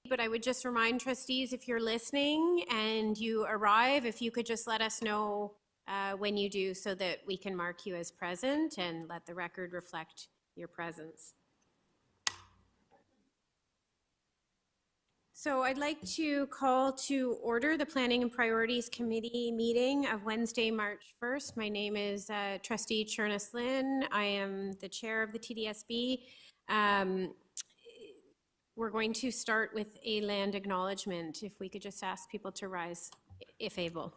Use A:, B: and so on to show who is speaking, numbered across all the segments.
A: but I would just remind trustees, if you're listening and you arrive, if you could just let us know when you do so that we can mark you as present and let the record reflect your presence. So I'd like to call to order the Planning and Priorities Committee meeting of Wednesday, March 1st. My name is Trustee Chernis Lynn. I am the chair of the TDSB. We're going to start with a land acknowledgement. If we could just ask people to rise, if able.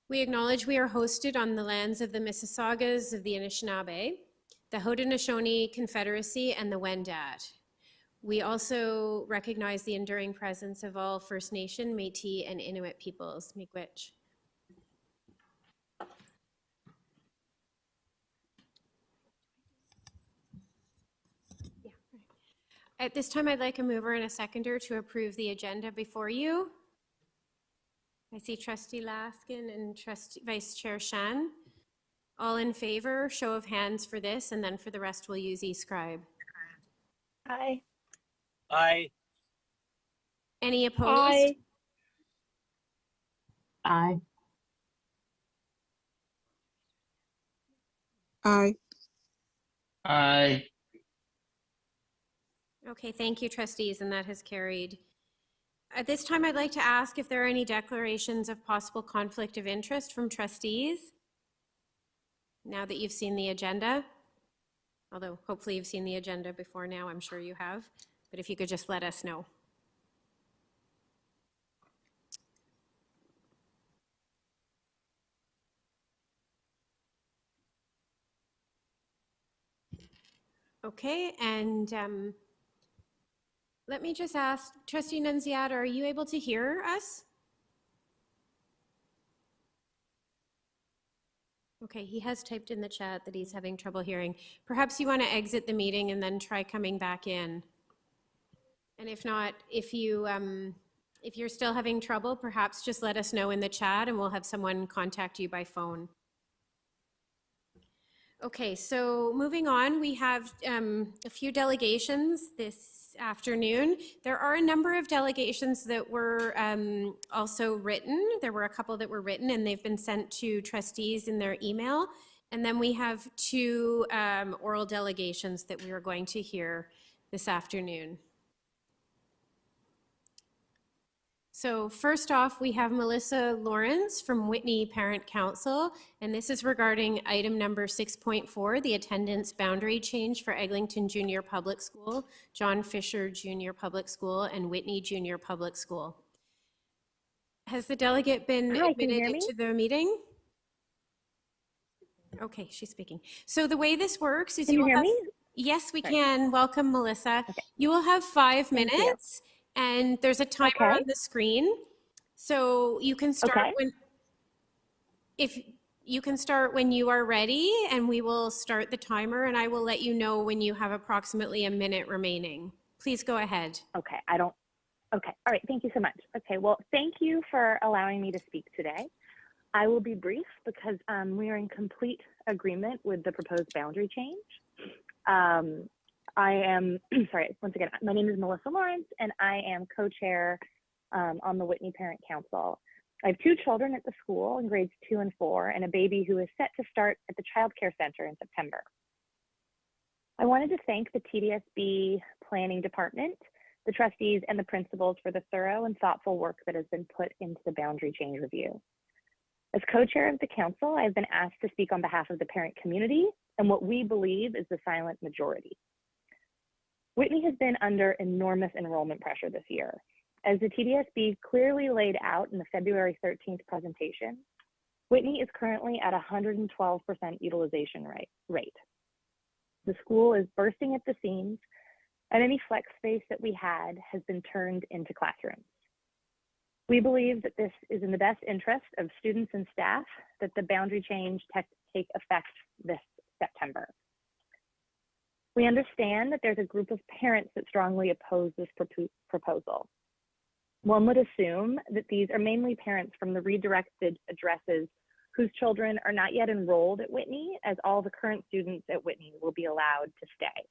A: We acknowledge we are hosted on the lands of the Mississaugas of the Anishinaabe, the Haudenosaunee Confederacy, and the Wendat. We also recognize the enduring presence of all First Nation, Métis, and Inuit peoples. Miigwech. At this time, I'd like a mover and a seconder to approve the agenda before you. I see Trustee Laskin and Vice Chair Shan. All in favor, show of hands for this, and then for the rest, we'll use eScribe.
B: Aye.
C: Aye.
A: Any opposed?
B: Aye.
D: Aye.
E: Aye.
D: Aye.
A: Okay, thank you, trustees, and that has carried. At this time, I'd like to ask if there are any declarations of possible conflict of interest from trustees, now that you've seen the agenda. Although hopefully you've seen the agenda before now, I'm sure you have. But if you could just let us know. Okay, and let me just ask, Trustee Nunziata, are you able to hear us? Okay, he has typed in the chat that he's having trouble hearing. Perhaps you want to exit the meeting and then try coming back in. And if not, if you're still having trouble, perhaps just let us know in the chat and we'll have someone contact you by phone. Okay, so moving on, we have a few delegations this afternoon. There are a number of delegations that were also written. There were a couple that were written and they've been sent to trustees in their email. And then we have two oral delegations that we are going to hear this afternoon. So first off, we have Melissa Lawrence from Whitney Parent Council, and this is regarding item number 6.4, the attendance boundary change for Eglinton Junior Public School, John Fisher Junior Public School, and Whitney Junior Public School. Has the delegate been admitted into the meeting? Okay, she's speaking. So the way this works is
B: Can you hear me?
A: Yes, we can. Welcome, Melissa. Okay. You will have 5 minutes. And there's a timer on the screen, so you can start when you are ready, and we will start the timer, and I will let you know when you have approximately a minute remaining. Please go ahead.
B: Okay, all right, thank you so much. Okay, well, thank you for allowing me to speak today. I will be brief because we are in complete agreement with the proposed boundary change. I am, sorry, once again, my name is Melissa Lawrence, and I am co-chair on the Whitney Parent Council. I have 2 children at the school in grades 2 and 4, and a baby who is set to start at the Child Care Center in September. I wanted to thank the TDSB Planning Department, the trustees, and the principals for the thorough and thoughtful work that has been put into the boundary change review. As co-chair of the council, I've been asked to speak on behalf of the parent community and what we believe is the silent majority. Whitney has been under enormous enrollment pressure this year. As the TDSB clearly laid out in the February 13th presentation, Whitney is currently at 112% utilization rate. The school is bursting at the seams, and any flex space that we had has been turned into classrooms. We believe that this is in the best interest of students and staff that the boundary change take effect this September. We understand that there's a group of parents that strongly oppose this proposal. One would assume that these are mainly parents from the redirected addresses whose children are not yet enrolled at Whitney, as all the current students at Whitney will be allowed to stay.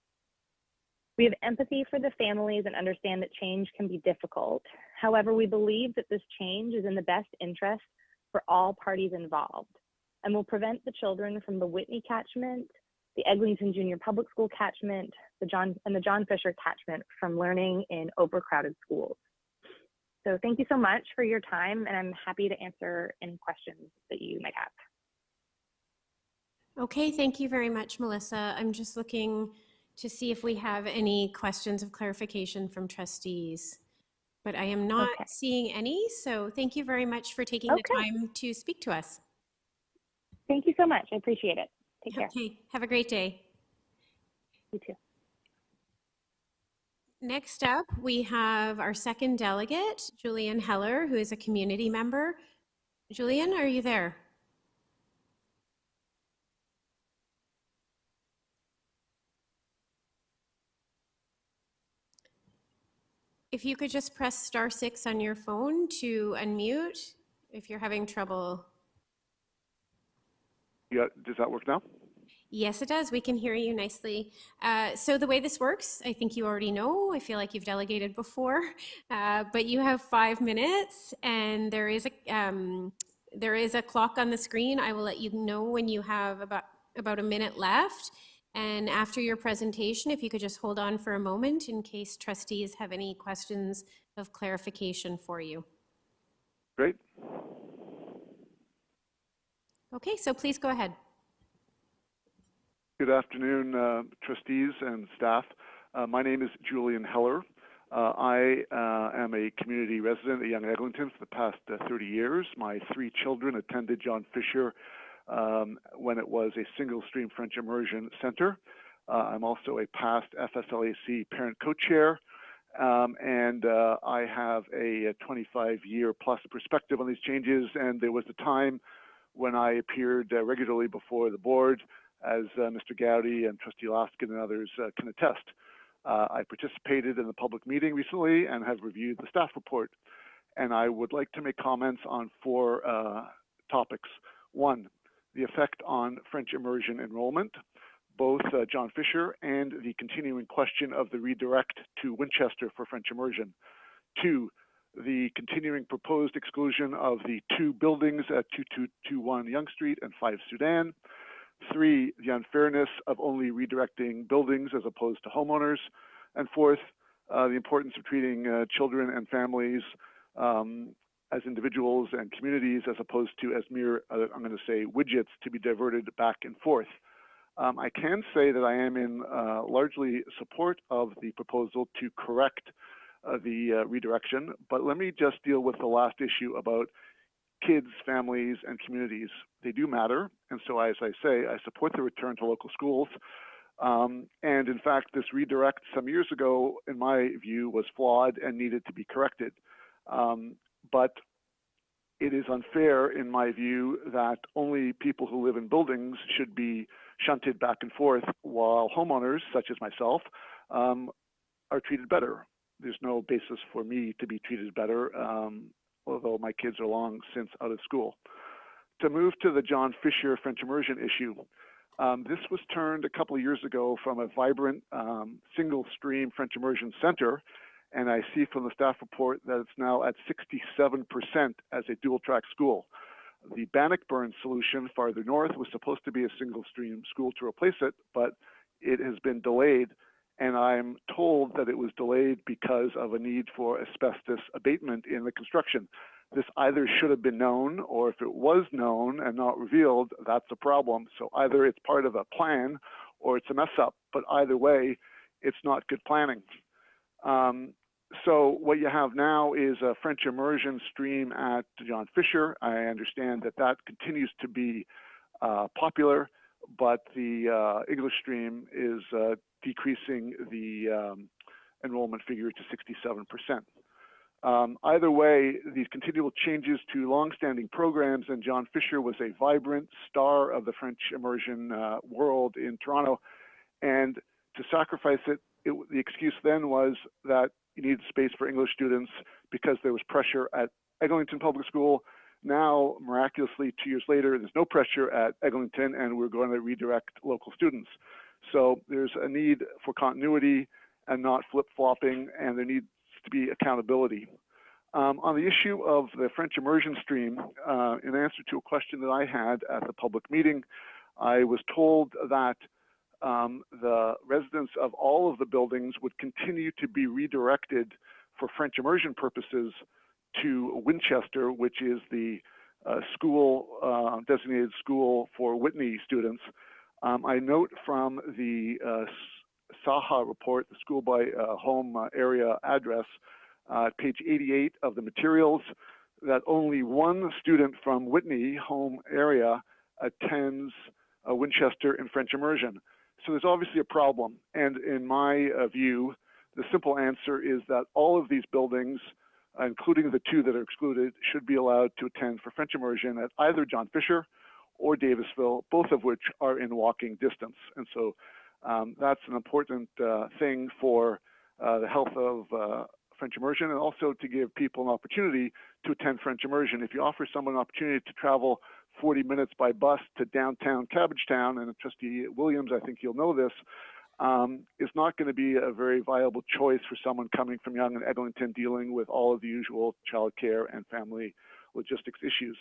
B: We have empathy for the families and understand that change can be difficult. However, we believe that this change is in the best interest for all parties involved and will prevent the children from the Whitney catchment, the Eglinton Junior Public School catchment, the John Fisher catchment from learning in overcrowded schools. So thank you so much for your time, and I'm happy to answer any questions that you might have.
A: Okay, thank you very much, Melissa. I'm just looking to see if we have any questions of clarification from trustees, but I am not
B: Okay.
A: seeing any. So thank you very much for taking the time to speak to us.
B: Thank you so much. I appreciate it. Take care.
A: Okay, have a great day.
B: You too.
A: Next up, we have our second delegate, Julian Heller, who is a community member. Julian, are you there? If you could just press *6 on your phone to unmute if you're having trouble.
C: Yeah, does that work now?
A: Yes, it does. We can hear you nicely. So the way this works, I think you already know. I feel like you've delegated before, but you have 5 minutes, and there is a clock on the screen. I will let you know when you have about a minute left. And after your presentation, if you could just hold on for a moment in case trustees have any questions of clarification for you.
C: Great.
A: Okay, so please go ahead.
C: Good afternoon, trustees and staff. My name is Julian Heller. I am a community resident at Young Eglinton for the past 30 years. My 3 children attended John Fisher when it was a single stream French immersion center. I'm also a past FSLAC parent co-chair, and I have a 25-year plus perspective on these changes, and there was a time when I appeared regularly before the board, as Mr. Gowdy and Trustee Laskin and others can attest. I participated in the public meeting recently and have reviewed the staff report. And I would like to make comments on 4 topics. 1, the effect on French immersion enrollment, both John Fisher and the continuing question of the redirect to Winchester for French immersion. 2, the continuing proposed exclusion of the 2 buildings at 2221 Yonge Street and 5 Sudan. 3, the unfairness of only redirecting buildings as opposed to homeowners. And 4th, the importance of treating children and families as individuals and communities as opposed to as mere, I'm going to say, widgets to be diverted back and forth. I can say that I am in largely support of the proposal to correct the redirection, but let me just deal with the last issue about kids, families, and communities. They do matter, and so as I say, I support the return to local schools. And in fact, this redirect some years ago, in my view, was flawed and needed to be corrected. But it is unfair, in my view, that only people who live in buildings should be shunted back and forth, while homeowners, such as myself, are treated better. There's no basis for me to be treated better, although my kids are long since out of school. To move to the John Fisher French immersion issue, this was turned a couple of years ago from a vibrant single stream French immersion center, and I see from the staff report that it's now at 67% as a dual track school. The Bannockburn solution farther north was supposed to be a single stream school to replace it, but it has been delayed, and I'm told that it was delayed because of a need for asbestos abatement in the construction. This either should have been known, or if it was known and not revealed, that's a problem. So either it's part of a plan or it's a mess up, but either way, it's not good planning. So what you have now is a French immersion stream at John Fisher. I understand that that continues to be popular, but the English stream is decreasing the enrollment figure to 67%. Either way, these continual changes to longstanding programs, and John Fisher was a vibrant star of the French immersion world in Toronto, and to sacrifice it, the excuse then was that you needed space for English students because there was pressure at Eglinton Public School. Now, miraculously, 2 years later, there's no pressure at Eglinton, and we're going to redirect local students. So there's a need for continuity and not flip-flopping, and there needs to be accountability. On the issue of the French immersion stream, in answer to a question that I had at the public meeting, I was told that the residents of all of the buildings would continue to be redirected for French immersion purposes to Winchester, which is the school, designated school for Whitney students. I note from the SAHA report, the school by home area address, page 88 of the materials, that only one student from Whitney home area attends Winchester in French immersion. So there's obviously a problem. And in my view, the simple answer is that all of these buildings, including the two that are excluded, should be allowed to attend for French immersion at either John Fisher or Davisville, both of which are in walking distance. And so that's an important thing for the health of French immersion, and also to give people an opportunity to attend French immersion. If you offer someone an opportunity to travel 40 minutes by bus to downtown Cabbagetown, and Trustee Williams, I think you'll know this, is not going to be a very viable choice for someone coming from Yonge and Eglinton dealing with all of the usual childcare and family logistics issues.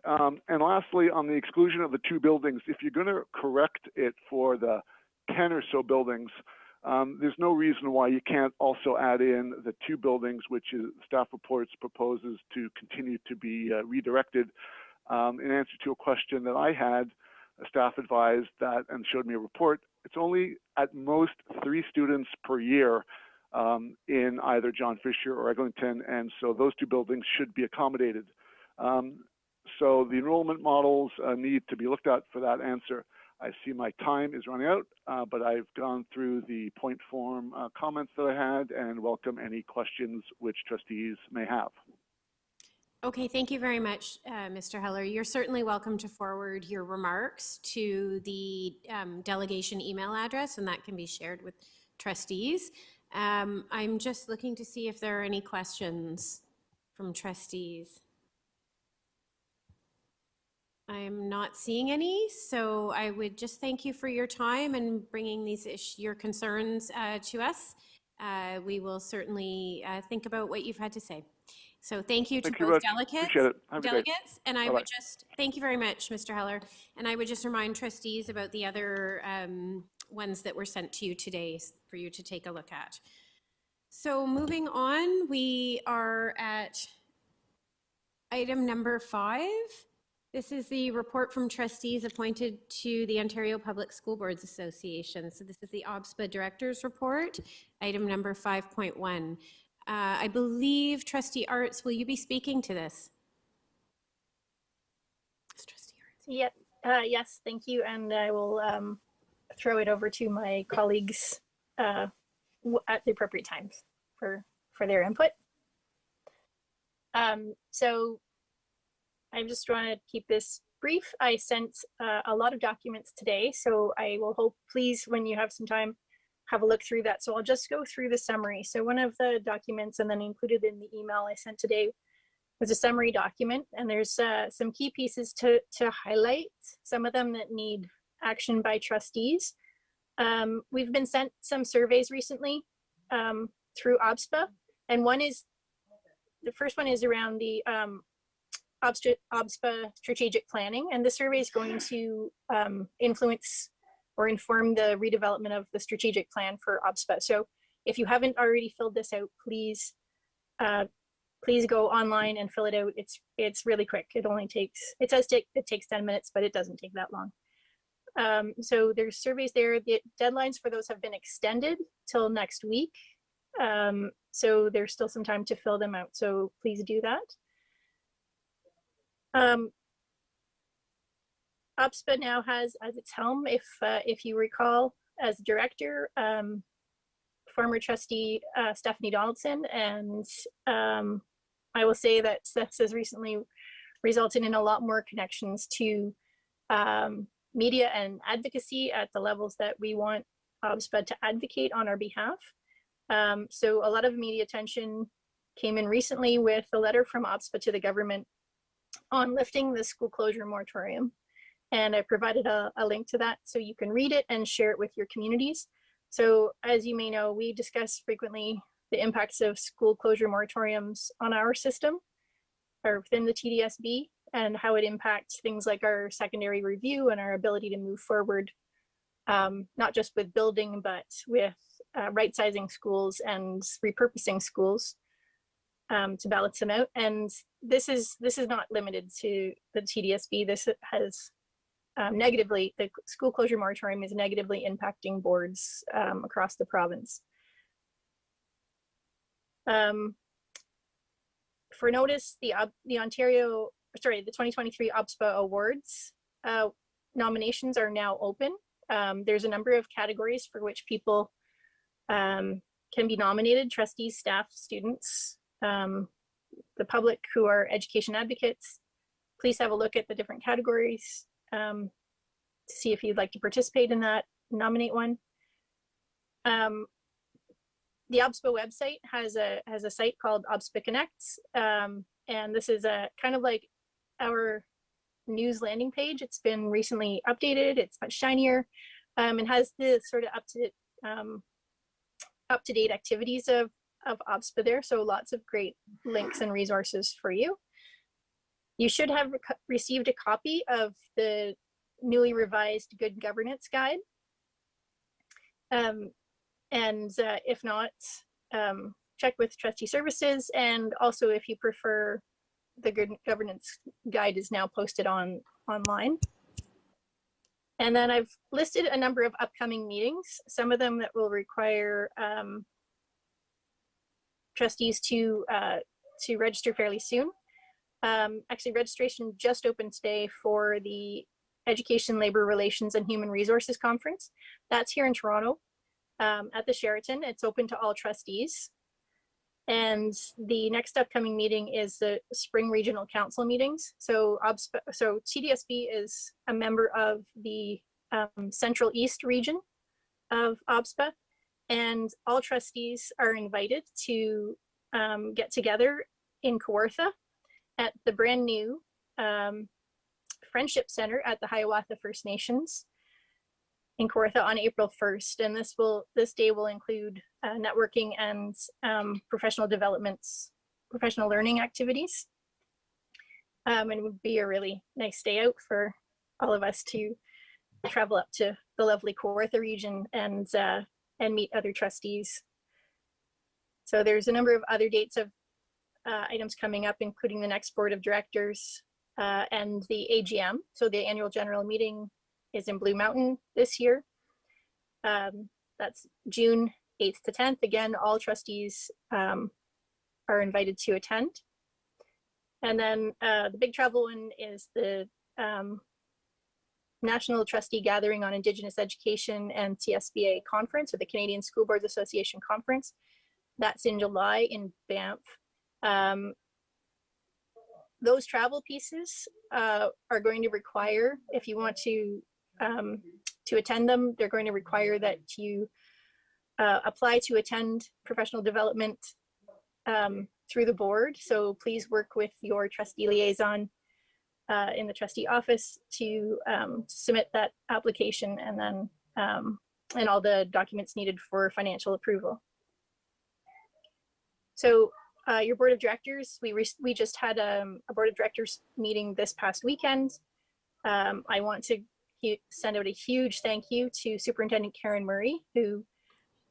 C: And lastly, on the exclusion of the two buildings, if you're going to correct it for the 10 or so buildings, there's no reason why you can't also add in the two buildings, which is staff reports proposes to continue to be redirected. In answer to a question that I had, staff advised that and showed me a report. It's only at most 3 students per year in either John Fisher or Eglinton, and so those two buildings should be accommodated. So the enrollment models need to be looked at for that answer. I see my time is running out, but I've gone through the point form comments that I had and welcome any questions which trustees may have.
A: Okay, thank you very much, Mr. Heller. You're certainly welcome to forward your remarks to the delegation email address, and that can be shared with trustees. I'm just looking to see if there are any questions from trustees. I'm not seeing any, so I would just thank you for your time and bringing your concerns to us. We will certainly think about what you've had to say. So thank you to both delegates, and I would just, thank you very much, Mr. Heller, and I would just remind trustees about the other ones that were sent to you today for you to take a look at. So moving on, we are at item number 5. This is the report from trustees appointed to the Ontario Public School Boards Association. So this is the OBSPA Director's Report, item number 5.1. I believe Trustee Arts, will you be speaking to this? Trustee Arts.
E: Yep. Yes, thank you. And I will throw it over to my colleagues at the appropriate times for their input. So I just want to keep this brief. I sent a lot of documents today, so I will hope, please, when you have some time, have a look through that. So I'll just go through the summary. So one of the documents, and then included in the email I sent today, was a summary document, and there's some key pieces to highlight, some of them that need action by trustees. We've been sent some surveys recently through OBSPA, and the first one is around the OBSPA strategic planning, and the survey is going to influence or inform the redevelopment of the strategic plan for OBSPA. So if you haven't already filled this out, please go online and fill it out. It's really quick. It only takes, it says it takes 10 minutes, but it doesn't take that long. So there's surveys there. The deadlines for those have been extended till next week. So there's still some time to fill them out. So please do that. OBSPA now has as its helm, if you recall, as director, former trustee Stephanie Donaldson, and I will say that this has recently resulted in a lot more connections to media and advocacy at the levels that we want OBSPA to advocate on our behalf. So a lot of media attention came in recently with a letter from OBSPA to the government on lifting the school closure moratorium. And I provided a link to that so you can read it and share it with your communities. So as you may know, we discuss frequently the impacts of school closure moratoriums on our system or within the TDSB and how it impacts things like our secondary review and our ability to move forward, not just with building, but with right-sizing schools and repurposing schools to balance them out. And this is not limited to the TDSB. This has the school closure moratorium is negatively impacting boards across the province. For notice, the 2023 OBSPA Awards nominations are now open. There's a number of categories for which people can be nominated: trustees, staff, students, the public who are education advocates. Please have a look at the different categories to see if you'd like to participate in that, nominate one. The OBSPA website has a site called OBSPA Connects, and this is a kind of like our news landing page. It's been recently updated. It's much shinier, and has the sort of up to date activities of OBSPA there. So lots of great links and resources for you. You should have received a copy of the newly revised Good Governance Guide. If not, check with Trustee Services. And also, if you prefer, the Good Governance Guide is now posted online. And then I've listed a number of upcoming meetings, some of them that will require trustees to register fairly soon. Actually, registration just opened today for the Education, Labor Relations and Human Resources Conference. That's here in Toronto at the Sheraton. It's open to all trustees. And the next upcoming meeting is the Spring Regional Council meetings. So TDSB is a member of the Central East region of OBSPA, and all trustees are invited to get together in Kawartha at the brand new Friendship Center at the Hiawatha First Nations in Kawartha on April 1st. And this day will include networking and professional learning activities. And it would be a really nice day out for all of us to travel up to the lovely Kawartha region and meet other trustees. So there's a number of other dates of items coming up, including the next board of directors and the AGM. So the annual general meeting is in Blue Mountain this year. That's June 8th to 10th. Again, all trustees are invited to attend. And then the big travel one is the National Trustee Gathering on Indigenous Education and CSBA Conference, or the Canadian School Boards Association Conference. That's in July in Banff. Those travel pieces are going to require, if you want to attend them, they're going to require that you apply to attend professional development through the board. So please work with your trustee liaison in the trustee office to submit that application, and then and all the documents needed for financial approval. So your board of directors, we just had a board of directors meeting this past weekend. I want to send out a huge thank you to Superintendent Karen Murray, who,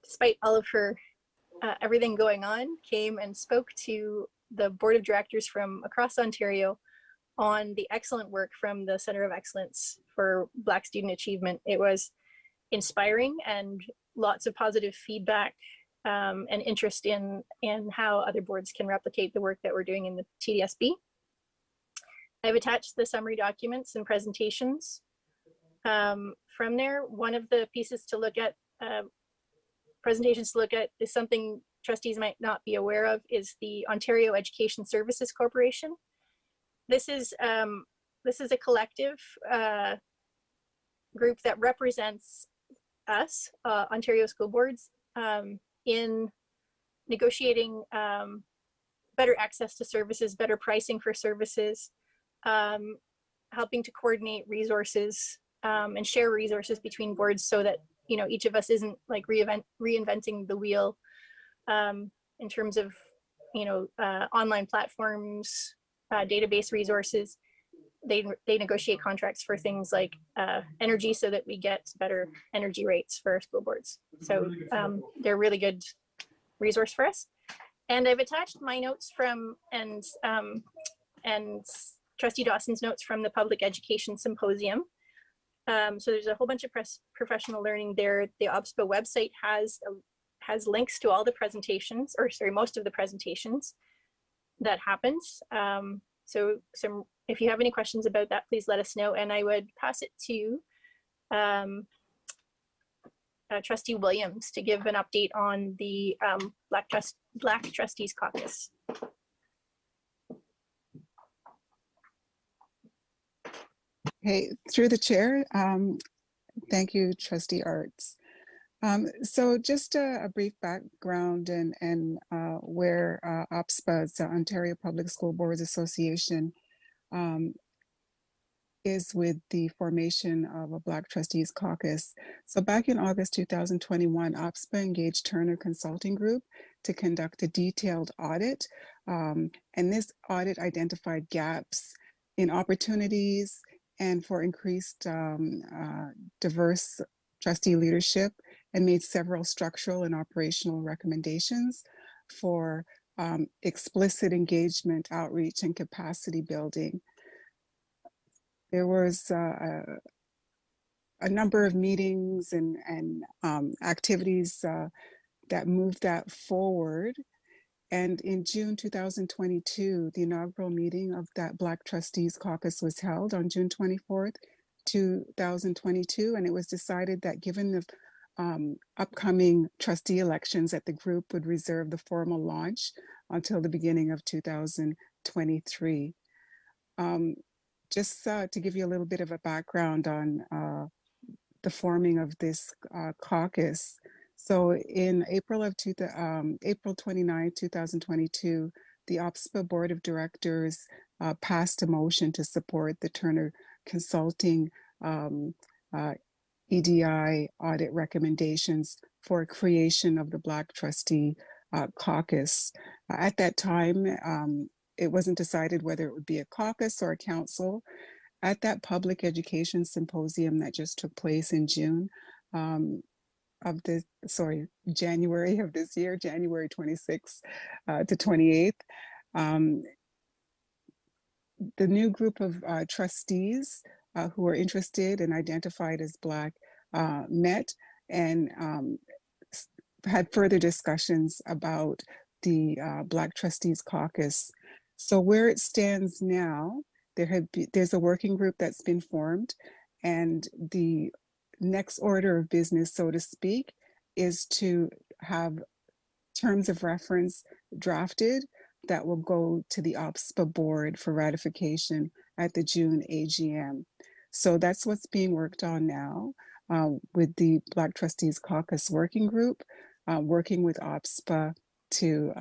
E: despite all of her everything going on, came and spoke to the board of directors from across Ontario on the excellent work from the Center of Excellence for Black Student Achievement. It was inspiring, and lots of positive feedback and interest in how other boards can replicate the work that we're doing in the TDSB. I've attached the summary documents and presentations from there. One of the pieces to look at, presentations to look at, is something trustees might not be aware of, is the Ontario Education Services Corporation. This is a collective group that represents us, Ontario school boards, in negotiating better access to services, better pricing for services, helping to coordinate resources and share resources between boards so that each of us isn't like reinventing the wheel in terms of, online platforms, database resources. They negotiate contracts for things like energy so that we get better energy rates for our school boards. So they're a really good resource for us. And I've attached my notes from and Trustee Dawson's notes from the Public Education Symposium. So there's a whole bunch of professional learning there. The OPSPA website has links to all the presentations, or sorry, most of the presentations that happened. So if you have any questions about that, please let us know. And I would pass it to Trustee Williams to give an update on the Black Trustees Caucus.
F: Hey, through the chair, thank you, Trustee Arts. So just a brief background and where OPSPA, the Ontario Public School Boards Association, is with the formation of a Black Trustees Caucus. So back in August 2021, OPSPA engaged Turner Consulting Group to conduct a detailed audit. And this audit identified gaps in opportunities and for increased diverse trustee leadership, and made several structural and operational recommendations for explicit engagement, outreach, and capacity building. There was a number of meetings and activities that moved that forward. And in June 2022, the inaugural meeting of that Black Trustees Caucus was held on June 24th, 2022. And it was decided that given the upcoming trustee elections, that the group would reserve the formal launch until the beginning of 2023. Just to give you a little bit of a background on the forming of this caucus. So in April 29, 2022, the OPSPA Board of Directors passed a motion to support the Turner Consulting EDI audit recommendations for creation of the Black Trustee Caucus. At that time, it wasn't decided whether it would be a caucus or a council. At that Public Education Symposium that just took place in January of this year, January 26th to 28th, the new group of trustees who were interested and identified as Black met and had further discussions about the Black Trustees Caucus. So where it stands now, there's a working group that's been formed, and the next order of business, so to speak, is to have terms of reference drafted that will go to the OPSPA board for ratification at the June AGM. So that's what's being worked on now with the Black Trustees Caucus Working Group, working with OPSPA to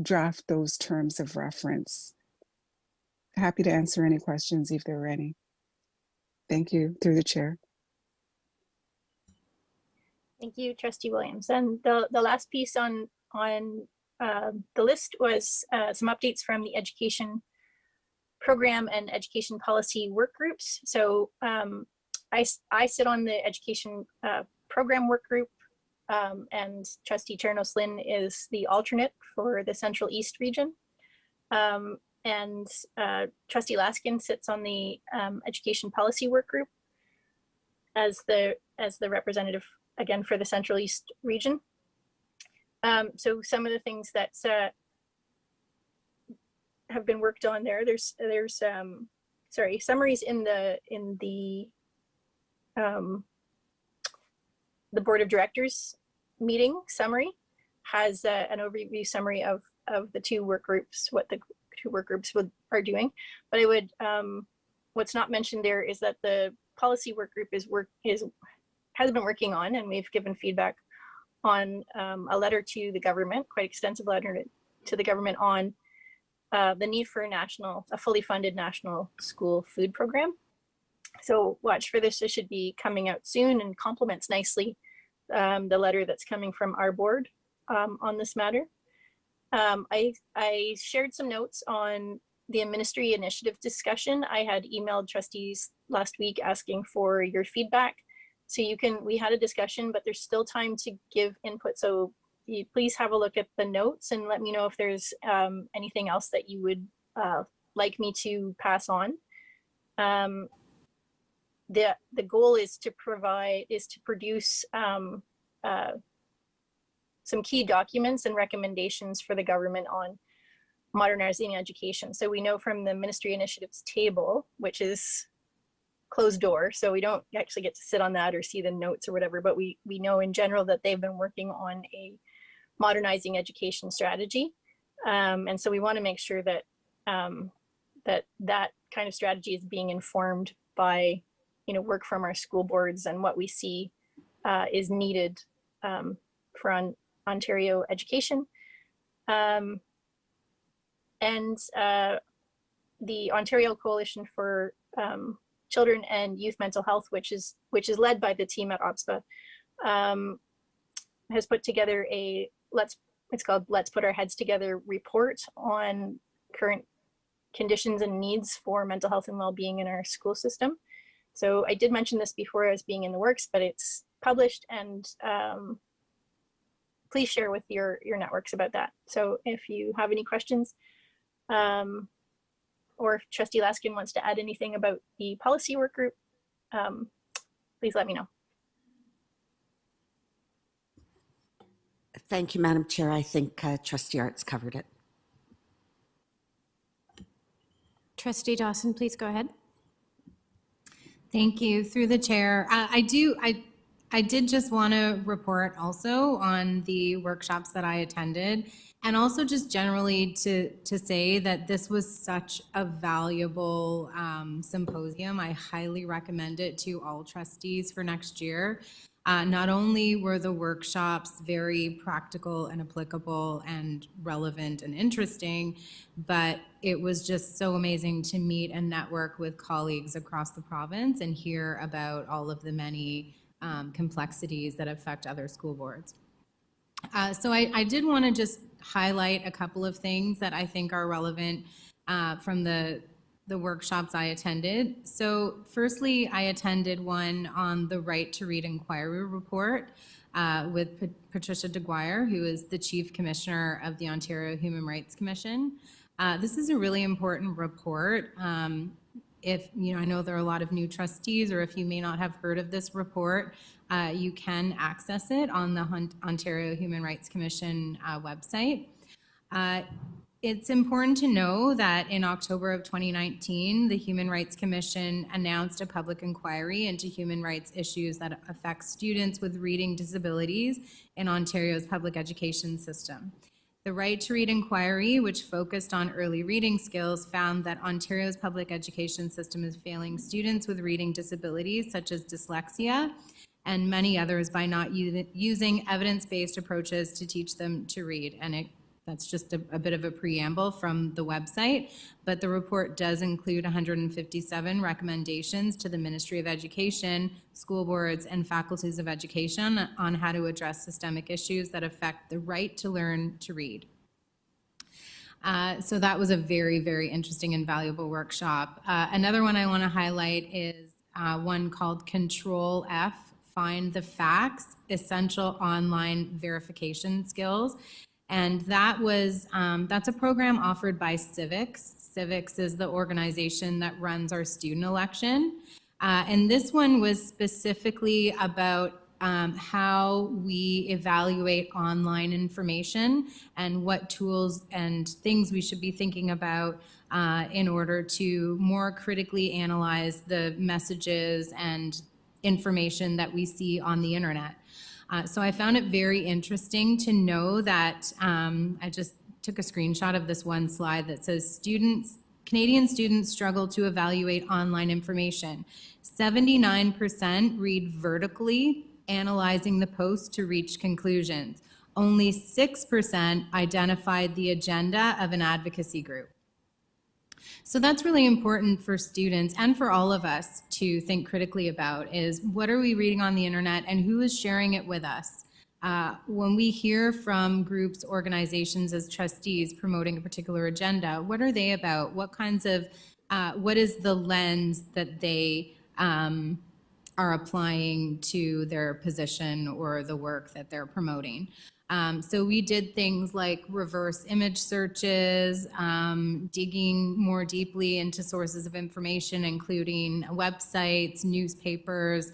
F: draft those terms of reference. Happy to answer any questions if there are any. Thank you, through the chair.
E: Thank you, Trustee Williams. And the last piece on the list was some updates from the education program and education policy work groups. So I sit on the education program work group, and Trustee Chernos Lynn is the alternate for the Central East region. And Trustee Laskin sits on the education policy work group as the representative, again, for the Central East region. So some of the things that have been worked on there, there's summaries in the board of directors meeting summary has an overview summary of the two work groups, what the two work groups are doing. But I would, what's not mentioned there is that the policy work group has been working on, and we've given feedback on a letter to the government, quite extensive letter to the government on the need for a fully funded national school food program. So watch for this. It should be coming out soon and complements nicely the letter that's coming from our board on this matter. I shared some notes on the ministry initiative discussion. I had emailed trustees last week asking for your feedback. So we had a discussion, but there's still time to give input. So please have a look at the notes and let me know if there's anything else that you would like me to pass on. The goal is to produce some key documents and recommendations for the government on modernizing education. So we know from the ministry initiatives table, which is closed door, so we don't actually get to sit on that or see the notes or whatever, but we know in general that they've been working on a modernizing education strategy. And so we want to make sure that that kind of strategy is being informed by work from our school boards and what we see is needed for Ontario education. And the Ontario Coalition for Children and Youth Mental Health, which is led by the team at OPSPA, has put together it's called Let's Put Our Heads Together report on current conditions and needs for mental health and well-being in our school system. So I did mention this before as being in the works, but it's published, and please share with your networks about that. So if you have any questions, or if Trustee Laskin wants to add anything about the policy work group, please let me know.
G: Thank you, Madam Chair. I think Trustee Arts covered it.
A: Trustee Dawson, please go ahead.
H: Thank you. Through the chair, I did just want to report also on the workshops that I attended, and also just generally to say that this was such a valuable symposium. I highly recommend it to all trustees for next year. Not only were the workshops very practical and applicable and relevant and interesting, but it was just so amazing to meet and network with colleagues across the province and hear about all of the many complexities that affect other school boards. So I did want to just highlight a couple of things that I think are relevant from the workshops I attended. So firstly, I attended one on the Right to Read Inquiry report with Patricia Deguire, who is the Chief Commissioner of the Ontario Human Rights Commission. This is a really important report. If I know there are a lot of new trustees, or if you may not have heard of this report, you can access it on the Ontario Human Rights Commission website. It's important to know that in October of 2019, the Human Rights Commission announced a public inquiry into human rights issues that affect students with reading disabilities in Ontario's public education system. The Right to Read inquiry, which focused on early reading skills, found that Ontario's public education system is failing students with reading disabilities such as dyslexia and many others by not using evidence-based approaches to teach them to read. And that's just a bit of a preamble from the website, but the report does include 157 recommendations to the Ministry of Education, school boards, and faculties of education on how to address systemic issues that affect the right to learn to read. So that was a very, very interesting and valuable workshop. Another one I want to highlight is one called Control F, Find the Facts, Essential Online Verification Skills. And that was, that's a program offered by Civics. Civics is the organization that runs our student election. And this one was specifically about how we evaluate online information and what tools and things we should be thinking about in order to more critically analyze the messages and information that we see on the internet. So I found it very interesting to know that I just took a screenshot of this one slide that says Canadian students struggle to evaluate online information. 79% read vertically, analyzing the post to reach conclusions. Only 6% identified the agenda of an advocacy group. So that's really important for students and for all of us to think critically about is what are we reading on the internet and who is sharing it with us? When we hear from groups, organizations as trustees promoting a particular agenda, what are they about? What kinds of, what is the lens that they are applying to their position or the work that they're promoting? So we did things like reverse image searches, digging more deeply into sources of information, including websites, newspapers,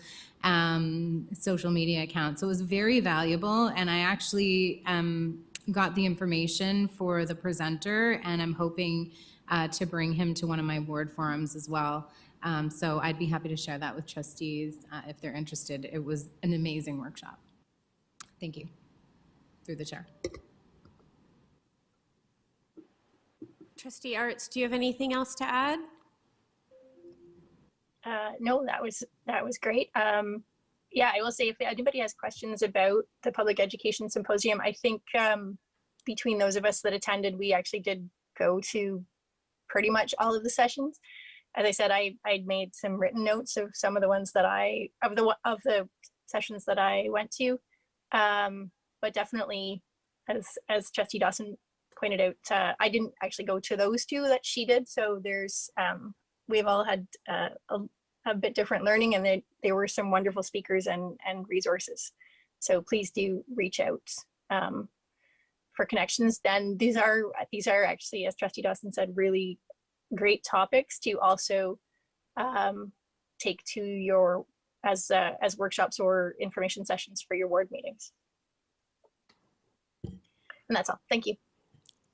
H: social media accounts. So it was very valuable, and I actually got the information for the presenter, and I'm hoping to bring him to one of my board forums as well. So I'd be happy to share that with trustees if they're interested. It was an amazing workshop. Thank you. Through the chair.
A: Trustee Arts, do you have anything else to add?
E: No, that was great. Yeah, I will say if anybody has questions about the Public Education Symposium, I think between those of us that attended, we actually did go to pretty much all of the sessions. As I said, I'd made some written notes of some of the ones that of the sessions that I went to. But definitely, as Trustee Dawson pointed out, I didn't actually go to those two that she did. So there's, we've all had a bit different learning, and there were some wonderful speakers and resources. So please do reach out for connections. Then these are actually, as Trustee Dawson said, really great topics to also take to your as workshops or information sessions for your ward meetings. And that's all. Thank you.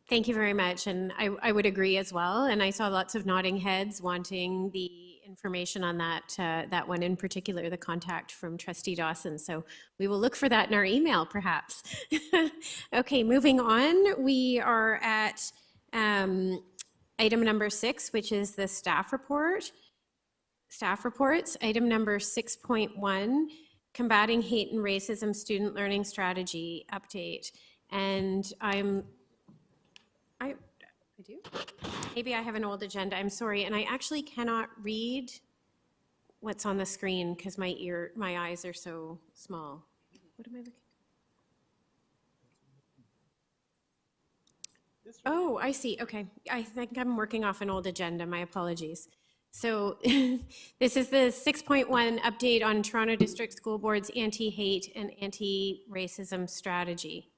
A: Thank you very much. And I would agree as well. And I saw lots of nodding heads wanting the information on that one in particular, the contact from Trustee Dawson. So we will look for that in our email, perhaps. Okay, moving on. We are at item number 6, which is the staff report. Staff reports. Item number 6.1, Combating Hate and Racism Student Learning Strategy Update. And I do? Maybe I have an old agenda, I'm sorry. And I actually cannot read what's on the screen because my eyes are so small. What am I looking at? Oh, I see, okay. I think I'm working off an old agenda, my apologies. So this is the 6.1 update on Toronto District School Board's anti-hate and anti-racism strategy.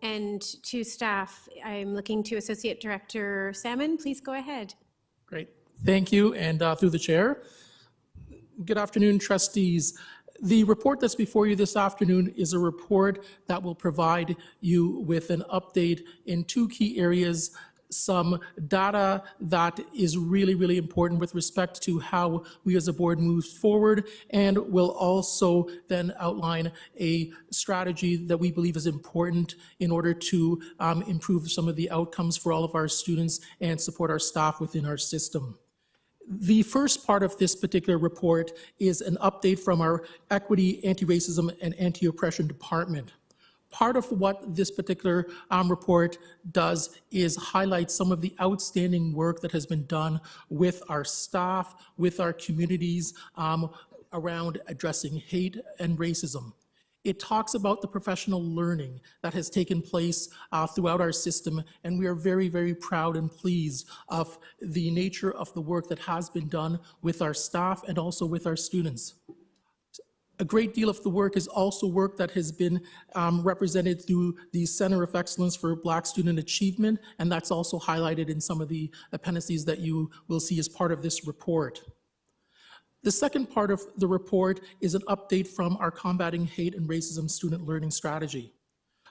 A: And to staff, I'm looking to Associate Director Salmon. Please go ahead.
I: Great. Thank you. And through the chair, good afternoon, trustees. The report that's before you this afternoon is a report that will provide you with an update in 2 key areas, some data that is really, really important with respect to how we as a board moves forward, and will also then outline a strategy that we believe is important in order to improve some of the outcomes for all of our students and support our staff within our system. The first part of this particular report is an update from our Equity, Anti-Racism, and Anti-Oppression Department. Part of what this particular report does is highlight some of the outstanding work that has been done with our staff, with our communities around addressing hate and racism. It talks about the professional learning that has taken place throughout our system, and we are very, very proud and pleased of the nature of the work that has been done with our staff and also with our students. A great deal of the work is also work that has been represented through the Center of Excellence for Black Student Achievement, and that's also highlighted in some of the appendices that you will see as part of this report. The second part of the report is an update from our Combating Hate and Racism Student Learning Strategy.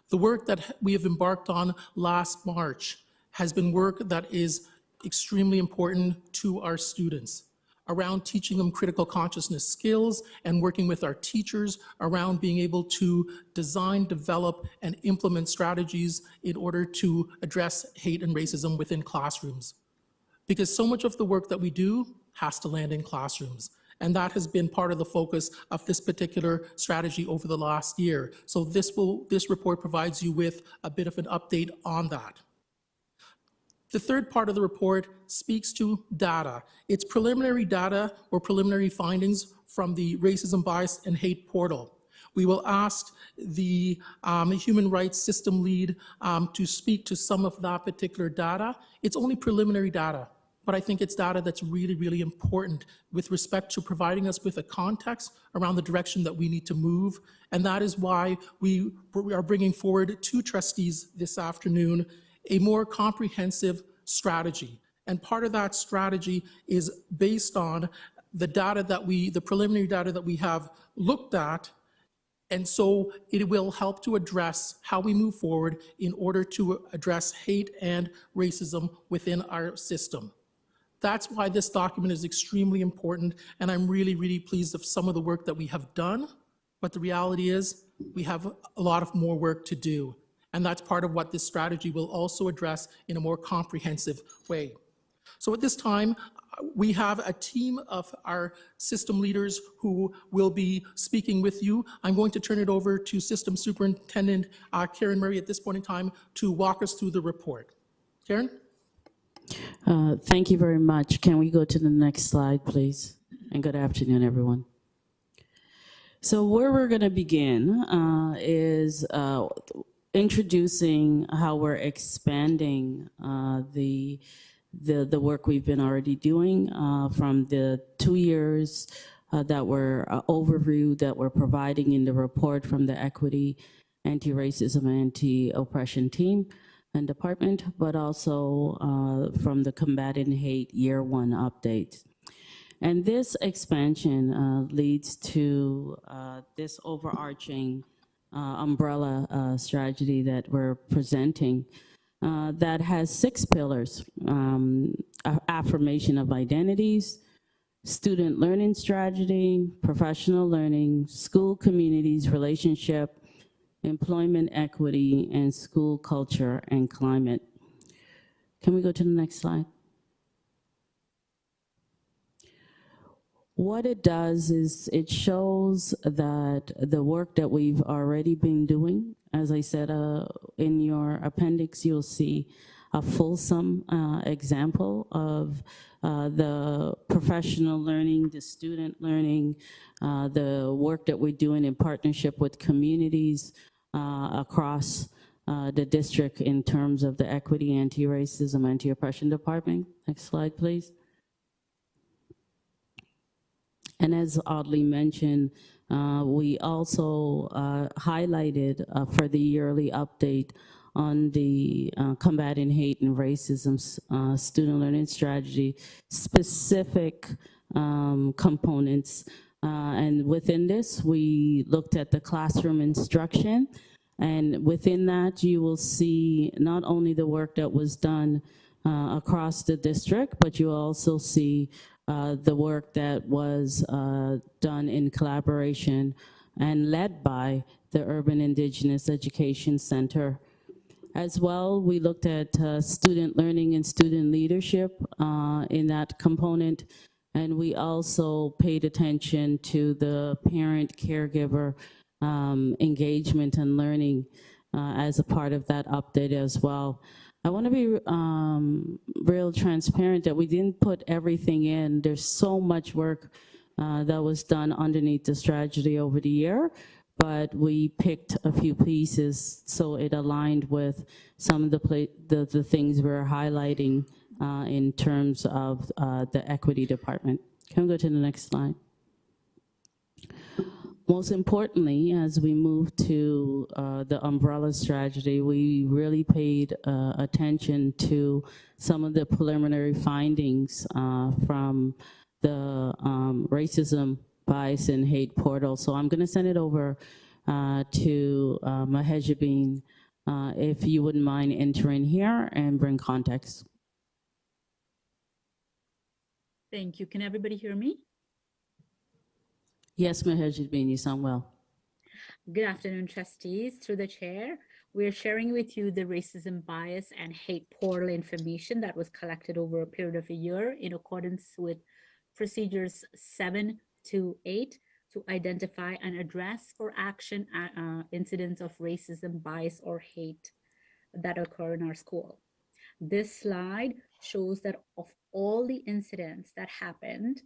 I: The work that we have embarked on last March has been work that is extremely important to our students, around teaching them critical consciousness skills and working with our teachers around being able to design, develop, and implement strategies in order to address hate and racism within classrooms. Because so much of the work that we do has to land in classrooms. And that has been part of the focus of this particular strategy over the last year. So this report provides you with a bit of an update on that. The third part of the report speaks to data. It's preliminary data or preliminary findings from the Racism, Bias, and Hate portal. We will ask the Human Rights System Lead to speak to some of that particular data. It's only preliminary data, but I think it's data that's really, really important with respect to providing us with a context around the direction that we need to move. And that is why we are bringing forward to trustees this afternoon a more comprehensive strategy. And part of that strategy is based on the data that the preliminary data that we have looked at. And so it will help to address how we move forward in order to address hate and racism within our system. That's why this document is extremely important, and I'm really, really pleased of some of the work that we have done, but the reality is we have a lot of more work to do, and that's part of what this strategy will also address in a more comprehensive way. So at this time, we have a team of our system leaders who will be speaking with you. I'm going to turn it over to System Superintendent Karen Murray at this point in time to walk us through the report. Karen?
J: Thank you very much. Can we go to the next slide, please? And good afternoon, everyone. So where we're going to begin is introducing how we're expanding the work we've been already doing from the 2 years that were overview that we're providing in the report from the Equity, Anti-Racism, Anti-Oppression team and department, but also from the Combating Hate Year 1 update. And this expansion leads to this overarching umbrella strategy that we're presenting that has 6 pillars: affirmation of identities, student learning strategy, professional learning, school communities relationship, employment equity, and school culture and climate. Can we go to the next slide? What it does is it shows that the work that we've already been doing, as I said, in your appendix, you'll see a fulsome example of the professional learning, the student learning, the work that we're doing in partnership with communities across the district in terms of the Equity, Anti-Racism, Anti-Oppression Department. Next slide, please. And as Audley mentioned, we also highlighted for the yearly update on the Combating Hate and Racism student learning strategy, specific components. And within this, we looked at the classroom instruction. And within that, you will see not only the work that was done across the district, but you also see the work that was done in collaboration and led by the Urban Indigenous Education Center. As well, we looked at student learning and student leadership in that component, and we also paid attention to the parent caregiver engagement and learning as a part of that update as well. I want to be real transparent that we didn't put everything in. There's so much work that was done underneath the strategy over the year, but we picked a few pieces so it aligned with some of the things we're highlighting in terms of the Equity Department. Can we go to the next slide? Most importantly, as we move to the umbrella strategy, we really paid attention to some of the preliminary findings from the Racism, Bias, and Hate portal. So I'm going to send it over to Mahejabeen, if you wouldn't mind entering here and bring context.
K: Thank you. Can everybody hear me?
J: Yes, Mahejabeen, you sound well.
K: Good afternoon, trustees. Through the chair, we're sharing with you the Racism, Bias, and Hate portal information that was collected over a period of a year in accordance with procedures 7 to 8 to identify and address for action incidents of racism, bias, or hate that occur in our school. This slide shows that of all the incidents that happened,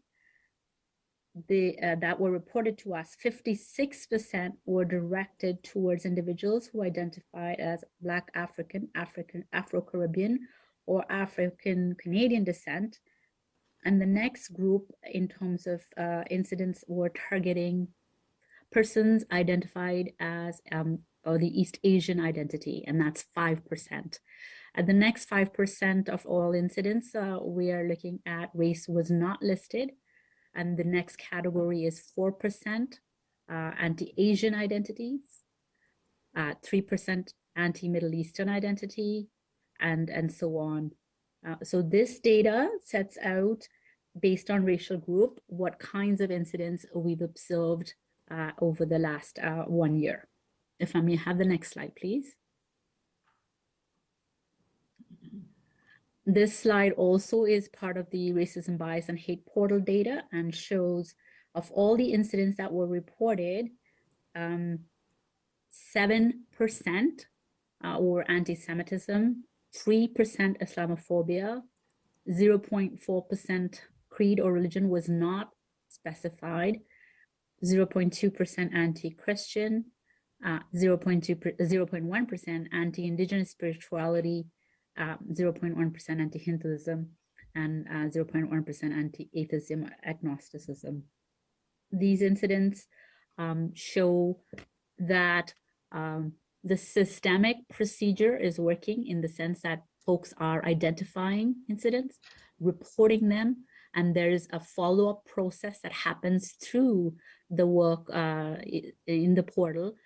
K: that were reported to us, 56% were directed towards individuals who identified as Black African, Afro-Caribbean, or African Canadian descent. And the next group in terms of incidents were targeting persons identified as or the East Asian identity, and that's 5%. The next 5% of all incidents we are looking at, race was not listed. And the next category is 4% anti-Asian identities, 3% anti-Middle Eastern identity, and so on. So this data sets out, based on racial group, what kinds of incidents we've observed over the last 1 year. If I may have the next slide, please. This slide also is part of the Racism, Bias, and Hate portal data and shows of all the incidents that were reported, 7% were anti-Semitism, 3% Islamophobia, 0.4% creed or religion was not specified, 0.2% anti-Christian, 0.1% anti-Indigenous spirituality, 0.1% anti-Hinduism, and 0.1% anti-atheism or agnosticism. These incidents show that the systemic procedure is working in the sense that folks are identifying incidents, reporting them, and there's a follow-up process that happens through the work in the portal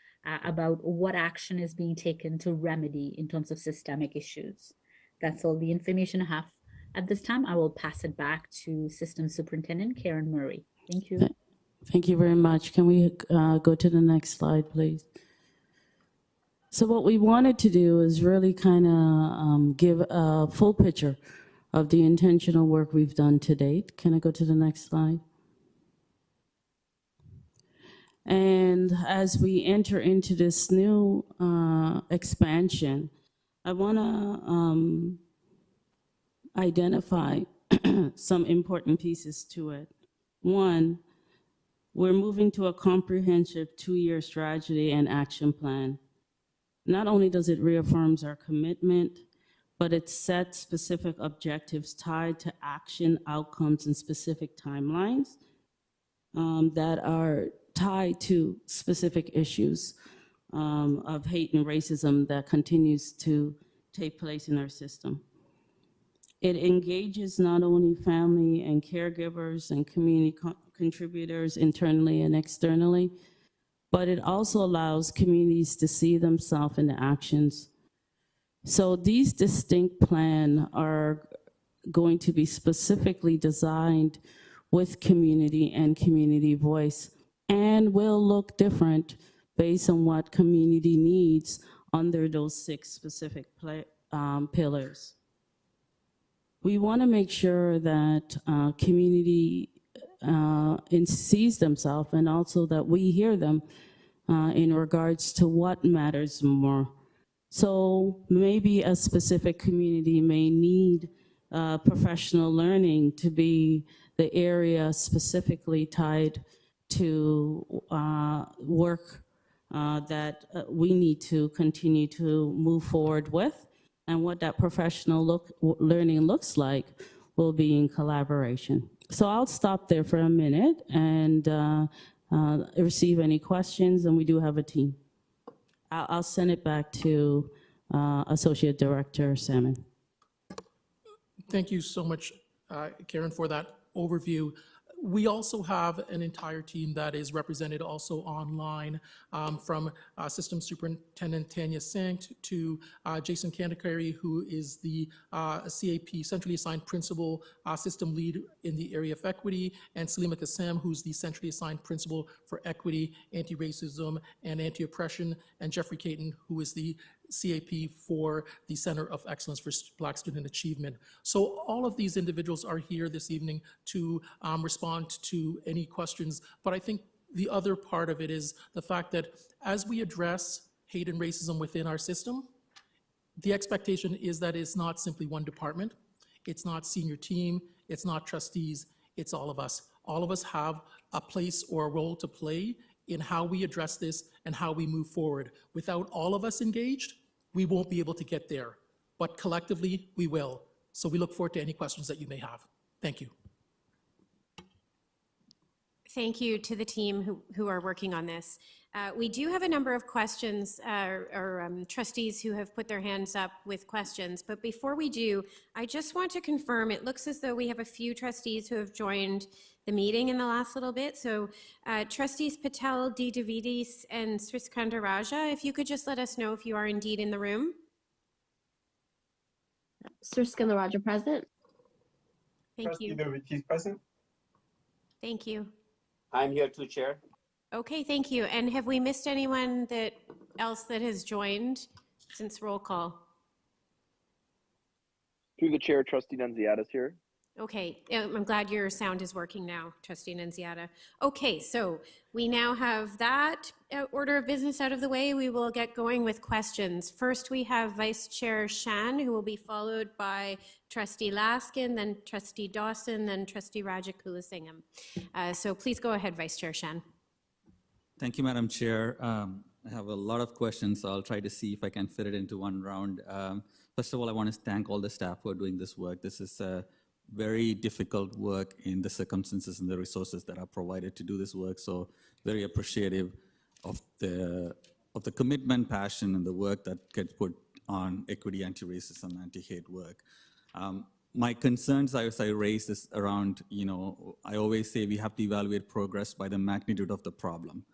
K: about what action is being taken to remedy in terms of systemic issues. That's all the information I have at this time. I will pass it back to System Superintendent Karen Murray. Thank you.
J: Thank you very much. Can we go to the next slide, please? So what we wanted to do is really kind of give a full picture of the intentional work we've done to date. Can I go to the next slide? And as we enter into this new expansion, I want to identify some important pieces to it. One, we're moving to a comprehensive 2-year strategy and action plan. Not only does it reaffirm our commitment, but it sets specific objectives tied to action, outcomes, and specific timelines that are tied to specific issues of hate and racism that continues to take place in our system. It engages not only family and caregivers and community contributors internally and externally, but it also allows communities to see themselves in the actions. So these distinct plans are going to be specifically designed with community and community voice, and will look different based on what community needs under those 6 specific pillars. We want to make sure that community sees themselves, and also that we hear them in regards to what matters more. So maybe a specific community may need professional learning to be the area specifically tied to work that we need to continue to move forward with. And what that professional learning looks like will be in collaboration. So I'll stop there for a minute and receive any questions, and we do have a team. I'll send it back to Associate Director Salmon.
I: Thank you so much, Karen, for that overview. We also have an entire team that is represented also online, from System Superintendent Tanya Sankt to Jason Candicari, who is the CAP Centrally Assigned Principal System Lead in the area of equity, and Salima Kassem, who's the Centrally Assigned Principal for Equity, Anti-Racism, and Anti-Oppression, and Jeffrey Caton, who is the CAP for the Center of Excellence for Black Student Achievement. So all of these individuals are here this evening to respond to any questions. But I think the other part of it is the fact that as we address hate and racism within our system, the expectation is that it's not simply one department. It's not senior team. It's not trustees. It's all of us. All of us have a place or a role to play in how we address this and how we move forward. Without all of us engaged, we won't be able to get there. But collectively, we will. So we look forward to any questions that you may have. Thank you.
A: Thank you to the team who are working on this. We do have a number of questions or trustees who have put their hands up with questions. But before we do, I just want to confirm, it looks as though we have a few trustees who have joined the meeting in the last little bit. So trustees Patel, D. Davidis, and Sriskandarajah, if you could just let us know if you are indeed in the room.
L: Sriskandarajah present.
A: Thank you.
M: Trustee present.
A: Thank you.
M: I'm here too, Chair.
A: Okay, thank you. And have we missed anyone else that has joined since roll call?
M: Through the Chair, Trustee Nunziata's here.
A: Okay, I'm glad your sound is working now, Trustee Nunziata. Okay, so we now have that order of business out of the way. We will get going with questions. First, we have Vice Chair Shan, who will be followed by Trustee Laskin, then Trustee Dawson, then Trustee Rajagulasingham. So please go ahead, Vice Chair Shan.
N: Thank you, Madam Chair. I have a lot of questions, so I'll try to see if I can fit it into one round. First of all, I want to thank all the staff for doing this work. This is very difficult work in the circumstances and the resources that are provided to do this work. So very appreciative of the commitment, passion, and the work that gets put on equity, anti-racism, anti-hate work. My concerns as I raise this around, I always say we have to evaluate progress by the magnitude of the problem.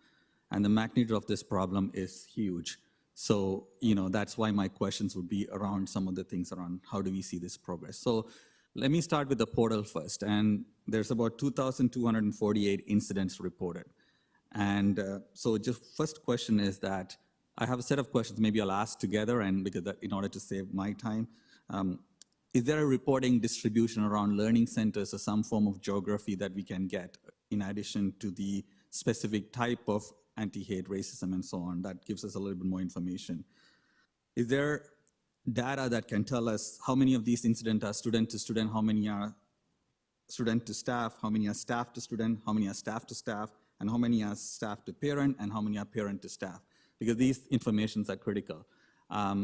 N: And the magnitude of this problem is huge. So, that's why my questions would be around some of the things around how do we see this progress. So let me start with the portal first. And there's about 2,248 incidents reported. And so just first question is that I have a set of questions, maybe I'll ask together, and because in order to save my time. Is there a reporting distribution around learning centers or some form of geography that we can get in addition to the specific type of anti-hate racism and so on? That gives us a little bit more information. Is there data that can tell us how many of these incidents are student to student, how many are student to staff, how many are staff to student, how many are staff to staff, and how many are staff to parent, and how many are parent to staff? Because these informations are critical.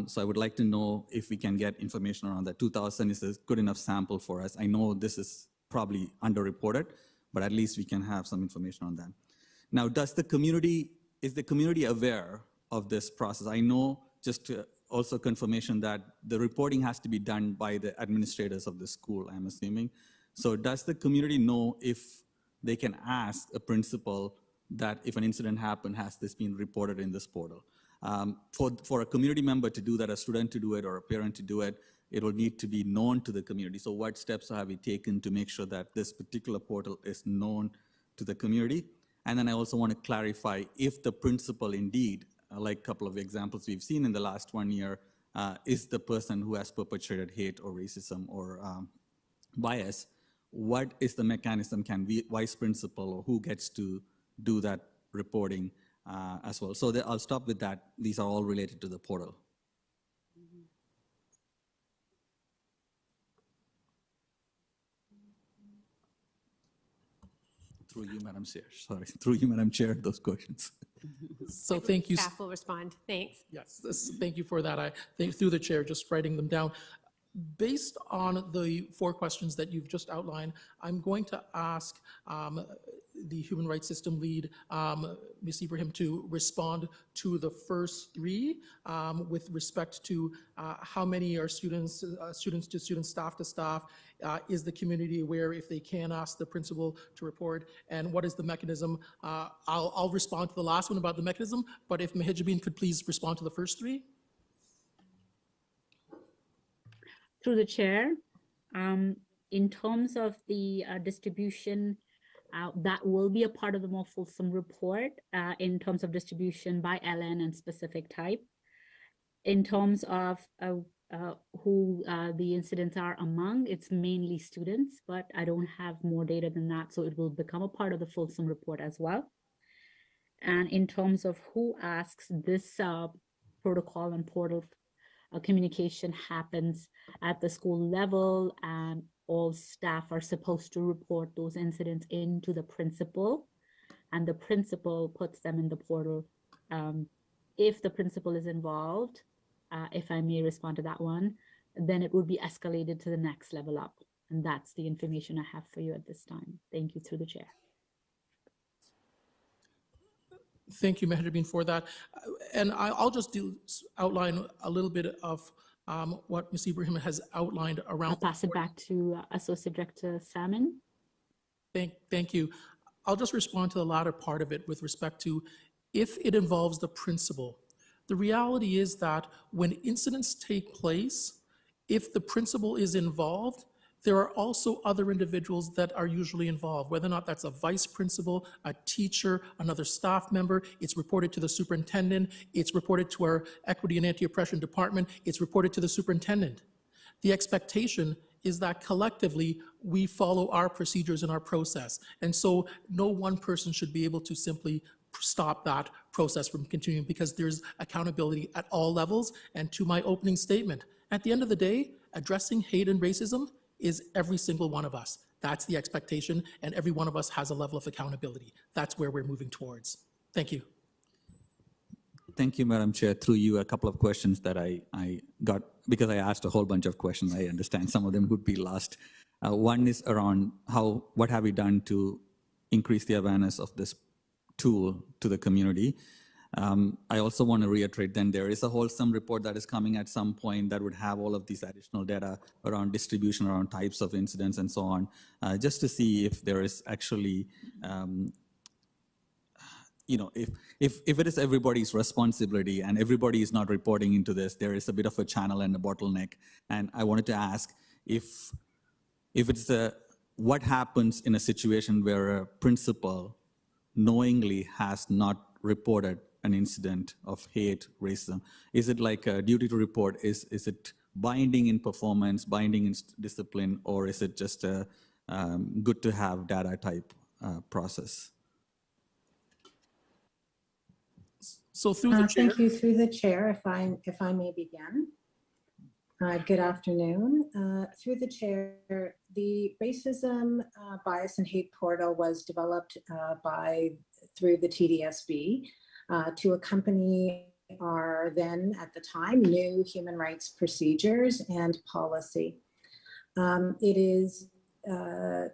N: So I would like to know if we can get information around that. 2,000 is a good enough sample for us. I know this is probably underreported, but at least we can have some information on that. Now, is the community aware of this process? I know, just to also confirmation that the reporting has to be done by the administrators of the school, I'm assuming. So does the community know if they can ask a principal that if an incident happened, has this been reported in this portal? For a community member to do that, a student to do it, or a parent to do it, it will need to be known to the community. So what steps have we taken to make sure that this particular portal is known to the community? And then I also want to clarify if the principal indeed, like a couple of examples we've seen in the last 1 year, is the person who has perpetrated hate or racism or bias, what is the mechanism? Can we, vice principal, or who gets to do that reporting as well? So I'll stop with that. These are all related to the portal. Through you, Madam Chair. Sorry, through you, Madam Chair, those questions.
I: So thank you.
A: Staff will respond. Thanks.
I: Yes, thank you for that. I think through the chair, just writing them down. Based on the 4 questions that you've just outlined, I'm going to ask the Human Rights System lead, Ms. Ibrahim, to respond to the first 3 with respect to how many are students to students, staff to staff. Is the community aware if they can ask the principal to report? And what is the mechanism? I'll respond to the last one about the mechanism, but if Mahijabeen could please respond to the first 3.
K: Through the chair, in terms of the distribution, that will be a part of the more fulsome report in terms of distribution by LN and specific type. In terms of who the incidents are among, it's mainly students, but I don't have more data than that, so it will become a part of the fulsome report as well. And in terms of who asks this protocol and portal communication happens at the school level, and all staff are supposed to report those incidents into the principal, and the principal puts them in the portal. If the principal is involved, if I may respond to that one, then it would be escalated to the next level up. And that's the information I have for you at this time. Thank you, through the chair.
I: Thank you, Mehrabeen, for that. And I'll just outline a little bit of what Ms. Ibrahim has outlined around.
K: I'll pass it back to Associate Director Salmon.
I: Thank you. I'll just respond to the latter part of it with respect to if it involves the principal. The reality is that when incidents take place, if the principal is involved, there are also other individuals that are usually involved, whether or not that's a vice principal, a teacher, another staff member. It's reported to the superintendent. It's reported to our equity and anti-oppression department. It's reported to the superintendent. The expectation is that collectively we follow our procedures and our process. And so no one person should be able to simply stop that process from continuing, because there's accountability at all levels. And to my opening statement, at the end of the day, addressing hate and racism is every single one of us. That's the expectation, and every one of us has a level of accountability. That's where we're moving towards. Thank you.
N: Thank you, Madam Chair. Through you, a couple of questions that I got, because I asked a whole bunch of questions. I understand some of them would be lost. One is around what have we done to increase the awareness of this tool to the community? I also want to reiterate, then there is a wholesome report that is coming at some point that would have all of these additional data around distribution, around types of incidents and so on, just to see if there is actually, if it is everybody's responsibility and everybody is not reporting into this, there is a bit of a channel and a bottleneck. And I wanted to ask if it's what happens in a situation where a principal knowingly has not reported an incident of hate, racism? Is it like a duty to report? Is it binding in performance, binding in discipline, or is it just a good to have data type process?
I: So through the chair.
O: Thank you, through the chair, if I may begin. Good afternoon. Through the chair, the Racism, Bias and Hate Portal was developed through the TDSB to accompany our then, at the time, new human rights procedures and policy. It is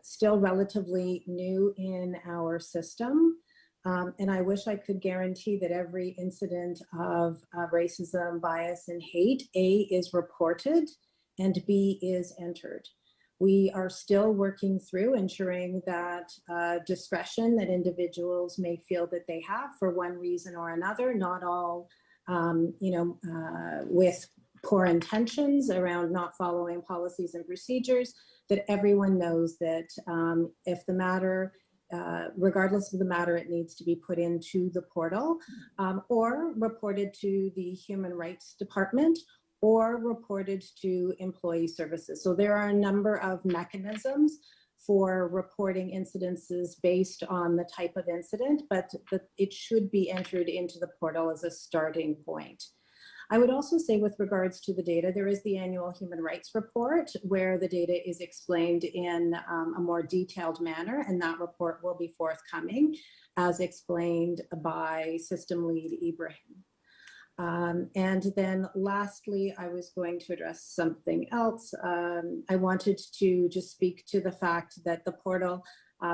O: still relatively new in our system. And I wish I could guarantee that every incident of racism, bias, and hate, A, is reported and B, is entered. We are still working through ensuring that discretion that individuals may feel that they have for one reason or another, not all, with poor intentions around not following policies and procedures, that everyone knows that if the matter, regardless of the matter, it needs to be put into the portal or reported to the Human Rights Department or reported to Employee Services. So there are a number of mechanisms for reporting incidences based on the type of incident, but it should be entered into the portal as a starting point. I would also say, with regards to the data, there is the annual human rights report where the data is explained in a more detailed manner, and that report will be forthcoming as explained by System Lead Ibrahim. And then lastly, I was going to address something else. I wanted to just speak to the fact that the portal,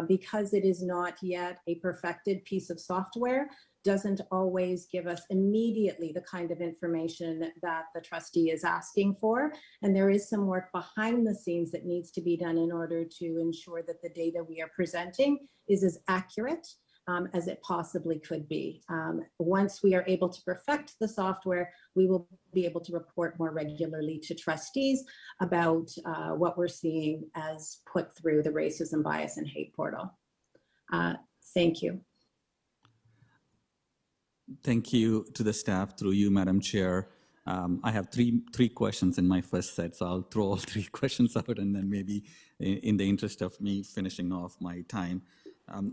O: because it is not yet a perfected piece of software, doesn't always give us immediately the kind of information that the trustee is asking for. And there is some work behind the scenes that needs to be done in order to ensure that the data we are presenting is as accurate as it possibly could be. Once we are able to perfect the software, we will be able to report more regularly to trustees about what we're seeing as put through the Racism, Bias, and Hate portal. Thank you.
N: Thank you to the staff, through you, Madam Chair. I have three questions in my first set, so I'll throw all three questions out, and then maybe in the interest of me finishing off my time.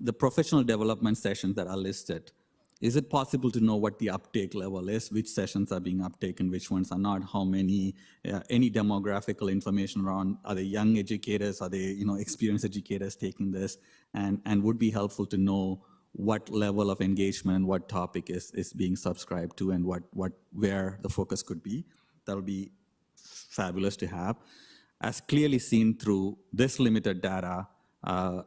N: The professional development sessions that are listed, is it possible to know what the uptake level is, which sessions are being uptaken, which ones are not, how many, any demographical information around, are they young educators, are they experienced educators taking this, and would be helpful to know what level of engagement and what topic is being subscribed to and where the focus could be. That'll be fabulous to have. As clearly seen through this limited data,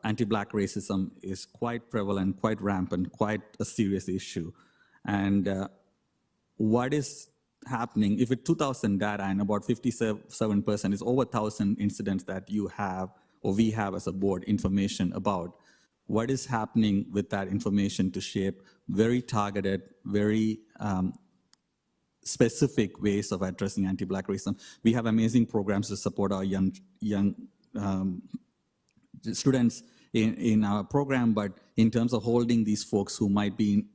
N: anti-Black racism is quite prevalent, quite rampant, quite a serious issue. And what is happening, if it's 2,000 data and about 57% is over 1,000 incidents that you have, or we have as a board, information about, what is happening with that information to shape very targeted, very specific ways of addressing anti-Black racism. We have amazing programs to support our young students in our program, but in terms of holding these folks who might be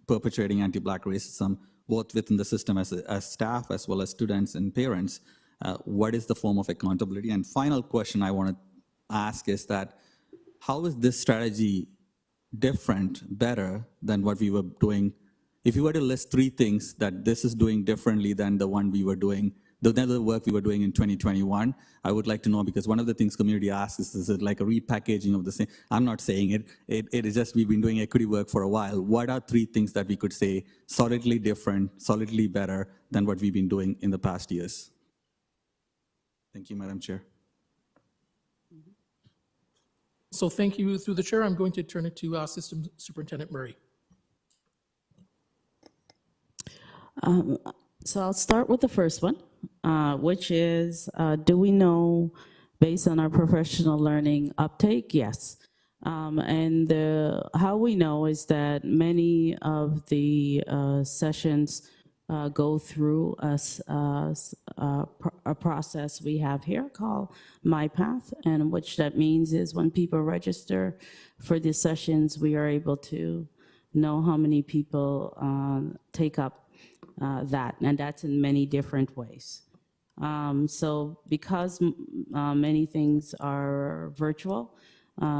N: perpetrating anti-Black racism, both within the system as staff, as well as students and parents, what is the form of accountability? And final question I want to ask is that, how is this strategy different, better than what we were doing? If you were to list 3 things that this is doing differently than the one we were doing, the work we were doing in 2021, I would like to know, because one of the things community asks is it like a repackaging of the same? I'm not saying it. It is just we've been doing equity work for a while. What are 3 things that we could say solidly different, solidly better than what we've been doing in the past years? Thank you, Madam Chair.
I: So thank you through the chair. I'm going to turn it to System Superintendent Murray.
J: So I'll start with the first one, which is, do we know, based on our professional learning uptake? Yes. And how we know is that many of the sessions go through a process we have here called MyPath, and which that means is when people register for the sessions, we are able to know how many people take up that, and that's in many different ways. So because many things are virtual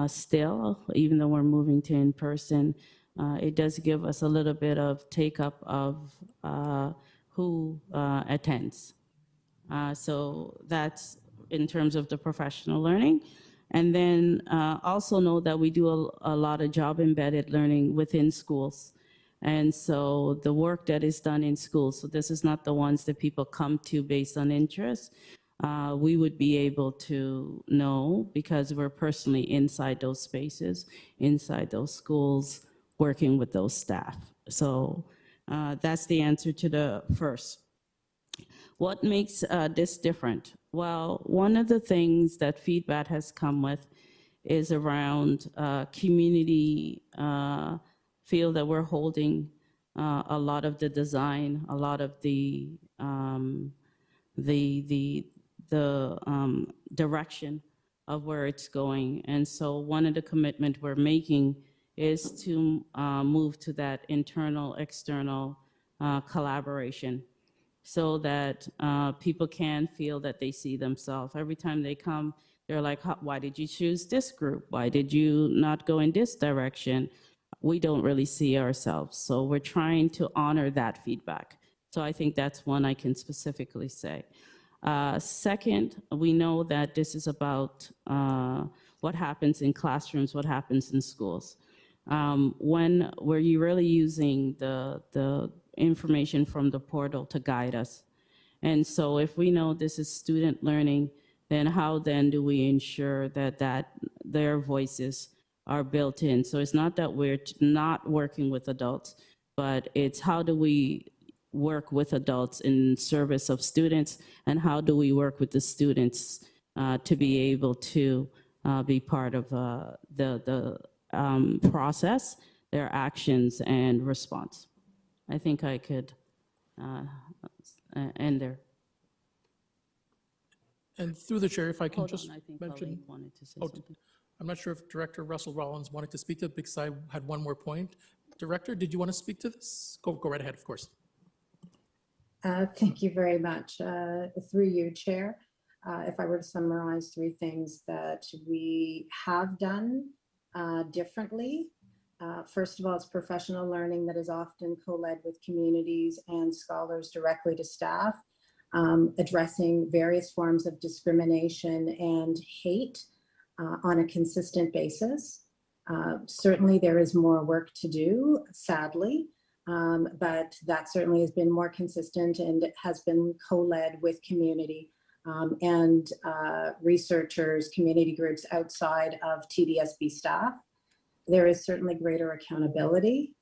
J: still, even though we're moving to in-person, it does give us a little bit of take-up of who attends. So that's in terms of the professional learning. And then also know that we do a lot of job-embedded learning within schools. And so the work that is done in schools, so this is not the ones that people come to based on interest, we would be able to know because we're personally inside those spaces, inside those schools, working with those staff. So that's the answer to the first. What makes this different? Well, one of the things that feedback has come with is around community feel that we're holding a lot of the design, a lot of the direction of where it's going. And so one of the commitment we're making is to move to that internal, external collaboration so that people can feel that they see themselves. Every time they come, they're like, why did you choose this group? Why did you not go in this direction? We don't really see ourselves. So we're trying to honor that feedback. So I think that's one I can specifically say. Second, we know that this is about what happens in classrooms, what happens in schools. When we're really using the information from the portal to guide us. And so if we know this is student learning, then how then do we ensure that their voices are built in? So it's not that we're not working with adults, but it's how do we work with adults in service of students, and how do we work with the students to be able to be part of the process, their actions and response. I think I could end there.
I: And through the chair, if I can
J: Hold
I: just
J: on, I think
I: mention,
J: Pauline wanted to say
I: oh,
J: something.
I: I'm not sure if Director Russell Rollins wanted to speak to it because I had one more point. Director, did you want to speak to this? Go right ahead, of course.
O: Thank you very much. Through you, Chair. If I were to summarize 3 things that we have done differently First of all, it's professional learning that is often co-led with communities and scholars directly to staff, addressing various forms of discrimination and hate on a consistent basis. Certainly there is more work to do, sadly, but that certainly has been more consistent and has been co-led with community and researchers, community groups outside of TDSB staff. There is certainly greater accountability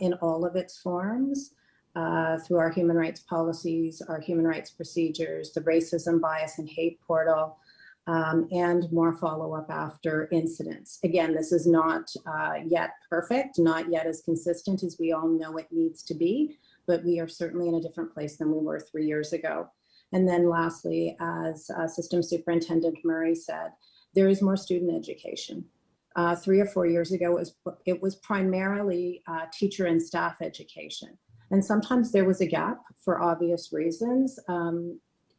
O: in all of its forms through our human rights policies, our human rights procedures, the racism, bias, and hate portal, and more follow-up after incidents. Again, this is not yet perfect, not yet as consistent as we all know it needs to be, but we are certainly in a different place than we were 3 years ago. And then lastly, as System Superintendent Murray said, there is more student education. 3 or 4 years ago, it was primarily teacher and staff education. And sometimes there was a gap for obvious reasons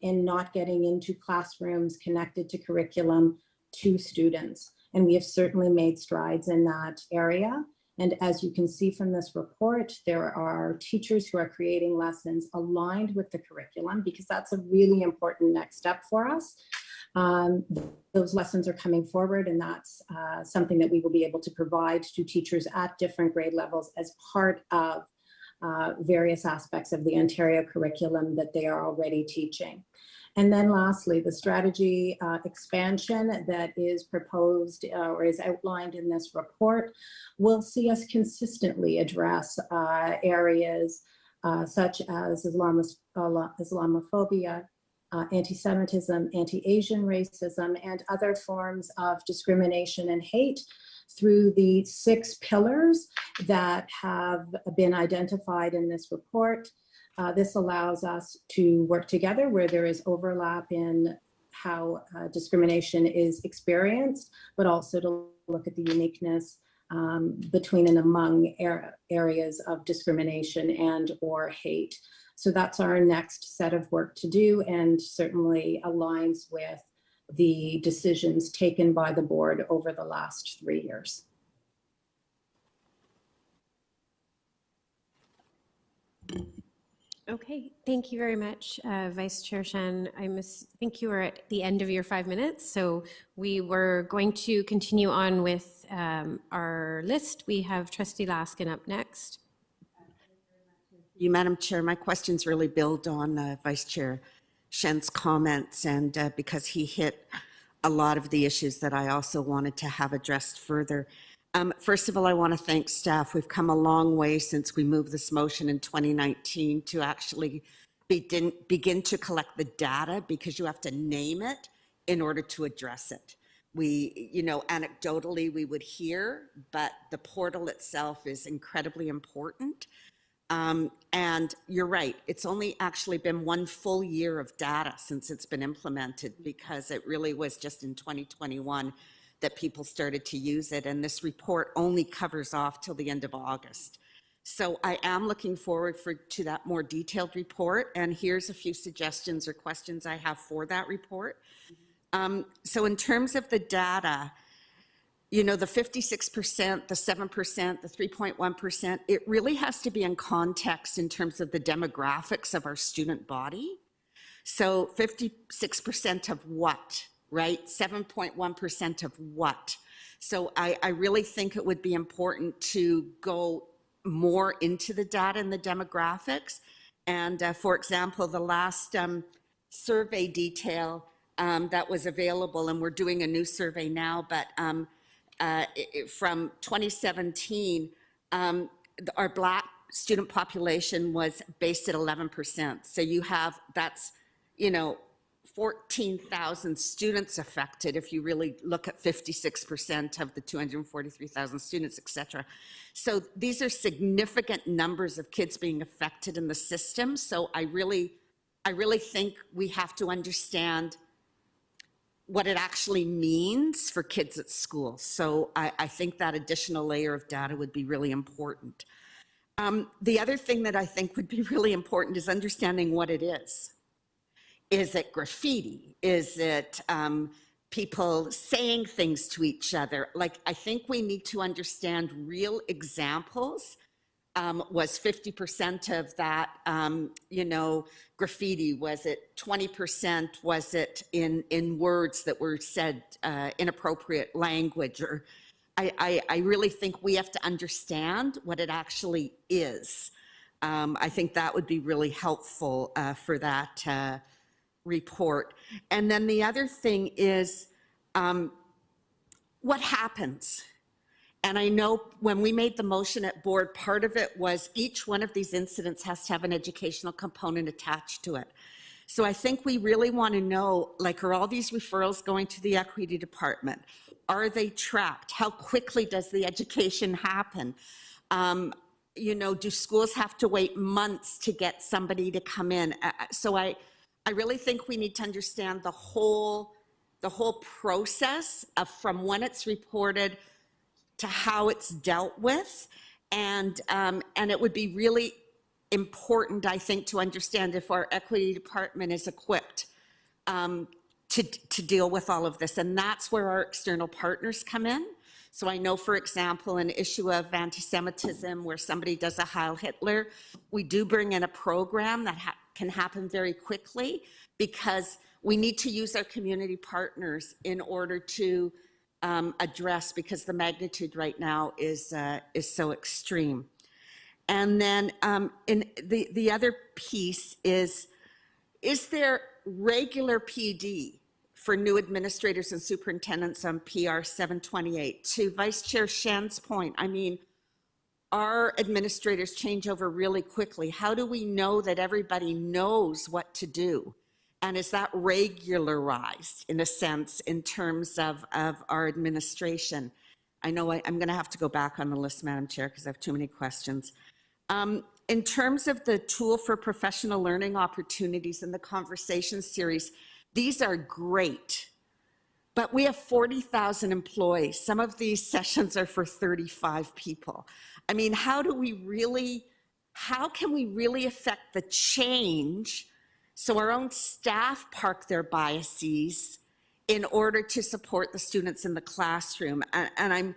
O: in not getting into classrooms connected to curriculum to students. And we have certainly made strides in that area. And as you can see from this report, there are teachers who are creating lessons aligned with the curriculum, because that's a really important next step for us. Those lessons are coming forward, and that's something that we will be able to provide to teachers at different grade levels as part of various aspects of the Ontario curriculum that they are already teaching. And then lastly, the strategy expansion that is proposed or is outlined in this report will see us consistently address areas such as Islamophobia, anti-Semitism, anti-Asian racism, and other forms of discrimination and hate through the 6 pillars that have been identified in this report. This allows us to work together where there is overlap in how discrimination is experienced, but also to look at the uniqueness between and among areas of discrimination and or hate. So that's our next set of work to do, and certainly aligns with the decisions taken by the board over the last 3 years.
A: Okay, thank you very much, Vice Chair Shen. I think you were at the end of your 5 minutes, so we were going to continue on with our list. We have Trustee Laskin up next.
G: You, Madam Chair, my questions really build on Vice Chair Shen's comments, and because he hit a lot of the issues that I also wanted to have addressed further. First of all, I want to thank staff. We've come a long way since we moved this motion in 2019 to actually begin to collect the data, because you have to name it in order to address it. We, anecdotally we would hear, but the portal itself is incredibly important. And you're right, it's only actually been 1 full year of data since it's been implemented, because it really was just in 2021 that people started to use it. And this report only covers off till the end of August. So I am looking forward to that more detailed report. And here's a few suggestions or questions I have for that report. So in terms of the data, the 56%, the 7%, the 3.1%, it really has to be in context in terms of the demographics of our student body. So 56% of what, right? 7.1% of what? So I really think it would be important to go more into the data and the demographics. And for example, the last survey detail that was available, and we're doing a new survey now, but from 2017, our Black student population was based at 11%. So you have, that's, 14,000 students affected if you really look at 56% of the 243,000 students, et cetera. So these are significant numbers of kids being affected in the system. So I really think we have to understand what it actually means for kids at school. So I think that additional layer of data would be really important. The other thing that I think would be really important is understanding what it is. Is it graffiti? Is it people saying things to each other. Like, I think we need to understand real examples. Was 50% of that, graffiti? Was it 20%? Was it in words that were said, inappropriate language? Or I really think we have to understand what it actually is. I think that would be really helpful for that report. And then the other thing is what happens? And I know when we made the motion at board, part of it was each one of these incidents has to have an educational component attached to it. So I think we really want to know, like, are all these referrals going to the equity department? Are they tracked? How quickly does the education happen? Do schools have to wait months to get somebody to come in? So I really think we need to understand the whole process of from when it's reported to how it's dealt with. And it would be really important, I think, to understand if our equity department is equipped to deal with all of this. And that's where our external partners come in. So I know, for example, an issue of anti-Semitism where somebody does a Heil Hitler, we do bring in a program that can happen very quickly because we need to use our community partners in order to address, because the magnitude right now is so extreme. And then in the other piece is there regular PD for new administrators and superintendents on PR 728? To Vice Chair Shen's point, I mean, our administrators change over really quickly. How do we know that everybody knows what to do? And is that regularized in a sense in terms of our administration? I know I'm going to have to go back on the list, Madam Chair, because I have too many questions. In terms of the tool for professional learning opportunities in the conversation series, these are great, but we have 40,000 employees. Some of these sessions are for 35 people. I mean, how can we really affect the change so our own staff park their biases in order to support the students in the classroom? And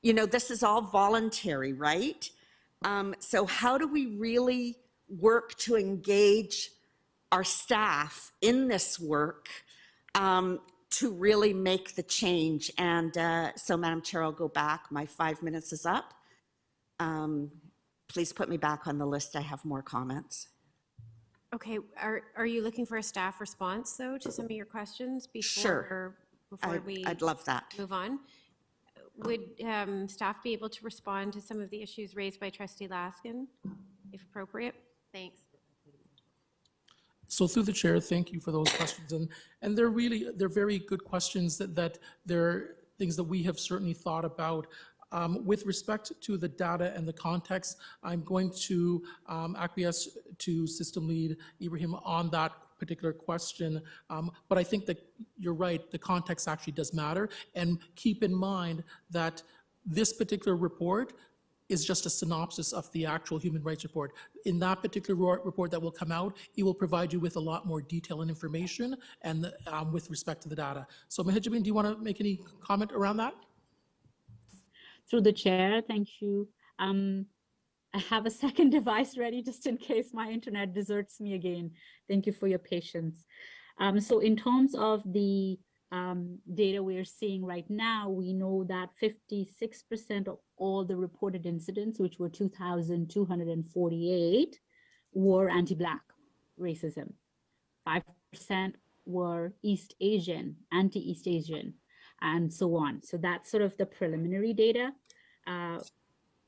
G: this is all voluntary, right? So how do we really work to engage our staff in this work to really make the change? And so, Madam Chair, I'll go back. My 5 minutes is up. Please put me back on the list. I have more comments.
A: Okay, are you looking for a staff response, though, to some of your questions before,
G: Sure. I'd love that.
A: Move on? Would staff be able to respond to some of the issues raised by Trustee Laskin, if appropriate? Thanks.
I: So through the chair, thank you for those questions. And they're very good questions that they're things that we have certainly thought about. With respect to the data and the context, I'm going to acquiesce to System Lead Ibrahim on that particular question. But I think that you're right, the context actually does matter. And keep in mind that this particular report is just a synopsis of the actual human rights report. In that particular report that will come out, it will provide you with a lot more detail and information and with respect to the data. So Mahijabin, do you want to make any comment around that?
K: Through the chair, thank you. I have a second device ready just in case my internet deserts me again. Thank you for your patience. So in terms of the data we're seeing right now, we know that 56% of all the reported incidents, which were 2,248, were anti-Black racism. 5% were East Asian, anti-East Asian, and so on. So that's sort of the preliminary data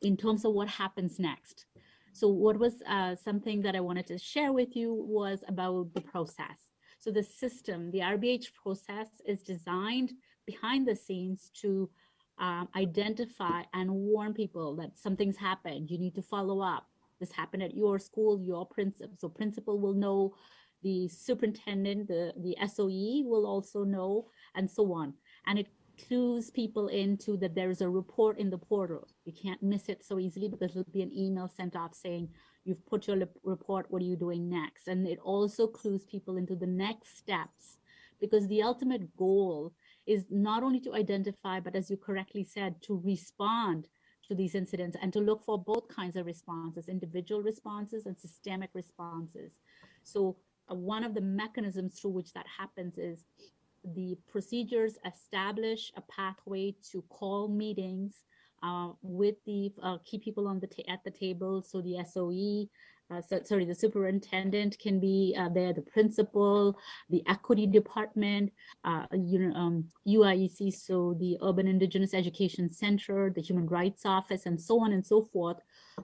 K: in terms of what happens next. So what was something that I wanted to share with you was about the process. So the system, the RBH process is designed behind the scenes to identify and warn people that something's happened. You need to follow up. This happened at your school, your principal. So principal will know, the superintendent, the SOE will also know, and so on. And it clues people into that there is a report in the portal. You can't miss it so easily because there'll be an email sent off saying, you've put your report, what are you doing next? And it also clues people into the next steps, because the ultimate goal is not only to identify, but as you correctly said, to respond to these incidents and to look for both kinds of responses, individual responses and systemic responses. So one of the mechanisms through which that happens is the procedures establish a pathway to call meetings with the key people on at the table. So the SOE, the superintendent can be there, the principal, the equity department, UIEC, so the Urban Indigenous Education Center, the Human Rights Office, and so on and so forth,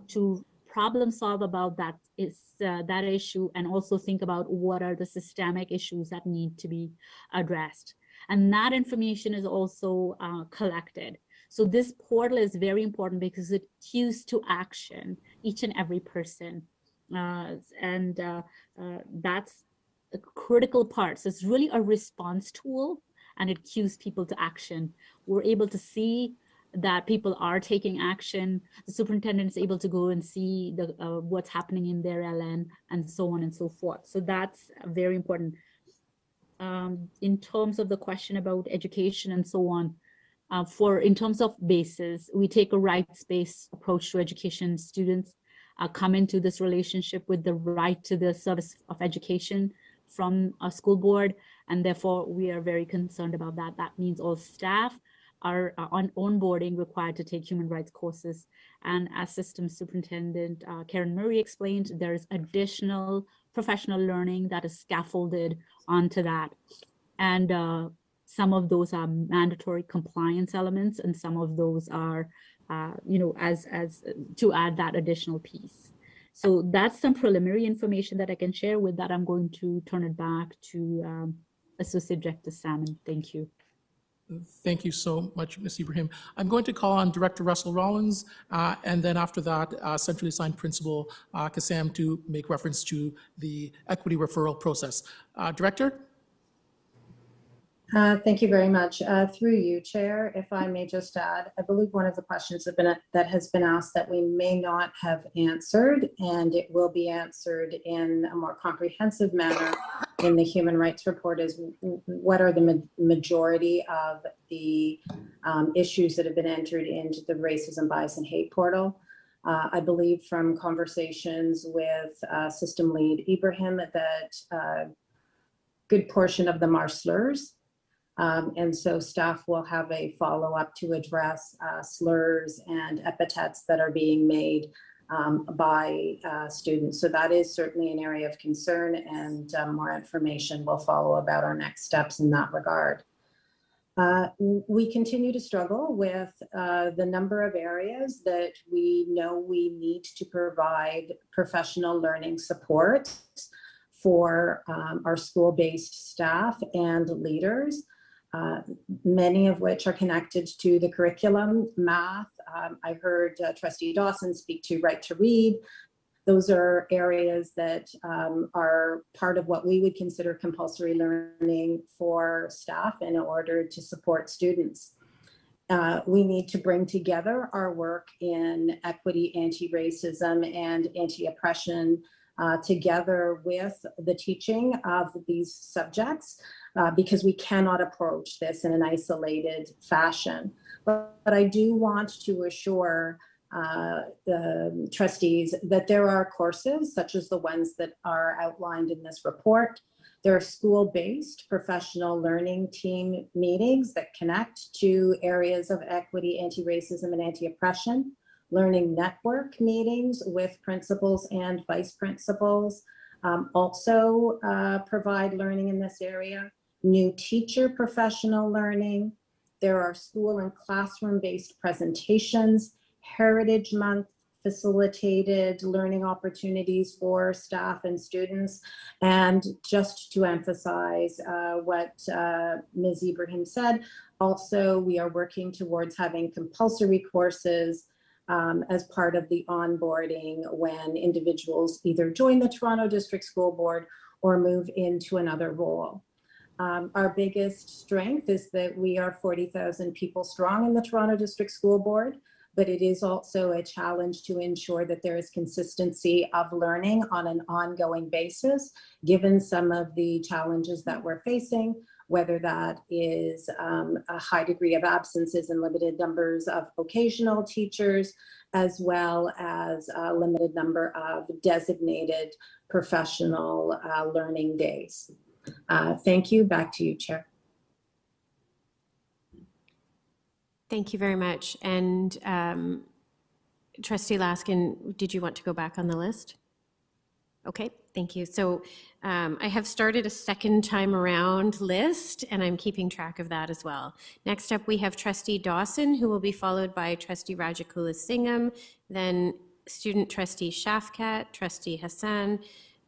K: to problem solve about that issue, and also think about what are the systemic issues that need to be addressed. And that information is also collected. So this portal is very important because it cues to action each and every person. That's a critical part. So it's really a response tool, and it cues people to action. We're able to see that people are taking action. The superintendent is able to go and see what's happening in their LN, and so on and so forth. So that's very important. In terms of the question about education and so on, in terms of bases, we take a rights-based approach to education. Students come into this relationship with the right to the service of education from a school board, and therefore we are very concerned about that. That means all staff are on onboarding required to take human rights courses. And as Systems Superintendent Karen Murray explained, there's additional professional learning that is scaffolded onto that. And some of those are mandatory compliance elements, and some of those are, as to add that additional piece. So that's some preliminary information that I can share. With that, I'm going to turn it back to Associate Director Salmon. Thank you.
I: Thank you so much, Ms. Ibrahim. I'm going to call on Director Russell Rollins, and then after that, Centrally Assigned Principal Kassam to make reference to the equity referral process. Director?
O: Thank you very much. Through you, Chair, if I may just add, I believe one of the questions that has been asked that we may not have answered, and it will be answered in a more comprehensive manner in the Human Rights Report, is what are the majority of the issues that have been entered into the Racism, Bias, and Hate portal. I believe from conversations with System Lead Ibrahim that a good portion of them are slurs. And so staff will have a follow-up to address slurs and epithets that are being made by students. So that is certainly an area of concern, and more information will follow about our next steps in that regard. We continue to struggle with the number of areas that we know we need to provide professional learning support for our school-based staff and leaders. Many of which are connected to the curriculum, math. I heard Trustee Dawson speak to Right to Read. Those are areas that are part of what we would consider compulsory learning for staff in order to support students. We need to bring together our work in equity, anti-racism, and anti-oppression together with the teaching of these subjects, because we cannot approach this in an isolated fashion. But I do want to assure the trustees that there are courses such as the ones that are outlined in this report. There are school-based professional learning team meetings that connect to areas of equity, anti-racism, and anti-oppression. Learning network meetings with principals and vice principals also provide learning in this area. New teacher professional learning. There are school and classroom-based presentations, Heritage Month facilitated learning opportunities for staff and students. And just to emphasize what Ms. Ibrahim said, also we are working towards having compulsory courses as part of the onboarding when individuals either join the Toronto District School Board or move into another role. Our biggest strength is that we are 40,000 people strong in the Toronto District School Board, but it is also a challenge to ensure that there is consistency of learning on an ongoing basis, given some of the challenges that we're facing whether that is a high degree of absences and limited numbers of vocational teachers, as well as a limited number of designated professional learning days. Thank you. Back to you, Chair.
A: Thank you very much. And Trustee Laskin, did you want to go back on the list? Okay, thank you. So I have started a second time around list, and I'm keeping track of that as well. Next up, we have Trustee Dawson, who will be followed by Trustee Rajakula Singham, then Student Trustee Shafkat, Trustee Hassan,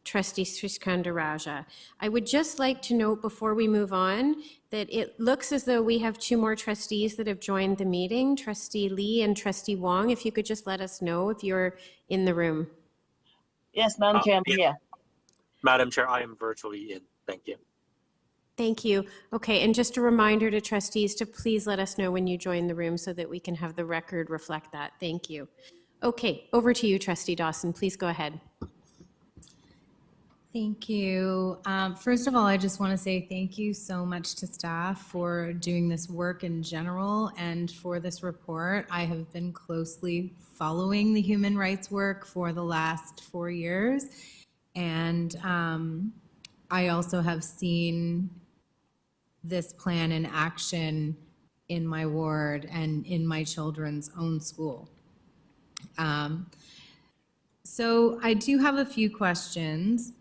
A: Trustee Sriskandarajah. I would just like to note before we move on that it looks as though we have two more trustees that have joined the meeting, Trustee Lee and Trustee Wong. If you could just let us know if you're in the room.
P: Yes, Madam Chair, I'm here.
Q: Madam Chair, I am virtually in. Thank you.
A: Thank you. Okay, and just a reminder to trustees to please let us know when you join the room so that we can have the record reflect that. Thank you. Okay, over to you, Trustee Dawson. Please go ahead.
H: Thank you. First of all, I just want to say thank you so much to staff for doing this work in general and for this report. I have been closely following the human rights work for the last 4 years. And I also have seen this plan in action in my ward and in my children's own school. So I do have a few questions.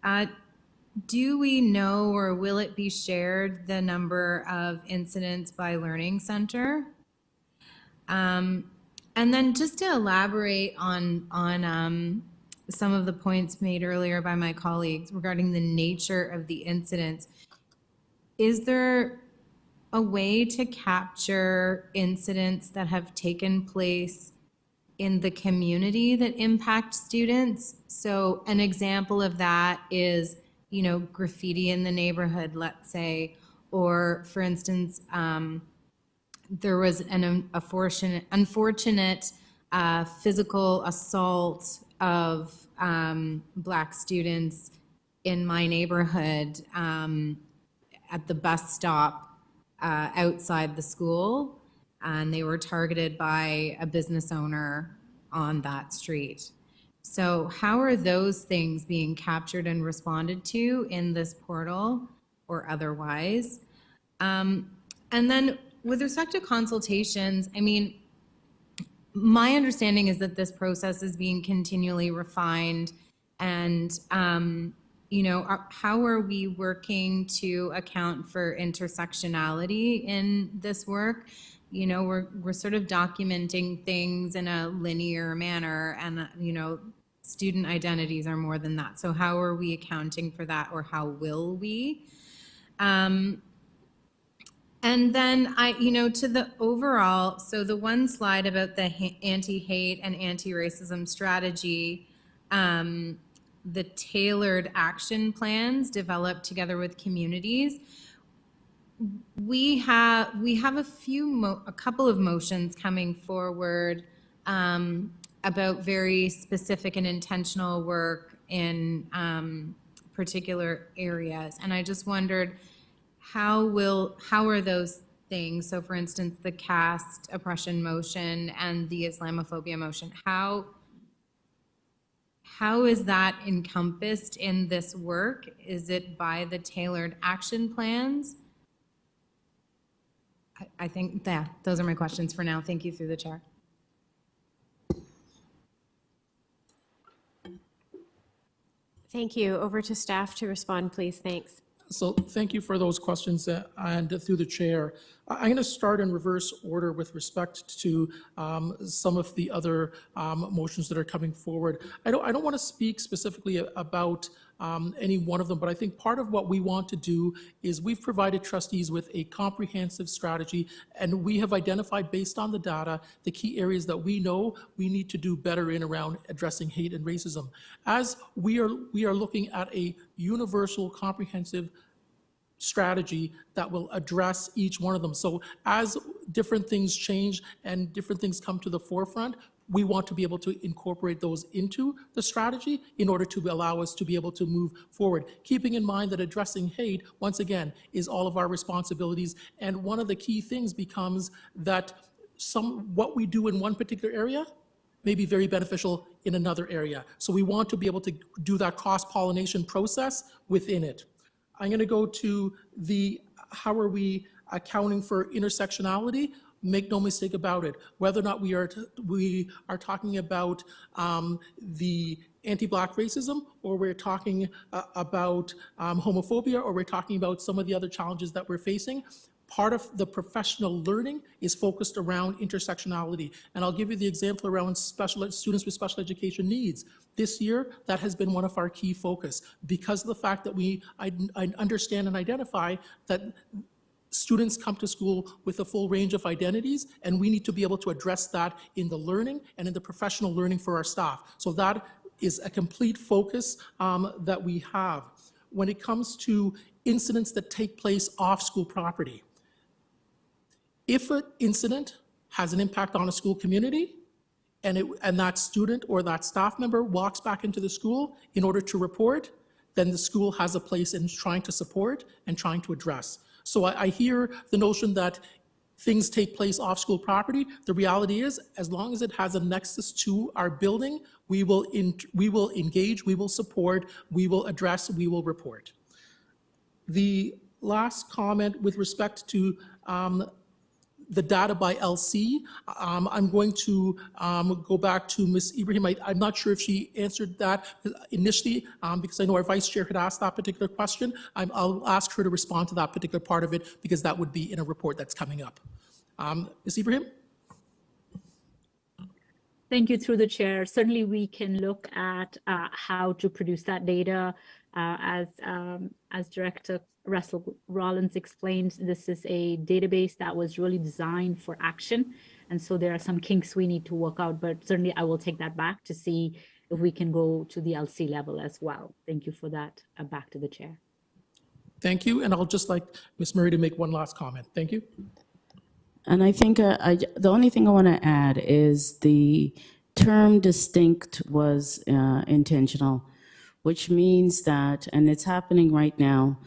H: Do we know, or will it be shared, the number of incidents by learning center? And then just to elaborate on some of the points made earlier by my colleagues regarding the nature of the incidents, is there a way to capture incidents that have taken place in the community that impact students? So an example of that is, you know, graffiti in the neighborhood, let's say, or for instance, there was an unfortunate physical assault of Black students in my neighborhood at the bus stop outside the school. And they were targeted by a business owner on that street. So how are those things being captured and responded to in this portal or otherwise? And then with respect to consultations, I mean, my understanding is that this process is being continually refined, and you know, how are we working to account for intersectionality in this work? You know, we're sort of documenting things in a linear manner, and you know, student identities are more than that. So how are we accounting for that, or how will we? And then you know, to the overall, so the one slide about the anti-hate and anti-racism strategy, the tailored action plans developed together with communities. We have a couple of motions coming forward about very specific and intentional work in particular areas, and I just wondered how are those things? So, for instance, the caste oppression motion and the Islamophobia motion. How is that encompassed in this work? Is it by the tailored action plans? I think that those are my questions for now. Thank you, through the chair.
A: Thank you. Over to staff to respond, please. Thanks.
I: So thank you for those questions, and through the chair. I'm going to start in reverse order with respect to some of the other motions that are coming forward. I don't want to speak specifically about any one of them, but I think part of what we want to do is we've provided trustees with a comprehensive strategy, and we have identified, based on the data, the key areas that we know we need to do better in around addressing hate and racism. As we are looking at a universal, comprehensive strategy that will address each one of them. So as different things change and different things come to the forefront, we want to be able to incorporate those into the strategy in order to allow us to be able to move forward, keeping in mind that addressing hate, once again, is all of our responsibilities. And one of the key things becomes that what we do in one particular area may be very beneficial in another area. So we want to be able to do that cross-pollination process within it. I'm going to go to how are we accounting for intersectionality? Make no mistake about it. Whether or not we are talking about the anti-Black racism, or we're talking about homophobia, or we're talking about some of the other challenges that we're facing, part of the professional learning is focused around intersectionality. And I'll give you the example around students with special education needs. This year, that has been one of our key focus because of the fact that I understand and identify that students come to school with a full range of identities, and we need to be able to address that in the learning and in the professional learning for our staff. So that is a complete focus that we have. When it comes to incidents that take place off school property, if an incident has an impact on a school community, and that student or that staff member walks back into the school in order to report, then the school has a place in trying to support and trying to address. So I hear the notion that things take place off school property. The reality is, as long as it has a nexus to our building, we will engage, we will support, we will address, we will report. The last comment with respect to the data by LC, I'm going to go back to Ms. Ibrahim. I'm not sure if she answered that initially because I know our vice chair had asked that particular question. I'll ask her to respond to that particular part of it because that would be in a report that's coming up. Ms. Ibrahim?
K: Thank you, through the chair. Certainly we can look at how to produce that data. As Director Russell Rollins explained, this is a database that was really designed for action. And so there are some kinks we need to work out, but certainly I will take that back to see if we can go to the LC level as well. Thank you for that. Back to the chair.
I: Thank you. And I'll just like Ms. Murray to make one last comment. Thank you.
J: And I think the only thing I want to add is the term distinct was intentional, which means that, and it's happening right now,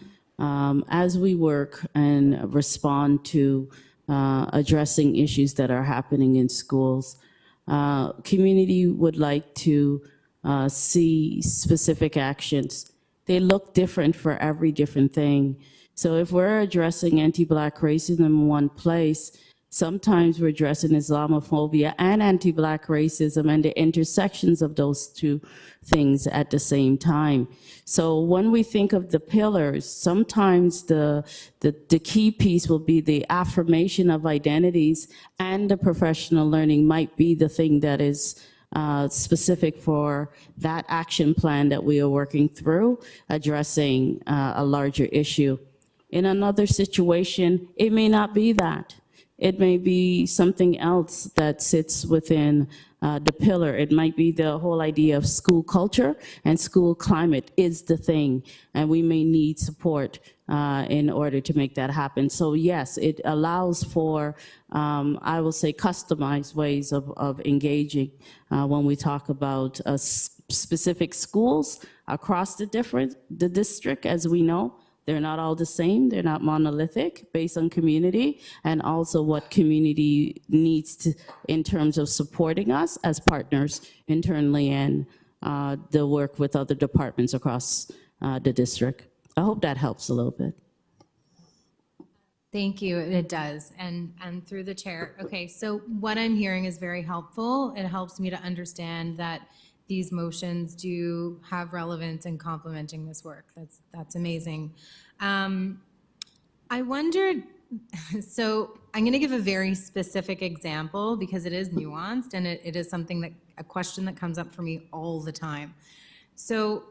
J: as we work and respond to addressing issues that are happening in schools, community would like to see specific actions. They look different for every different thing. So if we're addressing anti-Black racism in one place, sometimes we're addressing Islamophobia and anti-Black racism and the intersections of those two things at the same time. So when we think of the pillars, sometimes the key piece will be the affirmation of identities, and the professional learning might be the thing that is specific for that action plan that we are working through, addressing a larger issue. In another situation, it may not be that. It may be something else that sits within the pillar. It might be the whole idea of school culture and school climate is the thing, and we may need support in order to make that happen. So yes, it allows for, I will say, customized ways of engaging when we talk about specific schools across the district, as we know. They're not all the same. They're not monolithic, based on community, and also what community needs to, in terms of supporting us as partners internally and the work with other departments across the district. I hope that helps a little bit.
H: Thank you. It does. And through the chair. Okay, so what I'm hearing is very helpful. It helps me to understand that these motions do have relevance in complementing this work. That's amazing. I wondered, so I'm going to give a very specific example because it is nuanced and it is something a question that comes up for me all the time. So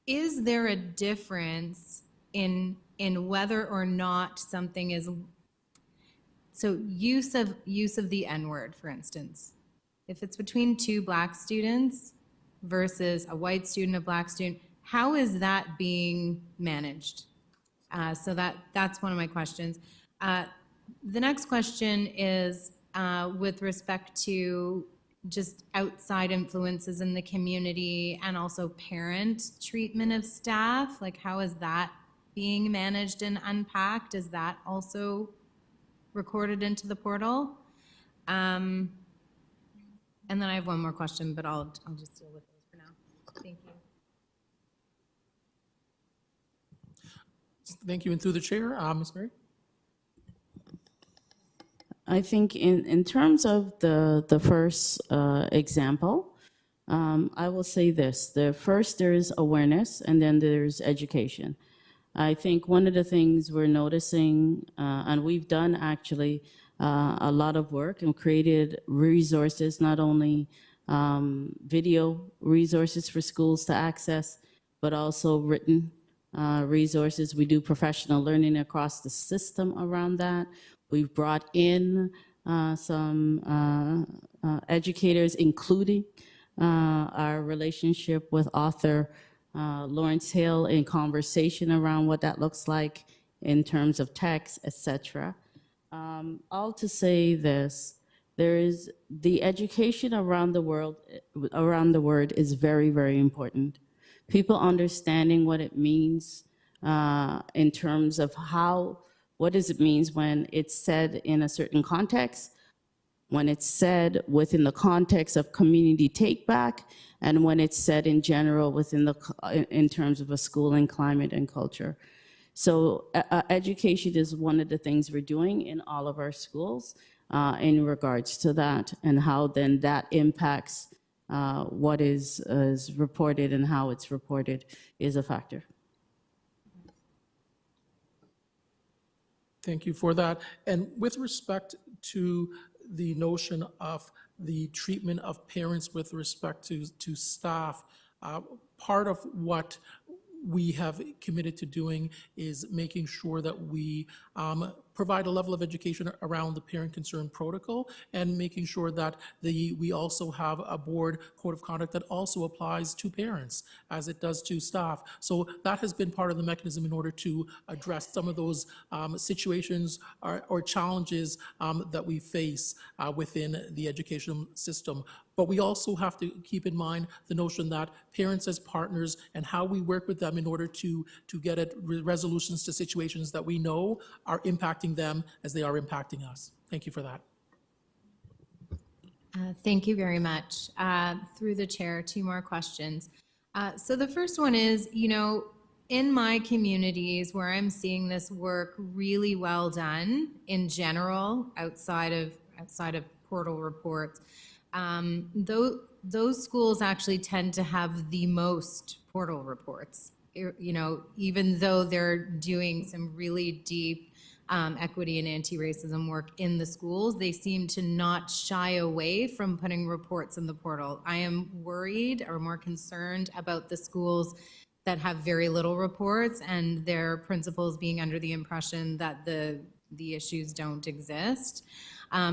H: is there a difference in whether or not something is, so use of the N-word, for instance, if it's between two Black students versus a white student, a Black student, how is that being managed? So that's one of my questions. The next question is with respect to just outside influences in the community and also parent treatment of staff? Like, how is that being managed and unpacked? Is that also recorded into the portal? And then I have one more question, but I'll just deal with those for now. Thank you.
I: Thank you. And through the chair, Ms. Mary?
J: I think in terms of the first example, I will say this. There is awareness, and then there's education. I think one of the things we're noticing, and we've done actually a lot of work and created resources, not only video resources for schools to access, but also written resources. We do professional learning across the system around that. We've brought in some educators, including our relationship with author Lawrence Hill, in conversation around what that looks like in terms of text, etc. All to say this, there is the education around the world is very, very important. People understanding what it means in terms of what does it mean when it's said in a certain context, when it's said within the context of community take back, and when it's said in general in terms of a schooling climate and culture. So education is one of the things we're doing in all of our schools in regards to that, and how then that impacts what is reported and how it's reported is a factor.
I: Thank you for that. And with respect to the notion of the treatment of parents with respect to staff, part of what we have committed to doing is making sure that we provide a level of education around the parent concern protocol, and making sure that we also have a board code of conduct that also applies to parents as it does to staff. So that has been part of the mechanism in order to address some of those situations or challenges that we face within the educational system. But we also have to keep in mind the notion that parents as partners and how we work with them in order to get at resolutions to situations that we know are impacting them as they are impacting us. Thank you for that.
H: Thank you very much. Through the chair, 2 more questions. So the first one is, in my communities where I'm seeing this work really well done in general, outside of portal reports, those schools actually tend to have the most portal reports. Even though they're doing some really deep equity and anti-racism work in the schools, they seem to not shy away from putting reports in the portal. I am worried or more concerned about the schools that have very little reports and their principals being under the impression that the issues don't exist.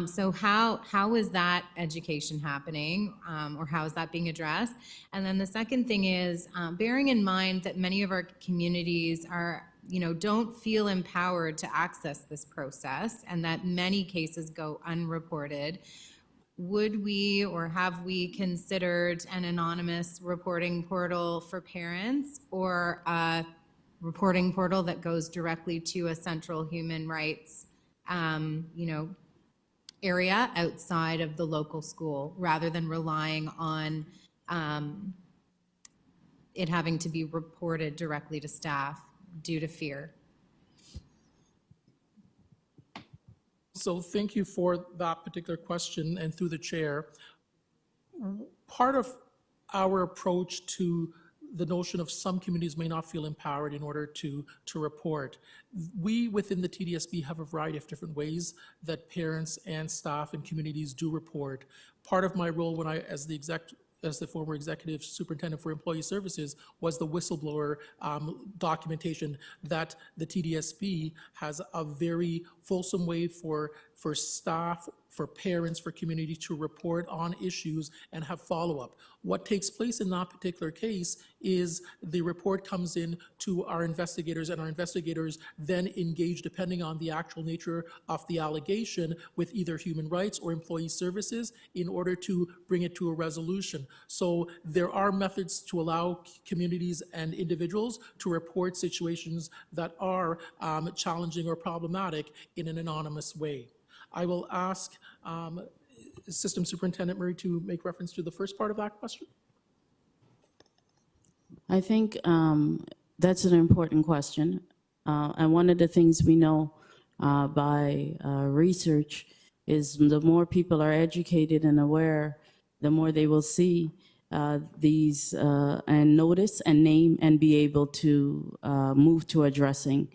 H: So how is that education happening, or how is that being addressed? And then the second thing is bearing in mind that many of our communities don't feel empowered to access this process, and that many cases go unreported. Would we or have we considered an anonymous reporting portal for parents, or a reporting portal that goes directly to a central human rights area outside of the local school, rather than relying on it having to be reported directly to staff due to fear?
I: So thank you for that particular question, and through the chair. Part of our approach to the notion of some communities may not feel empowered in order to report. We within the TDSB have a variety of different ways that parents and staff and communities do report. Part of my role when as the former executive superintendent for employee services was the whistleblower documentation that the TDSB has a very fulsome way for staff, for parents, for community to report on issues and have follow-up. What takes place in that particular case is the report comes in to our investigators, and our investigators then engage, depending on the actual nature of the allegation, with either human rights or employee services in order to bring it to a resolution. So there are methods to allow communities and individuals to report situations that are challenging or problematic in an anonymous way. I will ask System Superintendent Murray to make reference to the first part of that question.
J: I think that's an important question. And one of the things we know by research is the more people are educated and aware, the more they will see these and notice and name and be able to move to addressing.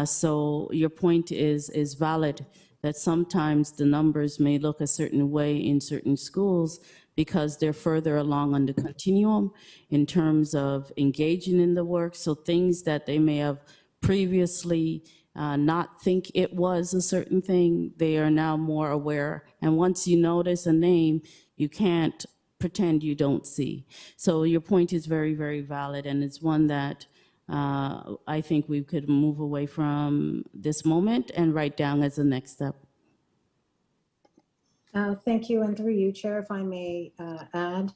J: So your point is valid, that sometimes the numbers may look a certain way in certain schools because they're further along on the continuum in terms of engaging in the work. So things that they may have previously not think it was a certain thing, they are now more aware. And once you notice a name, you can't pretend you don't see. So your point is very, very valid, and it's one that I think we could move away from this moment and write down as the next step.
O: Thank you, and through you, Chair, if I may add,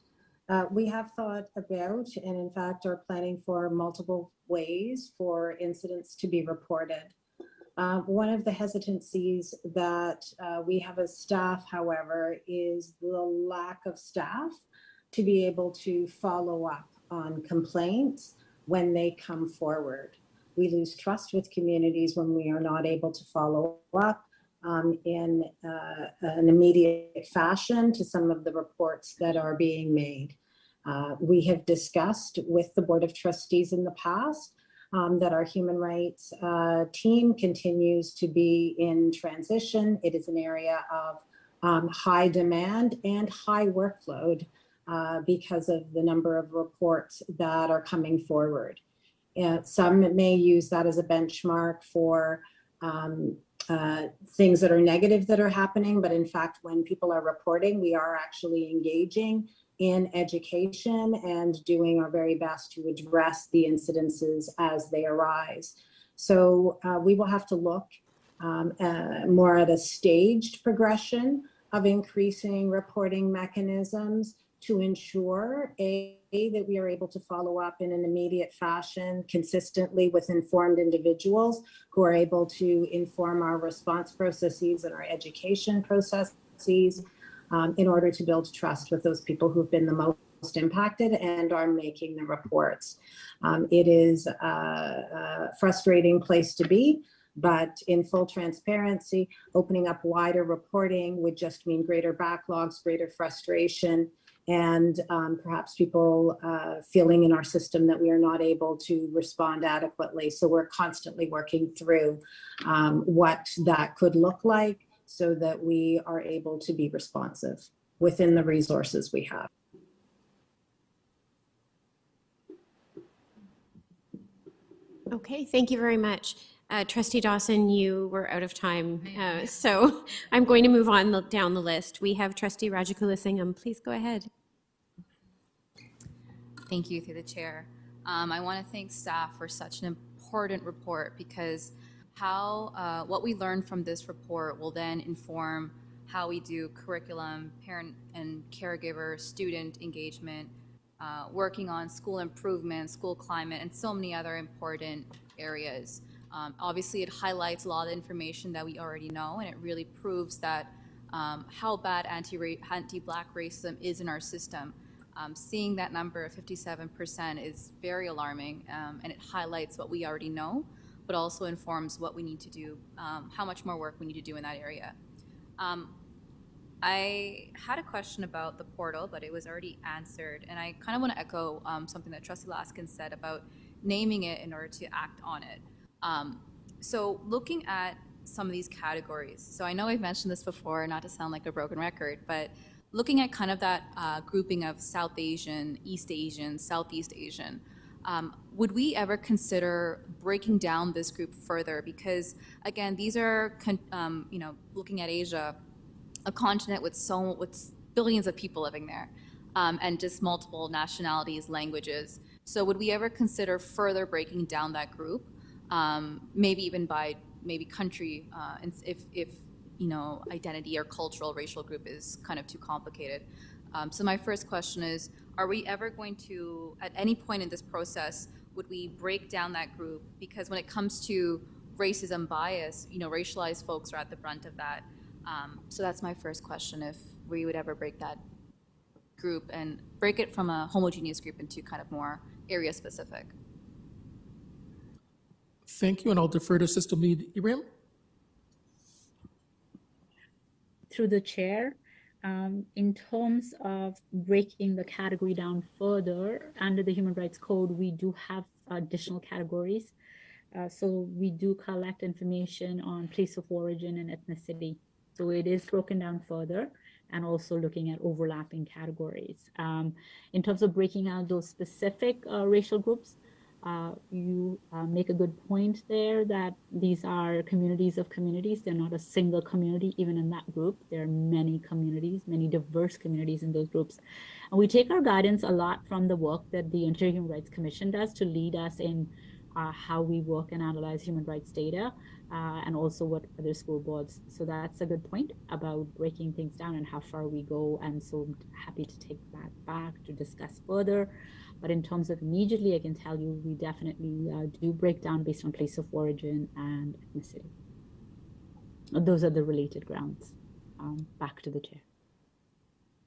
O: we have thought about, and in fact are planning for multiple ways for incidents to be reported. One of the hesitancies that we have as staff, however, is the lack of staff to be able to follow up on complaints when they come forward. We lose trust with communities when we are not able to follow up in an immediate fashion to some of the reports that are being made. We have discussed with the Board of Trustees in the past that our human rights team continues to be in transition. It is an area of high demand and high workload because of the number of reports that are coming forward. Some may use that as a benchmark for things that are negative that are happening, but in fact, when people are reporting, we are actually engaging in education and doing our very best to address the incidences as they arise. So we will have to look more at a staged progression of increasing reporting mechanisms to ensure, that we are able to follow up in an immediate fashion consistently with informed individuals who are able to inform our response processes and our education processes in order to build trust with those people who've been the most impacted and are making the reports. It is a frustrating place to be, but in full transparency, opening up wider reporting would just mean greater backlogs, greater frustration, and perhaps people feeling in our system that we are not able to respond adequately. So we're constantly working through what that could look like so that we are able to be responsive within the resources we have.
A: Okay, thank you very much. Trustee Dawson, you were out of time, so I'm going to move on down the list. We have Trustee Rajakulisingam. Please go ahead.
R: Thank you, through the chair. I want to thank staff for such an important report, because what we learn from this report will then inform how we do curriculum, parent and caregiver, student engagement, working on school improvement, school climate, and so many other important areas. Obviously, it highlights a lot of information that we already know, and it really proves that how bad anti-Black racism is in our system. Seeing that number of 57% is very alarming, and it highlights what we already know, but also informs what we need to do, how much more work we need to do in that area. I had a question about the portal, but it was already answered, and I kind of want to echo something that Trustee Laskin said about naming it in order to act on it. So looking at some of these categories, so I know I've mentioned this before, not to sound like a broken record, but looking at kind of that grouping of South Asian, East Asian, Southeast Asian, would we ever consider breaking down this group further? Because again, these are, looking at Asia, a continent with billions of people living there, and just multiple nationalities, languages. So would we ever consider further breaking down that group, maybe even by maybe country, if identity or cultural racial group is kind of too complicated? So my first question is, are we ever going to, at any point in this process, would we break down that group? Because when it comes to racism bias, racialized folks are at the brunt of that. So that's my first question, if we would ever break that group and break it from a homogeneous group into kind of more area specific.
I: Thank you, and I'll defer to System Lead Ibrahim.
K: Through the chair, in terms of breaking the category down further, under the Human Rights Code, we do have additional categories. So we do collect information on place of origin and ethnicity. So it is broken down further, and also looking at overlapping categories. In terms of breaking out those specific racial groups, you make a good point there that these are communities of communities. They're not a single community, even in that group. There are many communities, many diverse communities in those groups. And we take our guidance a lot from the work that the Ontario Human Rights Commission does to lead us in how we work and analyze human rights data, and also what other school boards. So that's a good point about breaking things down and how far we go. And so I'm happy to take that back to discuss further. But in terms of immediately, I can tell you we definitely do break down based on place of origin and ethnicity. Those are the related grounds. Back to the chair.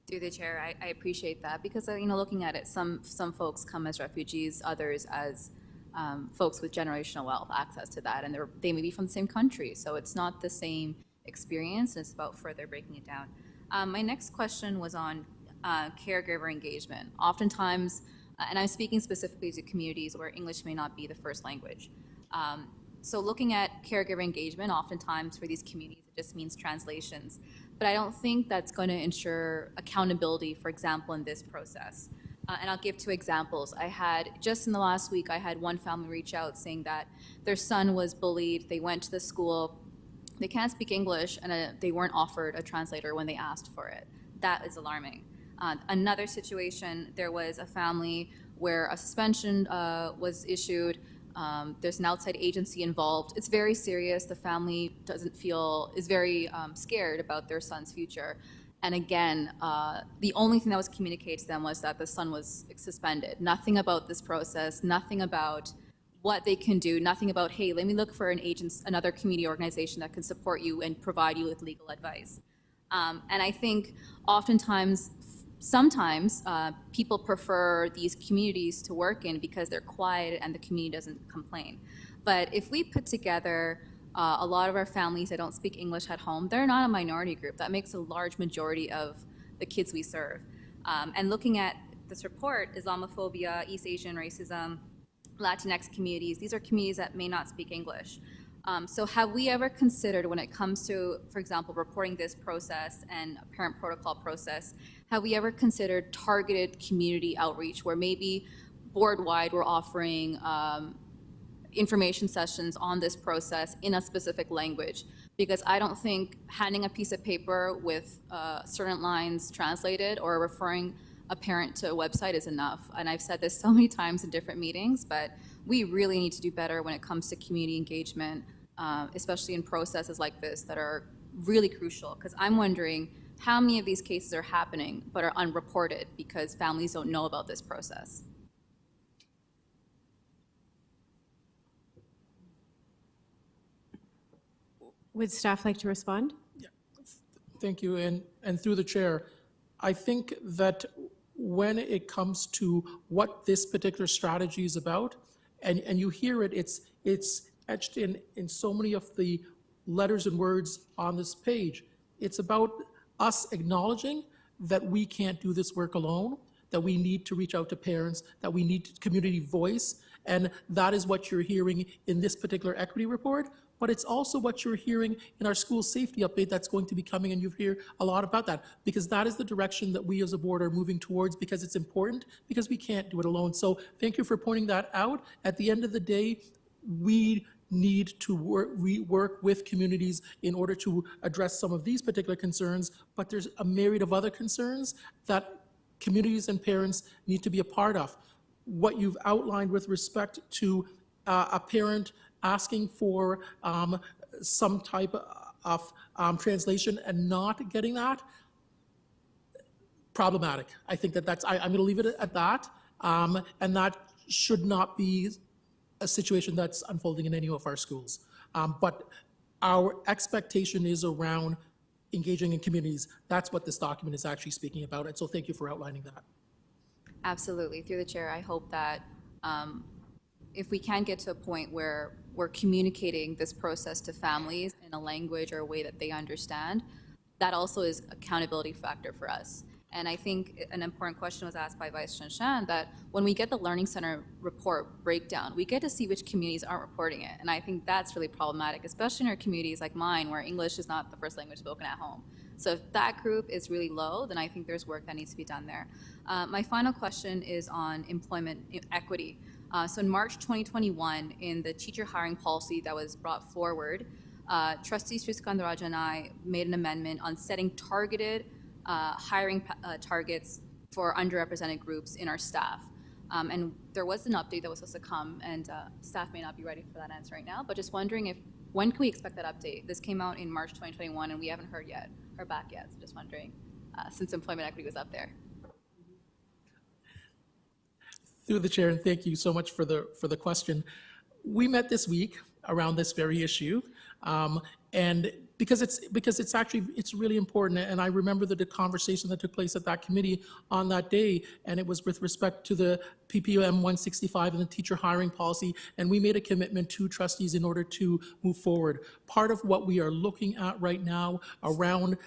R: Through the chair, I appreciate that, because looking at it, some folks come as refugees, others as folks with generational wealth, access to that, and they may be from the same country, so it's not the same experience. It's about further breaking it down. My next question was on caregiver engagement. Oftentimes, and I'm speaking specifically to communities where English may not be the first language. So looking at caregiver engagement, oftentimes for these communities, it just means translations. But I don't think that's going to ensure accountability, for example, in this process. And I'll give two examples. Just in the last week, I had one family reach out saying that their son was bullied. They went to the school. They can't speak English, and they weren't offered a translator when they asked for it. That is alarming. Another situation, there was a family where a suspension was issued. There's an outside agency involved. It's very serious. The family is very scared about their son's future. And again, the only thing that was communicated to them was that the son was suspended. Nothing about this process, nothing about what they can do, nothing about, hey, let me look for another community organization that can support you and provide you with legal advice. And I think sometimes people prefer these communities to work in because they're quiet and the community doesn't complain. But if we put together a lot of our families that don't speak English at home, they're not a minority group. That makes a large majority of the kids we serve. And looking at this report, Islamophobia, East Asian racism, Latinx communities, these are communities that may not speak English. So have we ever considered, when it comes to, for example, reporting this process and a parent protocol process, have we ever considered targeted community outreach where maybe board-wide we're offering information sessions on this process in a specific language? Because I don't think handing a piece of paper with certain lines translated or referring a parent to a website is enough. And I've said this so many times in different meetings, but we really need to do better when it comes to community engagement, especially in processes like this that are really crucial. Because I'm wondering how many of these cases are happening but are unreported because families don't know about this process.
A: Would staff like to respond?
I: Yeah. Thank you, and through the chair, I think that when it comes to what this particular strategy is about, and you hear it, it's etched in so many of the letters and words on this page. It's about us acknowledging that we can't do this work alone, that we need to reach out to parents, that we need community voice, and that is what you're hearing in this particular equity report. But it's also what you're hearing in our school safety update that's going to be coming, and you'll hear a lot about that, because that is the direction that we as a board are moving towards, because it's important, because we can't do it alone. So thank you for pointing that out. At the end of the day, we need to work with communities in order to address some of these particular concerns, but there's a myriad of other concerns that communities and parents need to be a part of. What you've outlined with respect to a parent asking for some type of translation and not getting that, problematic. I think that's, I'm going to leave it at that, and that should not be a situation that's unfolding in any of our schools. But our expectation is around engaging in communities. That's what this document is actually speaking about, and so thank you for outlining that.
R: Absolutely. Through the chair, I hope that if we can get to a point where we're communicating this process to families in a language or a way that they understand, that also is accountability factor for us. And I think an important question was asked by Vice Chair Shan, that when we get the Learning Center report breakdown, we get to see which communities aren't reporting it. And I think that's really problematic, especially in our communities like mine, where English is not the first language spoken at home. So if that group is really low, then I think there's work that needs to be done there. My final question is on employment equity. So in March 2021, in the teacher hiring policy that was brought forward, Trustee Sriskandaraj and I made an amendment on setting targeted hiring targets for underrepresented groups in our staff. And there was an update that was supposed to come, and staff may not be ready for that answer right now, but just wondering when can we expect that update? This came out in March 2021, and we haven't heard back yet, so just wondering, since employment equity was up there.
I: Through the chair, and thank you so much for the question. We met this week around this very issue, and because it's actually really important. And I remember the conversation that took place at that committee on that day, and it was with respect to the PPM 165 and the teacher hiring policy, and we made a commitment to trustees in order to move forward. Part of what we are looking at right now around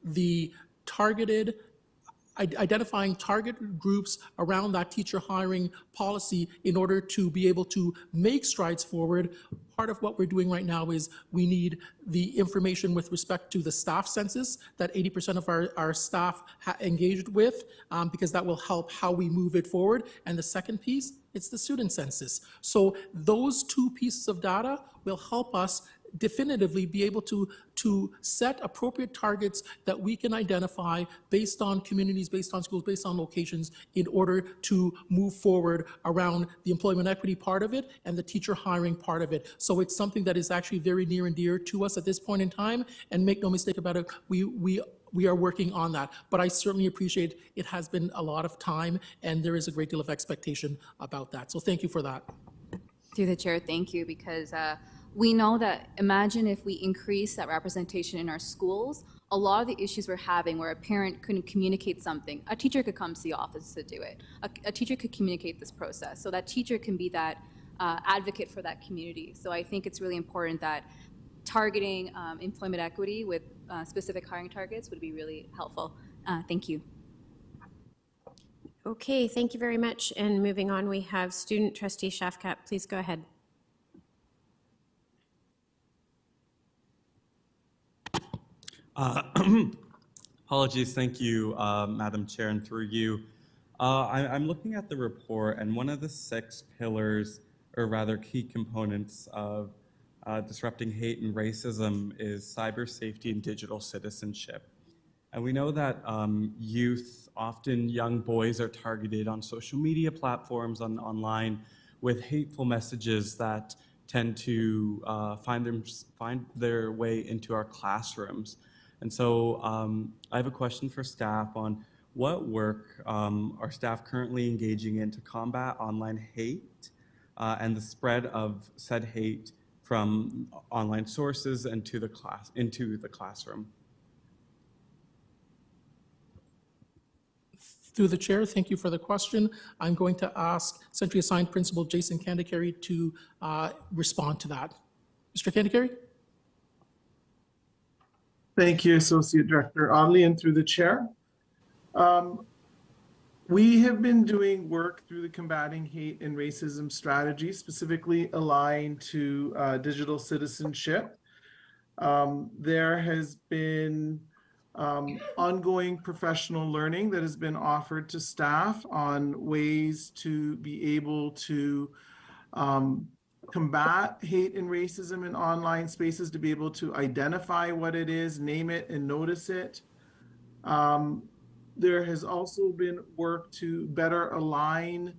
I: the targeted identifying target groups around that teacher hiring policy in order to be able to make strides forward. Part of what we're doing right now is we need the information with respect to the staff census that 80% of our staff engaged with, because that will help how we move it forward. And the second piece, it's the student census. So those two pieces of data will help us definitively be able to set appropriate targets that we can identify based on communities, based on schools, based on locations, in order to move forward around the employment equity part of it and the teacher hiring part of it. So it's something that is actually very near and dear to us at this point in time, and make no mistake about it, we are working on that. But I certainly appreciate it has been a lot of time, and there is a great deal of expectation about that. So thank you for that.
R: Through the chair, thank you, because we know that, imagine if we increase that representation in our schools, a lot of the issues we're having where a parent couldn't communicate something, a teacher could come to the office to do it. A teacher could communicate this process, so that teacher can be that advocate for that community. So I think it's really important that targeting employment equity with specific hiring targets would be really helpful. Thank you.
A: Okay, thank you very much. And moving on, we have student trustee Shafkat. Please go ahead.
S: Apologies, thank you, Madam Chair, and through you. I'm looking at the report, and one of the 6 pillars, or rather key components of disrupting hate and racism is cyber safety and digital citizenship. And we know that youth, often young boys, are targeted on social media platforms, online, with hateful messages that tend to find their way into our classrooms. And so I have a question for staff on what work are staff currently engaging in to combat online hate and the spread of said hate from online sources into the classroom.
I: Through the chair, thank you for the question. I'm going to ask Century Assigned Principal Jason Kandikari to respond to that. Mr. Kandikari?
T: Thank you, Associate Director Audley, and through the chair. We have been doing work through the Combating Hate and Racism strategy, specifically aligned to digital citizenship. There has been ongoing professional learning that has been offered to staff on ways to be able to combat hate and racism in online spaces, to be able to identify what it is, name it, and notice it. There has also been work to better align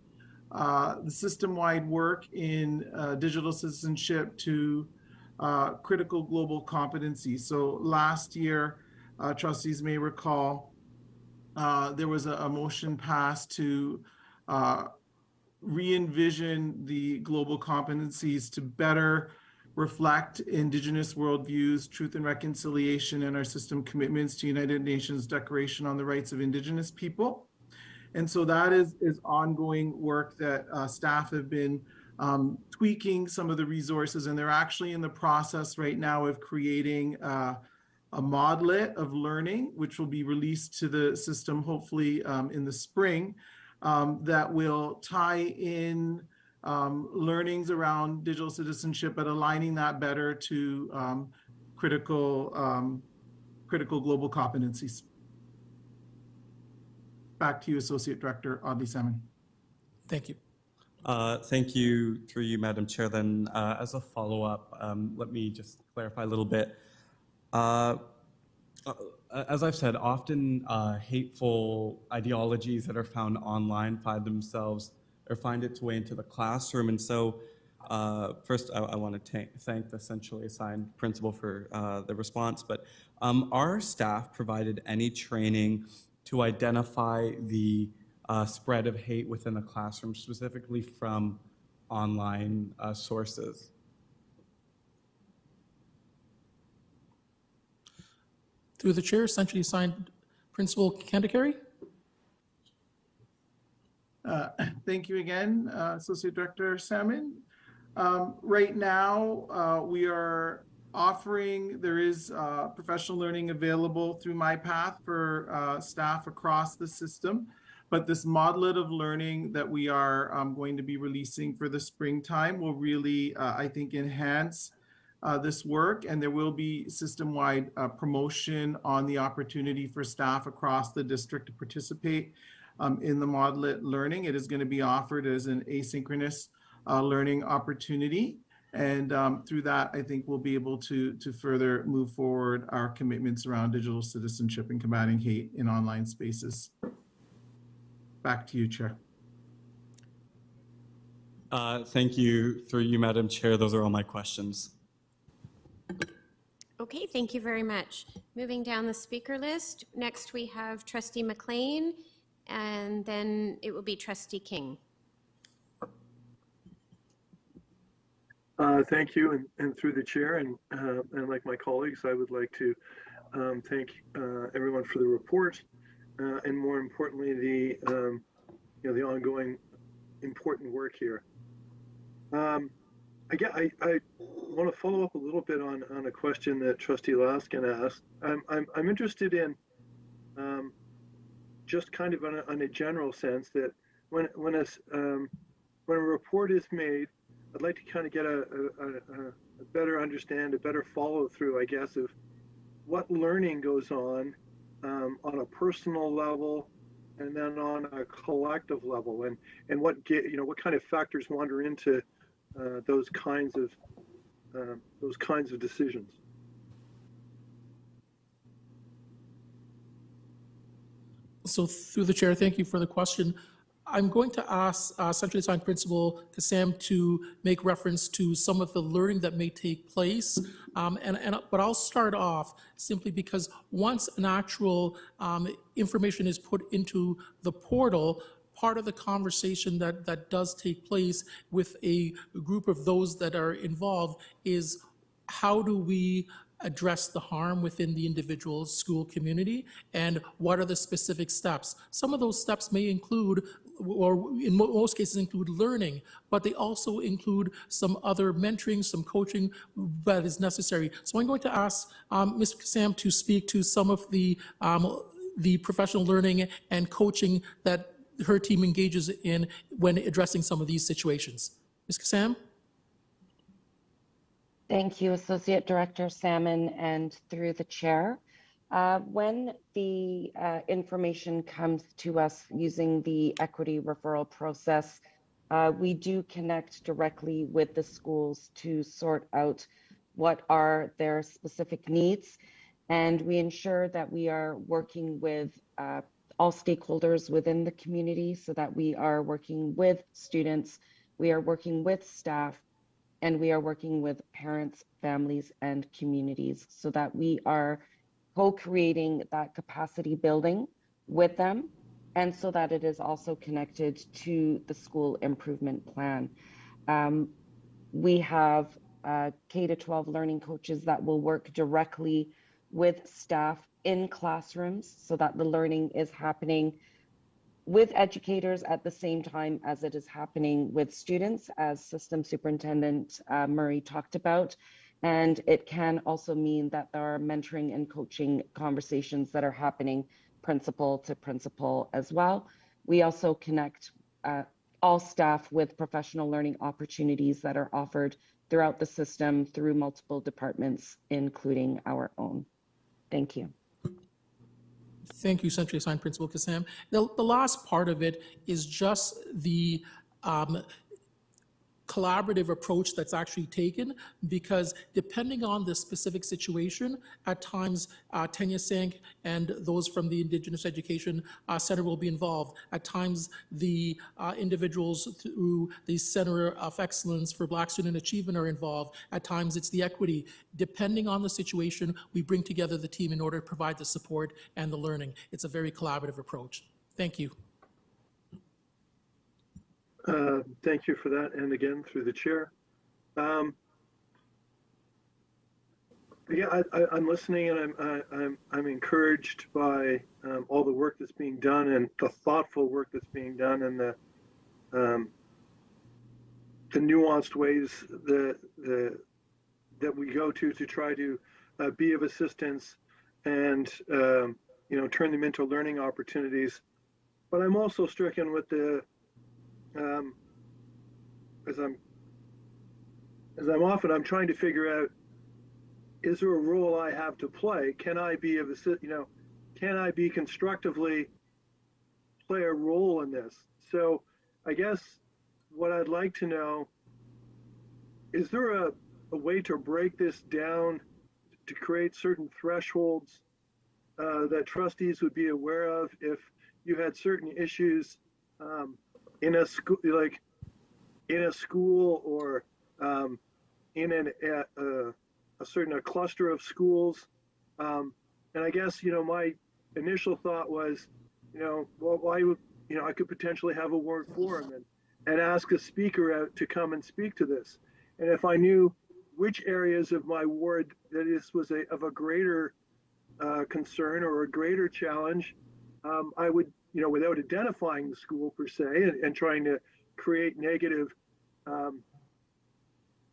T: the system-wide work in digital citizenship to critical global competencies. So last year, trustees may recall, there was a motion passed to re-envision the global competencies to better reflect Indigenous worldviews, truth and reconciliation, and our system commitments to United Nations Declaration on the Rights of Indigenous People. And so that is ongoing work that staff have been tweaking some of the resources, and they're actually in the process right now of creating a Modlet of learning, which will be released to the system hopefully in the spring, that will tie in learnings around digital citizenship, but aligning that better to critical global competencies. Back to you, Associate Director Audley Salmon.
I: Thank you.
S: Thank you, through you, Madam Chair. Then as a follow-up, let me just clarify a little bit. As I've said, often hateful ideologies that are found online find its way into the classroom. And so first, I want to thank the centrally assigned principal for the response, but our staff provided any training to identify the spread of hate within the classroom, specifically from online sources?
I: Through the chair, centrally assigned Principal Kandikari.
T: Thank you again, Associate Director Salmon. Right now, we are offering, there is professional learning available through MyPath for staff across the system, but this Modlet of learning that we are going to be releasing for the springtime will really, I think, enhance this work, and there will be system-wide promotion on the opportunity for staff across the district to participate in the Modlet learning. It is going to be offered as an asynchronous learning opportunity. And through that, I think we'll be able to further move forward our commitments around digital citizenship and combating hate in online spaces. Back to you, Chair.
S: Thank you, through you, Madam Chair. Those are all my questions.
A: Okay, thank you very much. Moving down the speaker list, next we have Trustee McLean, and then it will be Trustee King.
U: Thank you, and through the chair, and like my colleagues, I would like to thank everyone for the report, and more importantly, the ongoing important work here. I want to follow up a little bit on a question that Trustee Laskin asked. I'm interested in just kind of on a general sense that when a report is made, I'd like to kind of get a better understand, a better follow through, I guess, of what learning goes on a personal level, and then on a collective level, and what kind of factors wander into those kinds of decisions.
I: So through the chair, thank you for the question. I'm going to ask centrally assigned Principal Kassam to make reference to some of the learning that may take place. But I'll start off simply because once an actual information is put into the portal, part of the conversation that does take place with a group of those that are involved is how do we address the harm within the individual school community, and what are the specific steps? Some of those steps may include, or in most cases include, learning, but they also include some other mentoring, some coaching that is necessary. So I'm going to ask Ms. Kassam to speak to some of the professional learning and coaching that her team engages in when addressing some of these situations. Ms. Kassam?
V: Thank you, Associate Director Salmon, and through the chair. When the information comes to us using the equity referral process, we do connect directly with the schools to sort out what are their specific needs. And we ensure that we are working with all stakeholders within the community so that we are working with students, we are working with staff, and we are working with parents, families, and communities so that we are co-creating that capacity building with them, and so that it is also connected to the school improvement plan. We have K-12 learning coaches that will work directly with staff in classrooms so that the learning is happening with educators at the same time as it is happening with students, as System Superintendent Murray talked about. And it can also mean that there are mentoring and coaching conversations that are happening principal to principal as well. We also connect all staff with professional learning opportunities that are offered throughout the system through multiple departments, including our own. Thank you.
I: Thank you, Century Assigned Principal Kassam. The last part of it is just the collaborative approach that's actually taken, because depending on the specific situation, at times Tanya Sank and those from the Indigenous Education Center will be involved. At times the individuals through the Center of Excellence for Black Student Achievement are involved. At times it's the equity. Depending on the situation, we bring together the team in order to provide the support and the learning. It's a very collaborative approach. Thank you.
U: Thank you for that, and again through the chair. Yeah, I'm listening, and I'm encouraged by all the work that's being done and the thoughtful work that's being done, and the nuanced ways that we go to try to be of assistance and turn them into learning opportunities. But I'm also stricken with the as I'm trying to figure out, is there a role I have to play? Can I be can I be constructively play a role in this? So I guess what I'd like to know, is there a way to break this down to create certain thresholds that trustees would be aware of if you had certain issues in a school, like in a school or in a cluster of schools, and I guess my initial thought was, well, why would I could potentially have a ward forum and ask a speaker out to come and speak to this, and if I knew which areas of my ward that this was of a greater concern or a greater challenge, I would, without identifying the school per se and trying to create negative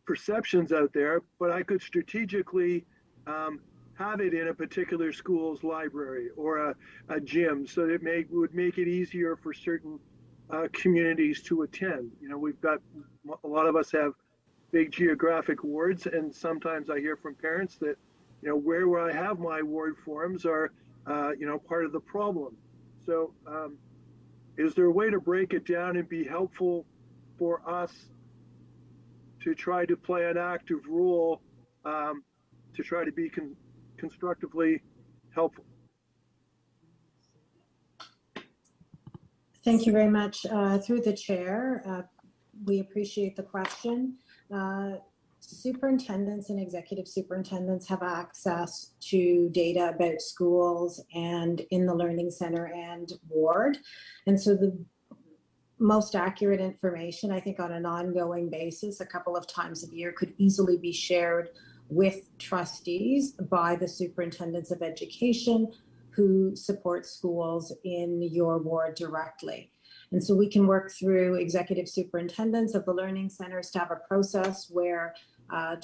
U: perceptions out there, but I could strategically have it in a particular school's library or a gym, so that would make it easier for certain communities to attend. We've got, a lot of us have big geographic wards, and sometimes I hear from parents that, where I have my ward forums are, part of the problem. So is there a way to break it down and be helpful for us to try to play an active role to try to be constructively helpful?
O: Thank you very much. Through the chair, we appreciate the question. Superintendents and executive superintendents have access to data about schools and in the learning center and ward. And so the most accurate information, I think on an ongoing basis, a couple of times a year, could easily be shared with trustees by the superintendents of education who support schools in your ward directly. And so we can work through executive superintendents of the learning centers to have a process where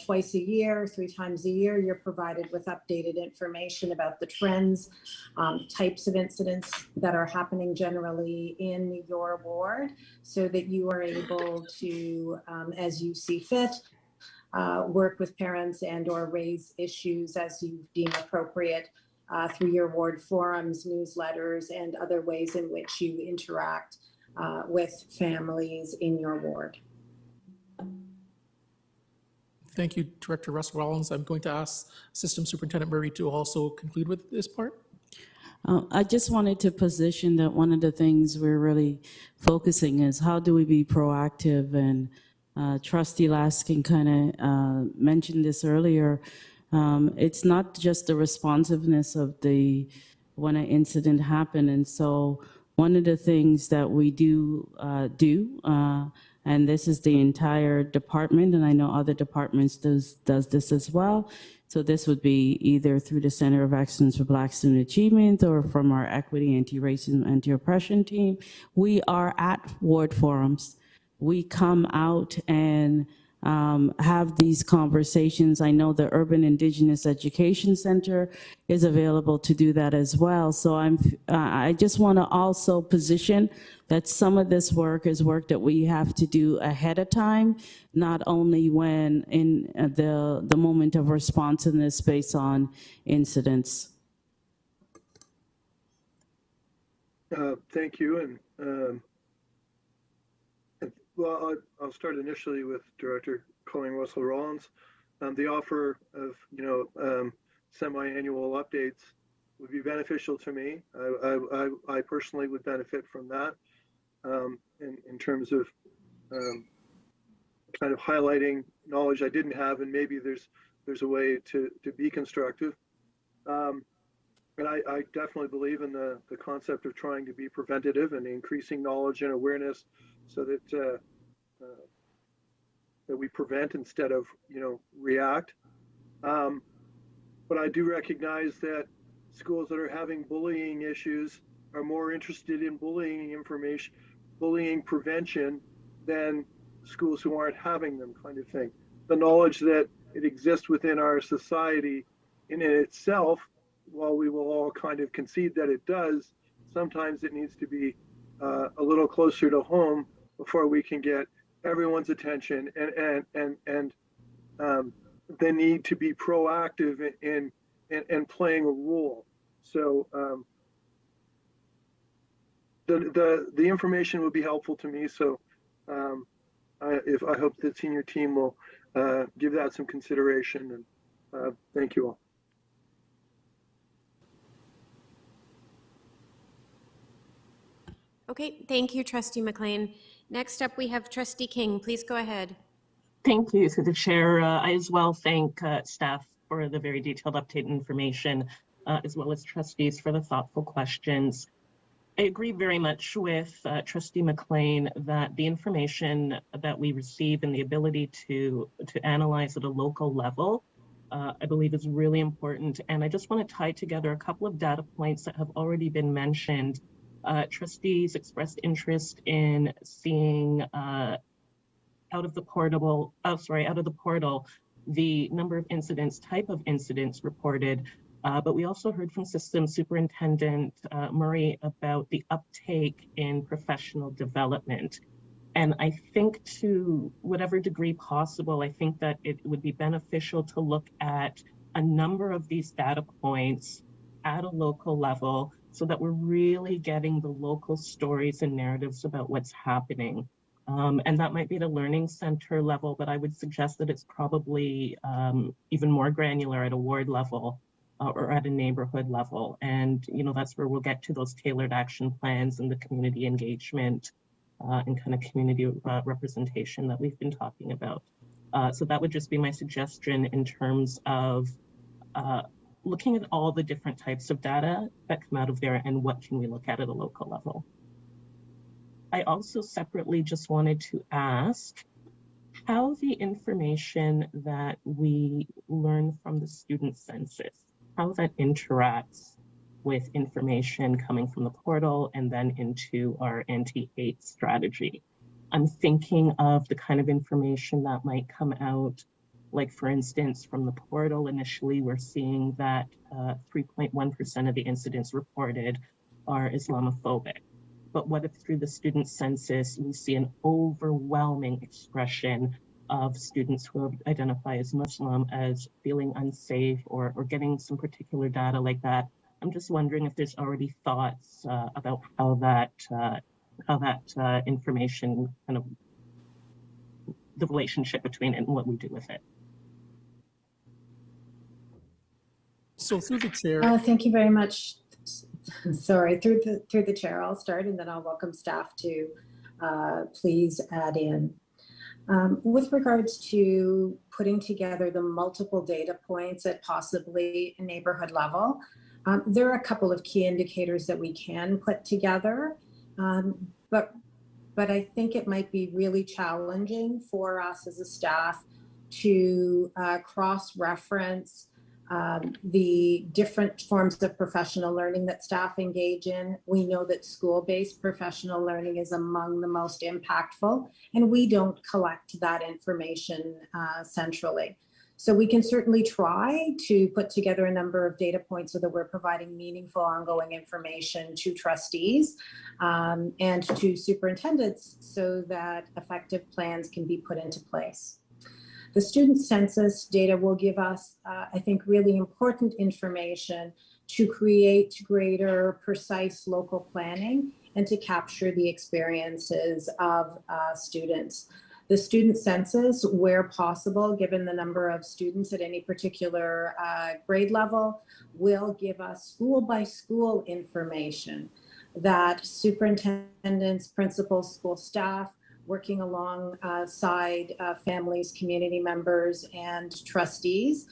O: twice a year, 3 times a year, you're provided with updated information about the trends, types of incidents that are happening generally in your ward, so that you are able to, as you see fit, work with parents and or raise issues as you deem appropriate through your ward forums, newsletters, and other ways in which you interact with families in your ward.
I: Thank you, Director Russ Rollins. I'm going to ask System Superintendent Murray to also conclude with this part.
J: I just wanted to position that one of the things we're really focusing is how do we be proactive, and Trustee Laskin kind of mentioned this earlier. It's not just the responsiveness of when an incident happened, and so one of the things that we do and this is the entire department, and I know other departments does this as well. So this would be either through the Center of Excellence for Black Student Achievement or from our Equity, Anti-Racism, Anti-Oppression team. We are at ward forums. We come out and have these conversations. I know the Urban Indigenous Education Center is available to do that as well. So I just want to also position that some of this work is work that we have to do ahead of time, not only when in the moment of responsiveness based on incidents.
U: Thank you. Well, I'll start initially with Director Colleen Russell Rollins. The offer of, semi-annual updates would be beneficial to me. I personally would benefit from that in terms of kind of highlighting knowledge I didn't have, and maybe there's a way to be constructive. And I definitely believe in the concept of trying to be preventative and increasing knowledge and awareness so that that we prevent instead of react. But I do recognize that schools that are having bullying issues are more interested in bullying prevention than schools who aren't having them, kind of thing. The knowledge that it exists within our society in itself, while we will all kind of concede that it does, sometimes it needs to be a little closer to home before we can get everyone's attention and the need to be proactive in playing a role. So the information would be helpful to me. So I hope the senior team will give that some consideration, and thank you all.
A: Okay, thank you, Trustee McLean. Next up, we have Trustee King. Please go ahead.
B: Thank you, through the chair. I as well thank staff for the very detailed update information, as well as trustees for the thoughtful questions. I agree very much with Trustee McLean that the information that we receive and the ability to analyze at a local level, I believe is really important. And I just want to tie together a couple of data points that have already been mentioned. Trustees expressed interest in seeing out of the portal, the number of incidents, type of incidents reported. But we also heard from System Superintendent Murray about the uptake in professional development. And I think to whatever degree possible, I think that it would be beneficial to look at a number of these data points at a local level so that we're really getting the local stories and narratives about what's happening. And that might be at a learning center level, but I would suggest that it's probably even more granular at a ward level or at a neighborhood level. And that's where we'll get to those tailored action plans and the community engagement and kind of community representation that we've been talking about. So that would just be my suggestion in terms of looking at all the different types of data that come out of there and what can we look at a local level. I also separately just wanted to ask how the information that we learn from the student census, how that interacts with information coming from the portal and then into our anti-hate strategy. I'm thinking of the kind of information that might come out, like for instance, from the portal, initially we're seeing that 3.1% of the incidents reported are Islamophobic. But what if through the student census, we see an overwhelming expression of students who identify as Muslim as feeling unsafe or getting some particular data like that? I'm just wondering if there's already thoughts about how that how that information kind of the relationship between it and what we do with it.
I: So through the chair.
O: Thank you very much. Sorry, through the chair, I'll start and then I'll welcome staff to please add in. With regards to putting together the multiple data points at possibly a neighborhood level, there are a couple of key indicators that we can put together, but I think it might be really challenging for us as a staff to cross-reference the different forms of professional learning that staff engage in. We know that school-based professional learning is among the most impactful, and we don't collect that information centrally. So we can certainly try to put together a number of data points so that we're providing meaningful ongoing information to trustees and to superintendents so that effective plans can be put into place. The student census data will give us, I think, really important information to create greater precise local planning and to capture the experiences of students. The student census, where possible, given the number of students at any particular grade level, will give us school by school information that superintendents, principals, school staff, working alongside families, community members, and trustees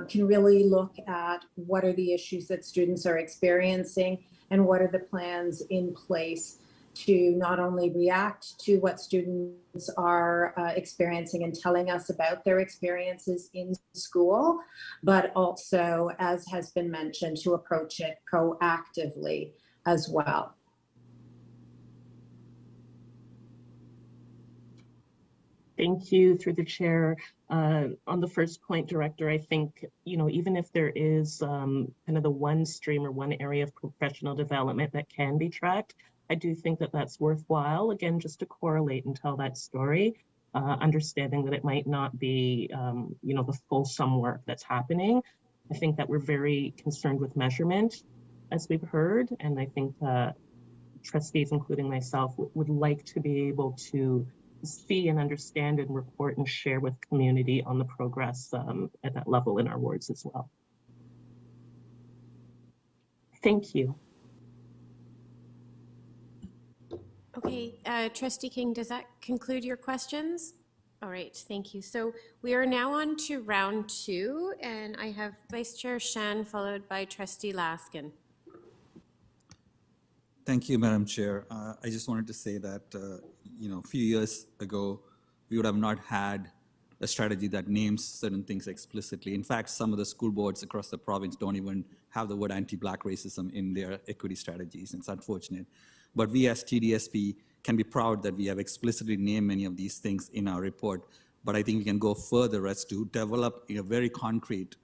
O: can really look at what are the issues that students are experiencing and what are the plans in place to not only react to what students are experiencing and telling us about their experiences in school, but also, as has been mentioned, to approach it proactively as well.
B: Thank you, through the chair. On the first point, Director, I think, even if there is kind of the one stream or one area of professional development that can be tracked, I do think that that's worthwhile, again, just to correlate and tell that story, understanding that it might not be, the fulsome work that's happening. I think that we're very concerned with measurement, as we've heard, and I think trustees, including myself, would like to be able to see and understand and report and share with community on the progress at that level in our wards as well. Thank you.
A: Okay, Trustee King, does that conclude your questions? All right, thank you. So we are now on to round 2, and I have Vice Chair Shan followed by Trustee Laskin.
N: Thank you, Madam Chair. I just wanted to say that, a few years ago, we would have not had a strategy that names certain things explicitly. In fact, some of the school boards across the province don't even have the word anti-Black racism in their equity strategies. It's unfortunate. But we as TDSP can be proud that we have explicitly named many of these things in our report. But I think we can go further as to develop a very concrete,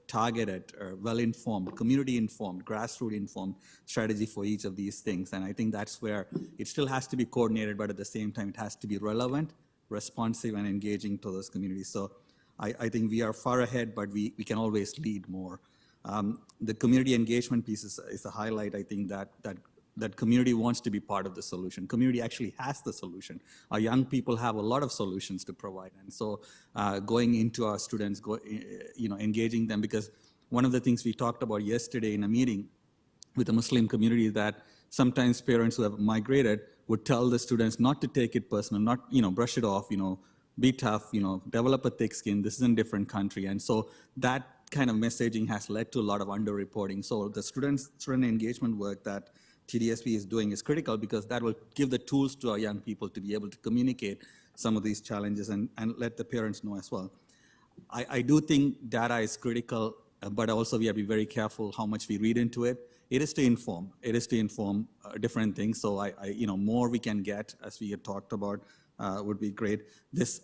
N: targeted, well-informed, community-informed, grassroots-informed strategy for each of these things. And I think that's where it still has to be coordinated, but at the same time, it has to be relevant, responsive, and engaging to those communities. So I think we are far ahead, but we can always lead more. The community engagement piece is a highlight. I think that community wants to be part of the solution. Community actually has the solution. Our young people have a lot of solutions to provide. And so going into our students, engaging them, because one of the things we talked about yesterday in a meeting with the Muslim community is that sometimes parents who have migrated would tell the students not to take it personal, not, brush it off, be tough, develop a thick skin. This is a different country. And so that kind of messaging has led to a lot of underreporting. So the student engagement work that TDSP is doing is critical, because that will give the tools to our young people to be able to communicate some of these challenges and let the parents know as well. I do think data is critical, but also we have to be very careful how much we read into it. It is to inform. It is to inform different things. So more we can get, as we had talked about, would be great. This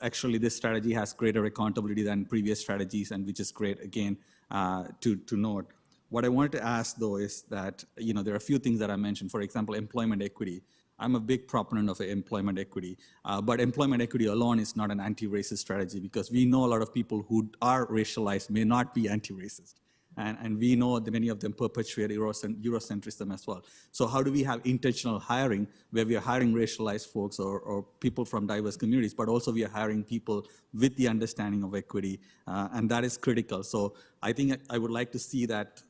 N: strategy has greater accountability than previous strategies, and which is great, again, to note. What I wanted to ask, though, is that, there are a few things that I mentioned. For example, employment equity. I'm a big proponent of employment equity, but employment equity alone is not an anti-racist strategy, because we know a lot of people who are racialized may not be anti-racist. And we know that many of them perpetuate Eurocentrism as well. So how do we have intentional hiring where we are hiring racialized folks or people from diverse communities, but also we are hiring people with the understanding of equity, and that is critical. So I think I would like to see that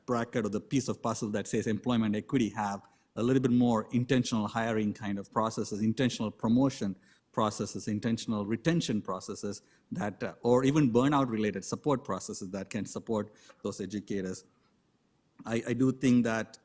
N: bracket or the piece of puzzle that says employment equity have a little bit more intentional hiring kind of processes, intentional promotion processes, intentional retention processes that, or even burnout related support processes that can support those educators. I do think that,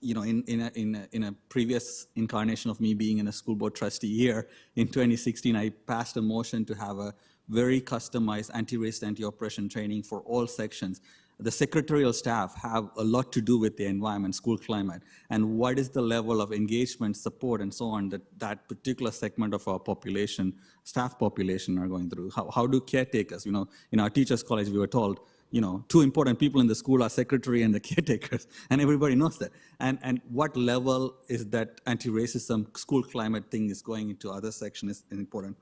N: in a previous incarnation of me being in a school board trustee here in 2016, I passed a motion to have a very customized anti-racist, anti-oppression training for all sections. The secretarial staff have a lot to do with the environment, school climate, and what is the level of engagement, support, and so on that particular segment of our population, staff population, are going through. How do caretakers, in our teachers' college, we were told, two important people in the school are secretary and the caretakers, and everybody knows that. And what level is that anti-racism school climate thing is going into other sections is important.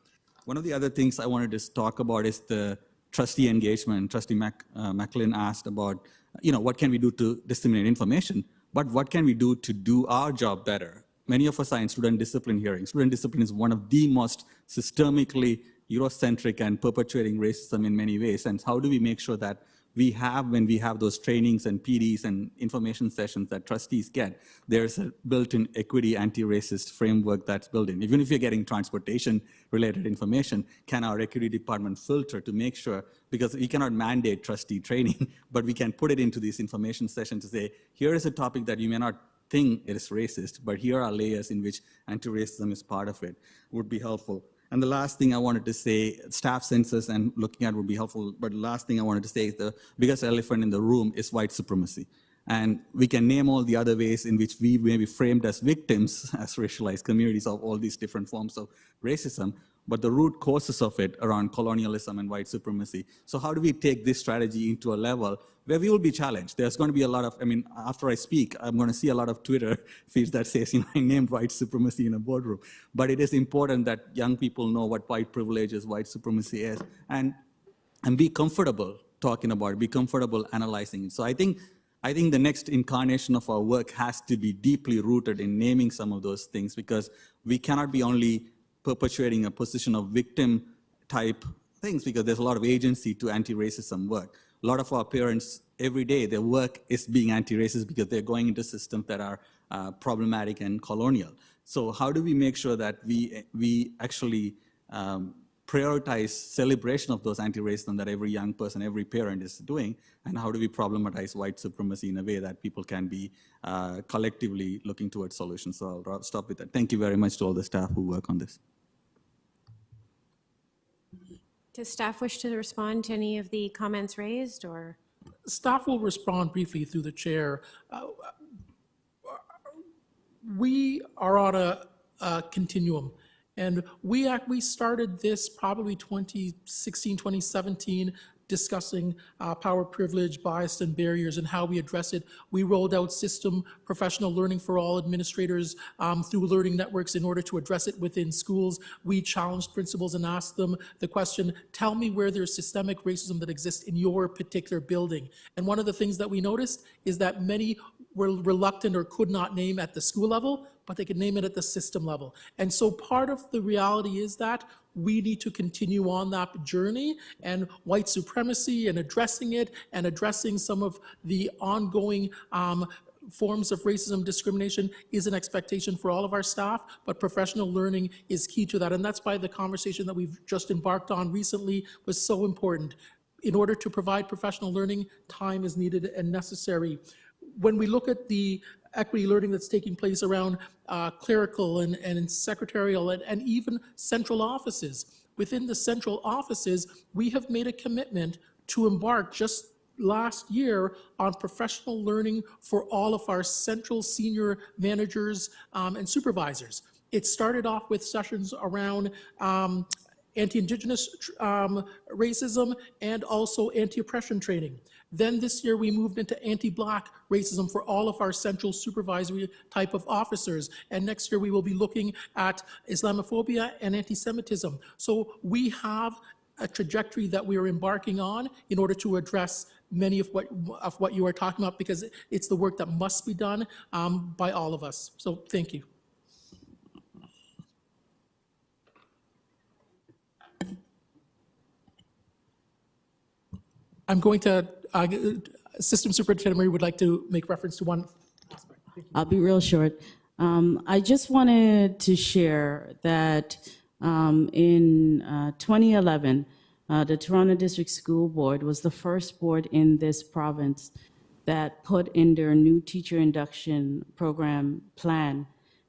N: One of the other things I wanted to talk about is the trustee engagement. Trustee McLean asked about, what can we do to disseminate information, but what can we do to do our job better? Many of us are in student discipline hearings. Student discipline is one of the most systemically Eurocentric and perpetuating racism in many ways. And how do we make sure that when we have those trainings and PDs and information sessions that trustees get, there's a built-in equity anti-racist framework that's built in. Even if you're getting transportation-related information, can our equity department filter to make sure, because we cannot mandate trustee training, but we can put it into these information sessions to say, here is a topic that you may not think it is racist, but here are layers in which anti-racism is part of it, would be helpful. And the last thing I wanted to say, staff census and looking at would be helpful, but the last thing I wanted to say is the biggest elephant in the room is white supremacy. And we can name all the other ways in which we may be framed as victims, as racialized communities, of all these different forms of racism, but the root causes of it around colonialism and white supremacy. So how do we take this strategy into a level where we will be challenged? There's going to be a lot of, after I speak, I'm going to see a lot of Twitter feeds that says, I named white supremacy in a boardroom. But it is important that young people know what white privilege is, white supremacy is, and be comfortable talking about it, be comfortable analyzing it. So I think the next incarnation of our work has to be deeply rooted in naming some of those things, because we cannot be only perpetuating a position of victim type things, because there's a lot of agency to anti-racism work. A lot of our parents, every day, their work is being anti-racist because they're going into systems that are problematic and colonial. So how do we make sure that we actually prioritize celebration of those anti-racism that every young person, every parent is doing, and how do we problematize white supremacy in a way that people can be collectively looking towards solutions? So I'll stop with that. Thank you very much to all the staff who work on this.
A: Does staff wish to respond to any of the comments raised, or?
I: Staff will respond briefly through the chair. We are on a continuum. And we started this probably 2016, 2017, discussing power, privilege, bias, and barriers and how we address it. We rolled out system professional learning for all administrators through learning networks in order to address it within schools. We challenged principals and asked them the question, tell me where there's systemic racism that exists in your particular building. And one of the things that we noticed is that many were reluctant or could not name at the school level, but they could name it at the system level. And so part of the reality is that we need to continue on that journey, and white supremacy and addressing it and addressing some of the ongoing forms of racism, discrimination is an expectation for all of our staff, but professional learning is key to that. And that's why the conversation that we've just embarked on recently was so important. In order to provide professional learning, time is needed and necessary. When we look at the equity learning that's taking place around clerical and secretarial and even central offices, within the central offices, we have made a commitment to embark just last year on professional learning for all of our central senior managers and supervisors. It started off with sessions around anti-Indigenous racism and also anti-oppression training. Then this year we moved into anti-Black racism for all of our central supervisory type of officers. And next year we will be looking at Islamophobia and anti-Semitism. So we have a trajectory that we are embarking on in order to address many of what you are talking about, because it's the work that must be done by all of us. So thank you. I'm going to, System Superintendent Murray would like to make reference to one aspect.
J: I'll be real short. I just wanted to share that in 2011, the Toronto District School Board was the first board in this province that put in their new teacher induction program plan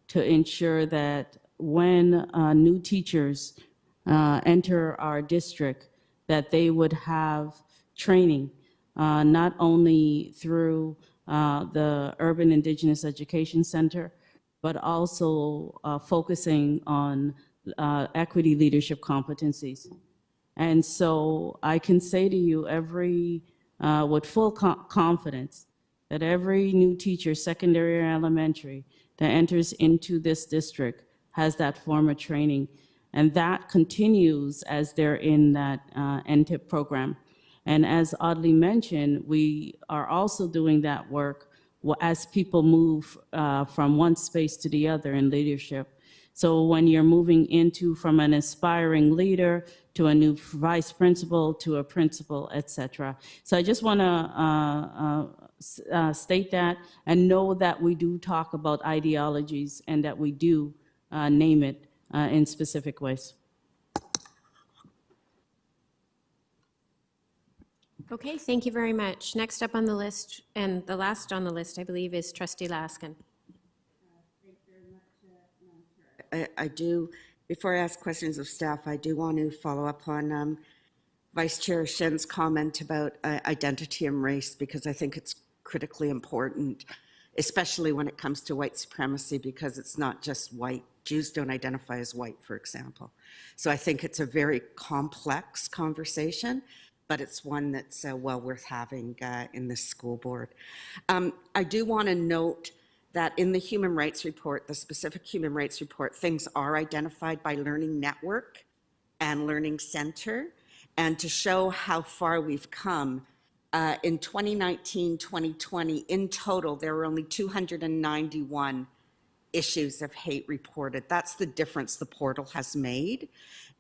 J: to ensure that when new teachers enter our district, that they would have training, not only through the Urban Indigenous Education Center, but also focusing on equity leadership competencies. And so I can say to you with full confidence that every new teacher, secondary or elementary, that enters into this district has that form of training. And that continues as they're in that NTIP program. And as Audley mentioned, we are also doing that work as people move from one space to the other in leadership. So when you're moving from an aspiring leader to a new vice principal to a principal, et cetera. So I just want to state that and know that we do talk about ideologies and that we do name it in specific ways.
A: Okay, thank you very much. Next up on the list, and the last on the list, I believe, is Trustee Laskin.
G: I do, before I ask questions of staff, I do want to follow up on Vice Chair Shen's comment about identity and race, because I think it's critically important, especially when it comes to white supremacy, because it's not just white. Jews don't identify as white, for example. So I think it's a very complex conversation, but it's one that's well worth having in this school board. I do want to note that in the human rights report, the specific human rights report, things are identified by Learning Network and Learning Center. And to show how far we've come, in 2019-2020, in total, there were only 291 issues of hate reported. That's the difference the portal has made.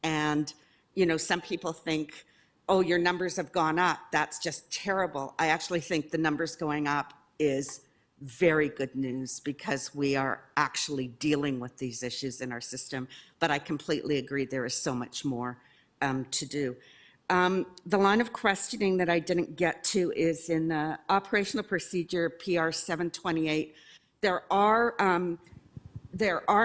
G: And, you know, some people think, oh, your numbers have gone up. That's just terrible. I actually think the numbers going up is very good news, because we are actually dealing with these issues in our system. But I completely agree, there is so much more to do. The line of questioning that I didn't get to is in operational procedure PR 728. There are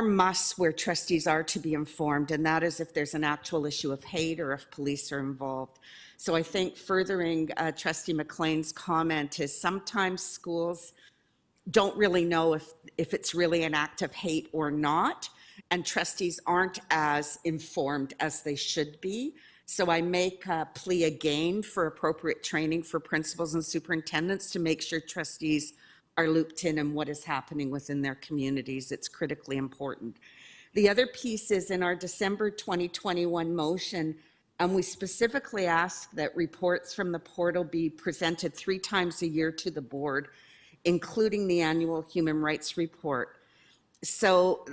G: musts where trustees are to be informed, and that is if there's an actual issue of hate or if police are involved. So I think furthering Trustee McLean's comment is sometimes schools don't really know if it's really an act of hate or not, and trustees aren't as informed as they should be. So I make a plea again for appropriate training for principals and superintendents to make sure trustees are looped in what is happening within their communities. It's critically important. The other piece is in our December 2021 motion, and we specifically asked that reports from the portal be presented 3 times a year to the board, including the annual human rights report. So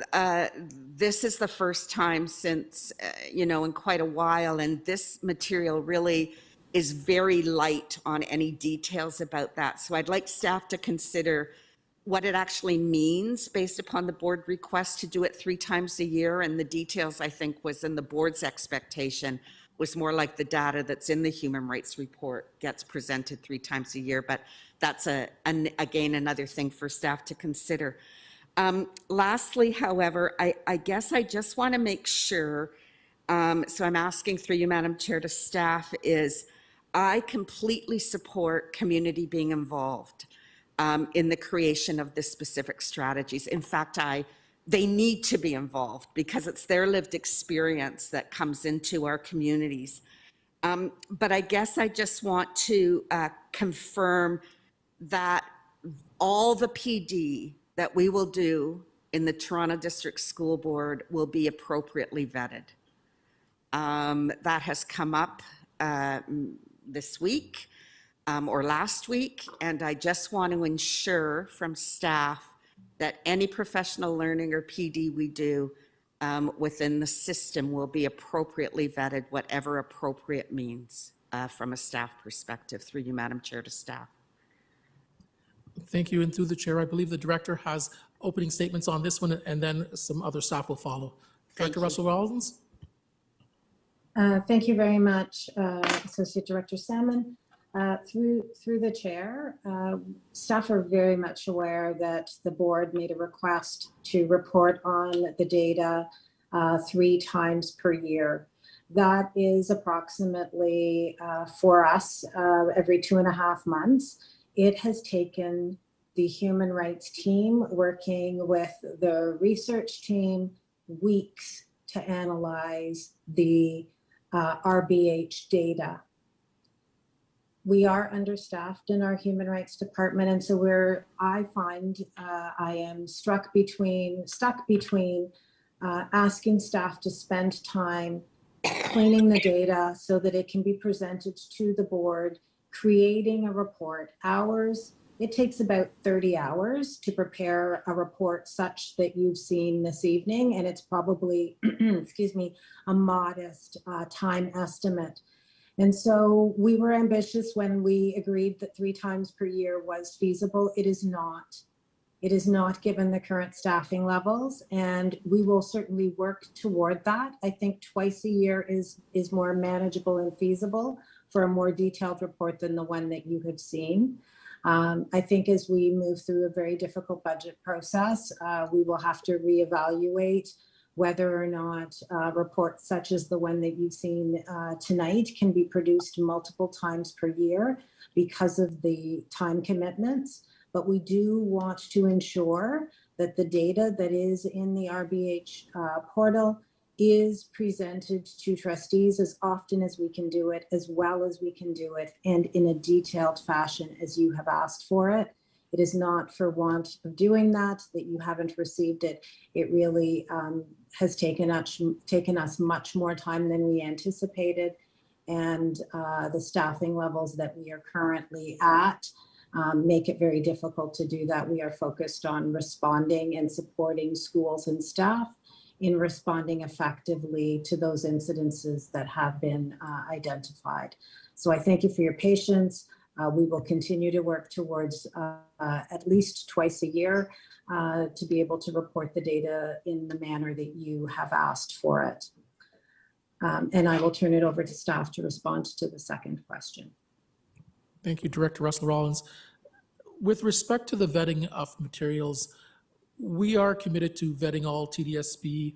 G: this is the first time since, in quite a while, and this material really is very light on any details about that. So I'd like staff to consider what it actually means based upon the board request to do it 3 times a year. And the details, I think, was in the board's expectation was more like the data that's in the human rights report gets presented 3 times a year. But that's, again, another thing for staff to consider. Lastly, however, I guess I just want to make sure, so I'm asking through you, Madam Chair, to staff, is I completely support community being involved in the creation of the specific strategies. In fact, they need to be involved because it's their lived experience that comes into our communities. But I guess I just want to confirm that all the PD that we will do in the Toronto District School Board will be appropriately vetted. That has come up this week. or last week, and I just want to ensure from staff that any professional learning or PD we do within the system will be appropriately vetted, whatever appropriate means from a staff perspective, through you, Madam Chair, to staff.
I: Thank you. And through the chair, I believe the director has opening statements on this one, and then some other staff will follow. Director Russell Rollins.
O: Thank you very much, Associate Director Salmon. Through the chair, staff are very much aware that the board made a request to report on the data 3 times per year. That is approximately for us every 2.5 months. It has taken the human rights team working with the research team weeks to analyze the RBH data. We are understaffed in our human rights department, and so I find I am stuck between asking staff to spend time cleaning the data so that it can be presented to the board, creating a report. It takes about 30 hours to prepare a report such that you've seen this evening, and it's probably, excuse me, a modest time estimate. And so we were ambitious when we agreed that 3 times per year was feasible. It is not. It is not, given the current staffing levels, and we will certainly work toward that. I think twice a year is more manageable and feasible for a more detailed report than the one that you have seen. I think as we move through a very difficult budget process, we will have to reevaluate whether or not reports such as the one that you've seen tonight can be produced multiple times per year because of the time commitments. But we do want to ensure that the data that is in the RBH portal is presented to trustees as often as we can do it, as well as we can do it, and in a detailed fashion as you have asked for it. It is not for want of doing that you haven't received it. It really has taken us much more time than we anticipated, and the staffing levels that we are currently at make it very difficult to do that. We are focused on responding and supporting schools and staff in responding effectively to those incidences that have been identified. So I thank you for your patience. We will continue to work towards at least twice a year to be able to report the data in the manner that you have asked for it. And I will turn it over to staff to respond to the second question.
I: Thank you, Director Russell Rollins. With respect to the vetting of materials, we are committed to vetting all TDSB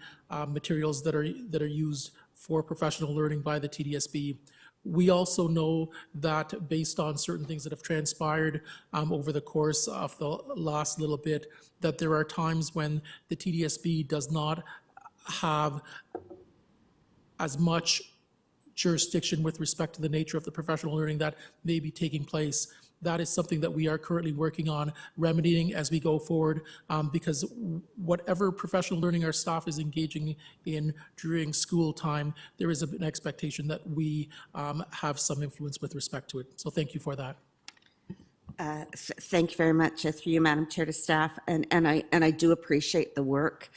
I: materials that are used for professional learning by the TDSB. We also know that based on certain things that have transpired over the course of the last little bit, that there are times when the TDSB does not have as much jurisdiction with respect to the nature of the professional learning that may be taking place. That is something that we are currently working on remedying as we go forward, because whatever professional learning our staff is engaging in during school time, there is an expectation that we have some influence with respect to it. So thank you for that.
G: Thank you very much, through you, Madam Chair, to staff, and I do appreciate the work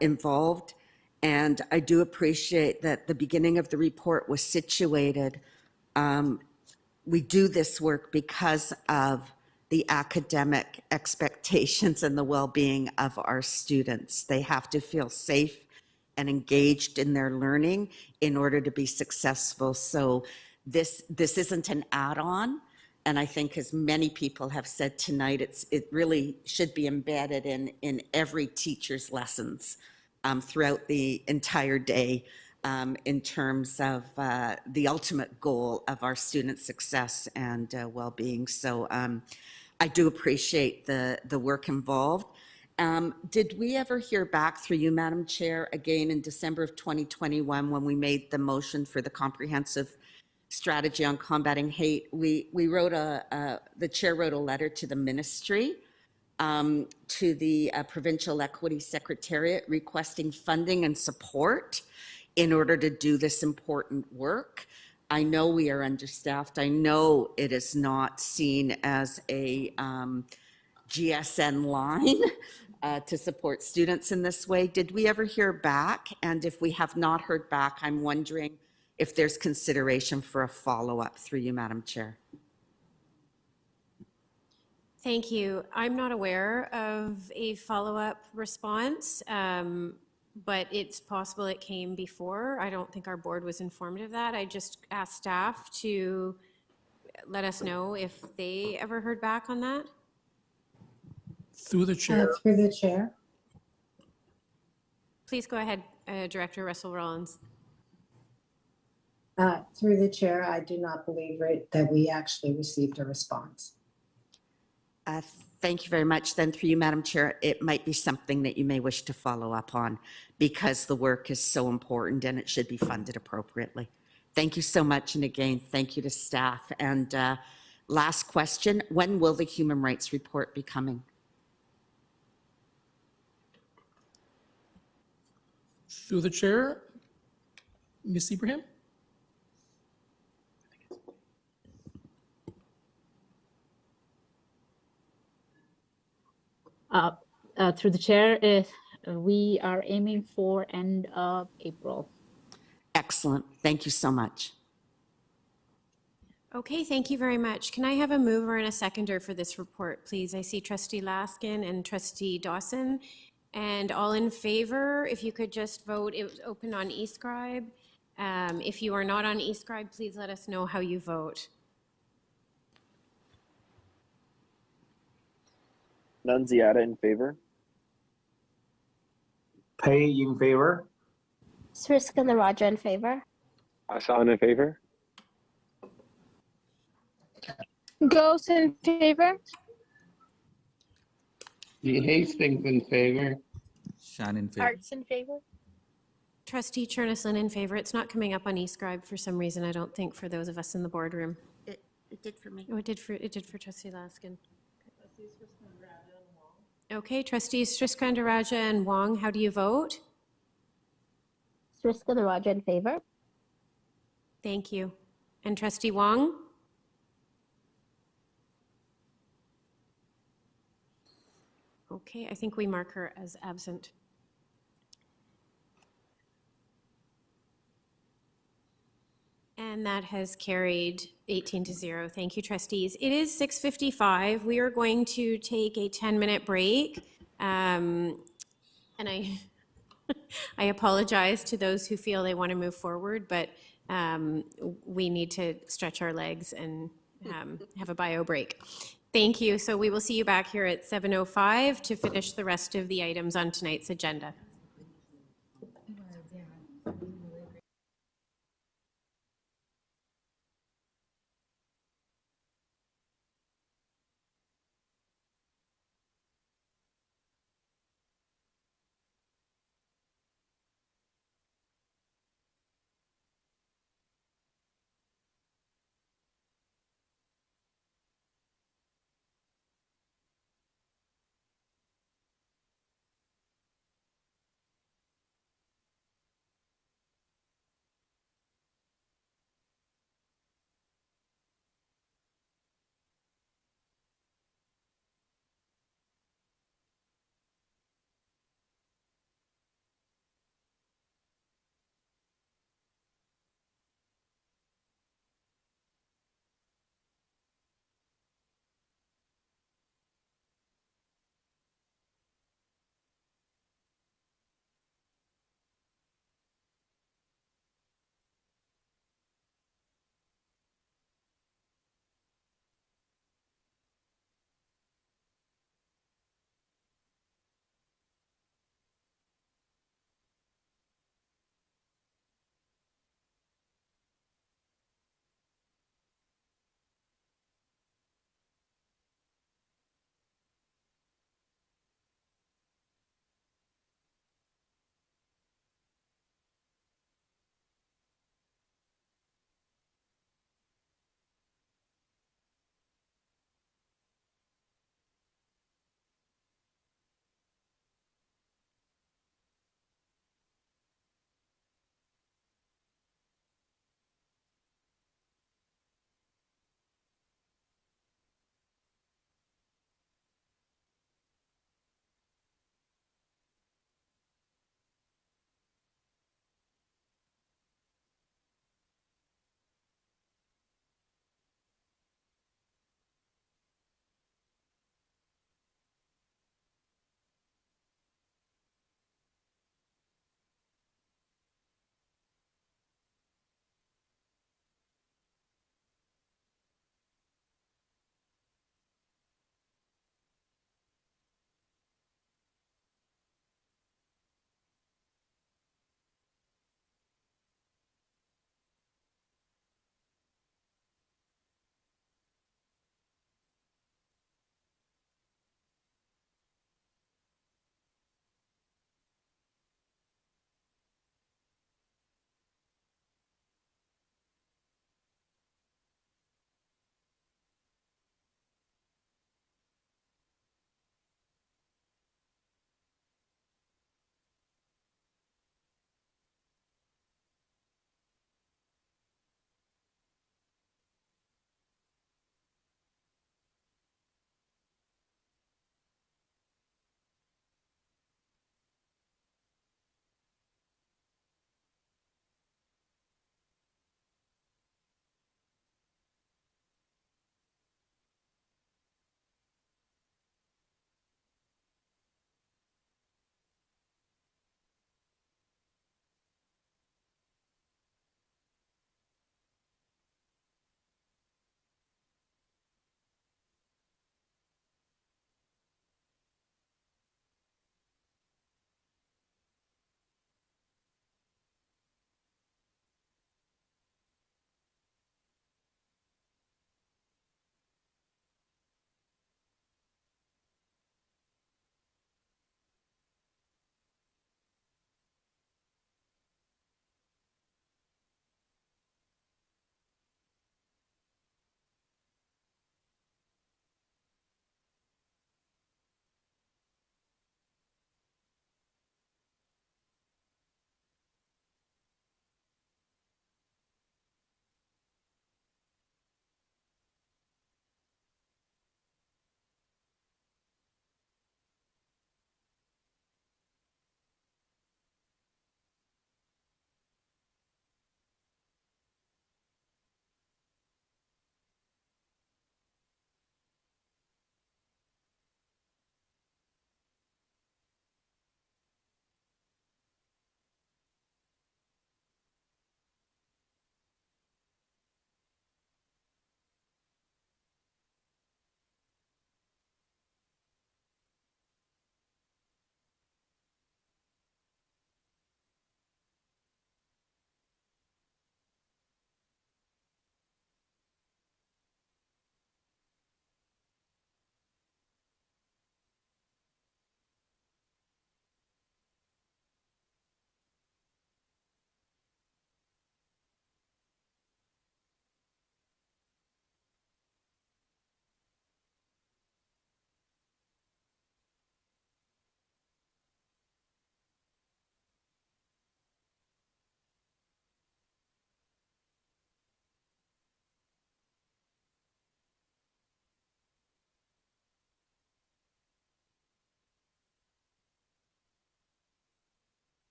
G: involved, and I do appreciate that the beginning of the report was situated. We do this work because of the academic expectations and the well-being of our students. They have to feel safe and engaged in their learning in order to be successful. So this isn't an add-on, and I think, as many people have said tonight, it really should be embedded in every teacher's lessons throughout the entire day. In terms of the ultimate goal of our students' success and well-being. So I do appreciate the work involved. Did we ever hear back, through you, Madam Chair, again in December of 2021 when we made the motion for the comprehensive strategy on combating hate? We wrote the chair wrote a letter to the ministry, to the Provincial Equity Secretariat, requesting funding and support in order to do this important work. I know we are understaffed. I know it is not seen as a GSN line to support students in this way. Did we ever hear back? And if we have not heard back, I'm wondering if there's consideration for a follow-up through you, Madam Chair.
A: Thank you. I'm not aware of a follow-up response, but it's possible it came before. I don't think our board was informed of that. I just asked staff to let us know if they ever heard back on that.
I: Through the chair.
O: Through the chair.
A: Please go ahead, Director Russell Rollins.
O: Through the chair, I do not believe that we actually received a response.
G: Thank you very much. Then through you, Madam Chair, it might be something that you may wish to follow up on because the work is so important and it should be funded appropriately. Thank you so much. And again, thank you to staff. And last question, when will the human rights report be coming?
I: Through the chair, Ms. Ibrahim?
K: Through the chair, we are aiming for end of April.
G: Excellent. Thank you so much.
A: Okay, thank you very much. Can I have a mover and a seconder for this report, please? I see Trustee Laskin and Trustee Dawson. And all in favor, if you could just vote, it was open on eScribe. If you are not on eScribe, please let us know how you vote.
M: Nunziata in favor.
C: Pay in favor.
L: Sriskandarajah in favor.
M: Hassan in favor.
L: Ghost in favor.
C: Hastings in favor.
N: Shan in favor.
E: Arts in favor.
A: Trustee Cherneslin in favor. It's not coming up on eScribe for some reason, I don't think, for those of us in the boardroom.
G: It did for me.
A: Oh, it did for Trustee Laskin. Okay, Trustees Sriskandarajah and Wong, how do you vote?
L: Sriskandarajah in favor.
A: Thank you. And Trustee Wong? Okay, I think we mark her as absent. And that has carried 18-0. Thank you, trustees. It is 6:55. We are going to take a 10-minute break. And I apologize to those who feel they want to move forward, but we need to stretch our legs and have a bio break. Thank you. So we will see you back here at 7:05 to finish the rest of the items on tonight's agenda.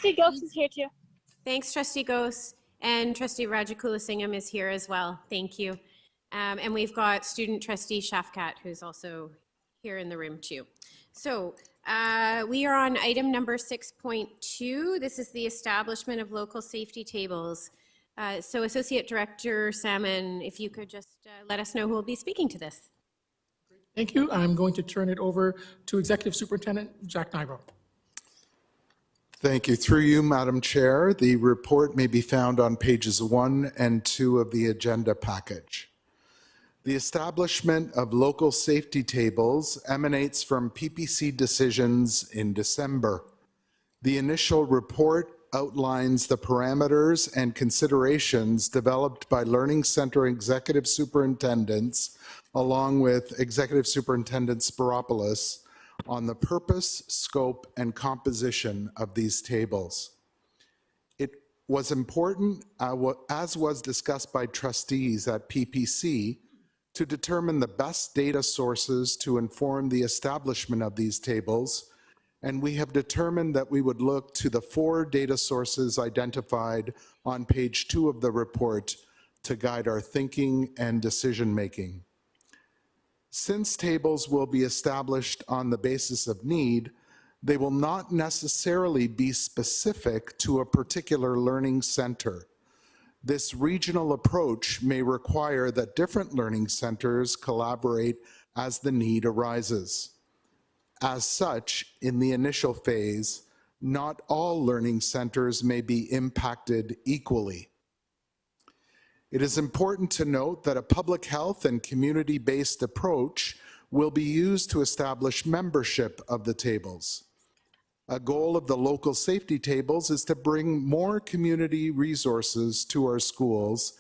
L: Trustee Ghost is here too.
A: Thanks, Trustee Ghost. And Trustee Rajakulasingam is here as well. Thank you. And we've got student trustee Shafkat, who's also here in the room too. So we are on item number 6.2. This is the establishment of local safety tables. So Associate Director Salmon, if you could just let us know who will be speaking to this.
I: Thank you. I'm going to turn it over to Executive Superintendent Jack Nigro.
D: Thank you. Through you, Madam Chair, the report may be found on pages 1 and 2 of the agenda package. The establishment of local safety tables emanates from PPC decisions in December. The initial report outlines the parameters and considerations developed by Learning Center executive superintendents, along with Executive Superintendent Spiropoulos, on the purpose, scope, and composition of these tables. It was important, as was discussed by trustees at PPC, to determine the best data sources to inform the establishment of these tables, and we have determined that we would look to the 4 data sources identified on page 2 of the report to guide our thinking and decision-making. Since tables will be established on the basis of need, they will not necessarily be specific to a particular learning center. This regional approach may require that different learning centers collaborate as the need arises. As such, in the initial phase, not all learning centers may be impacted equally. It is important to note that a public health and community-based approach will be used to establish membership of the tables. A goal of the local safety tables is to bring more community resources to our schools,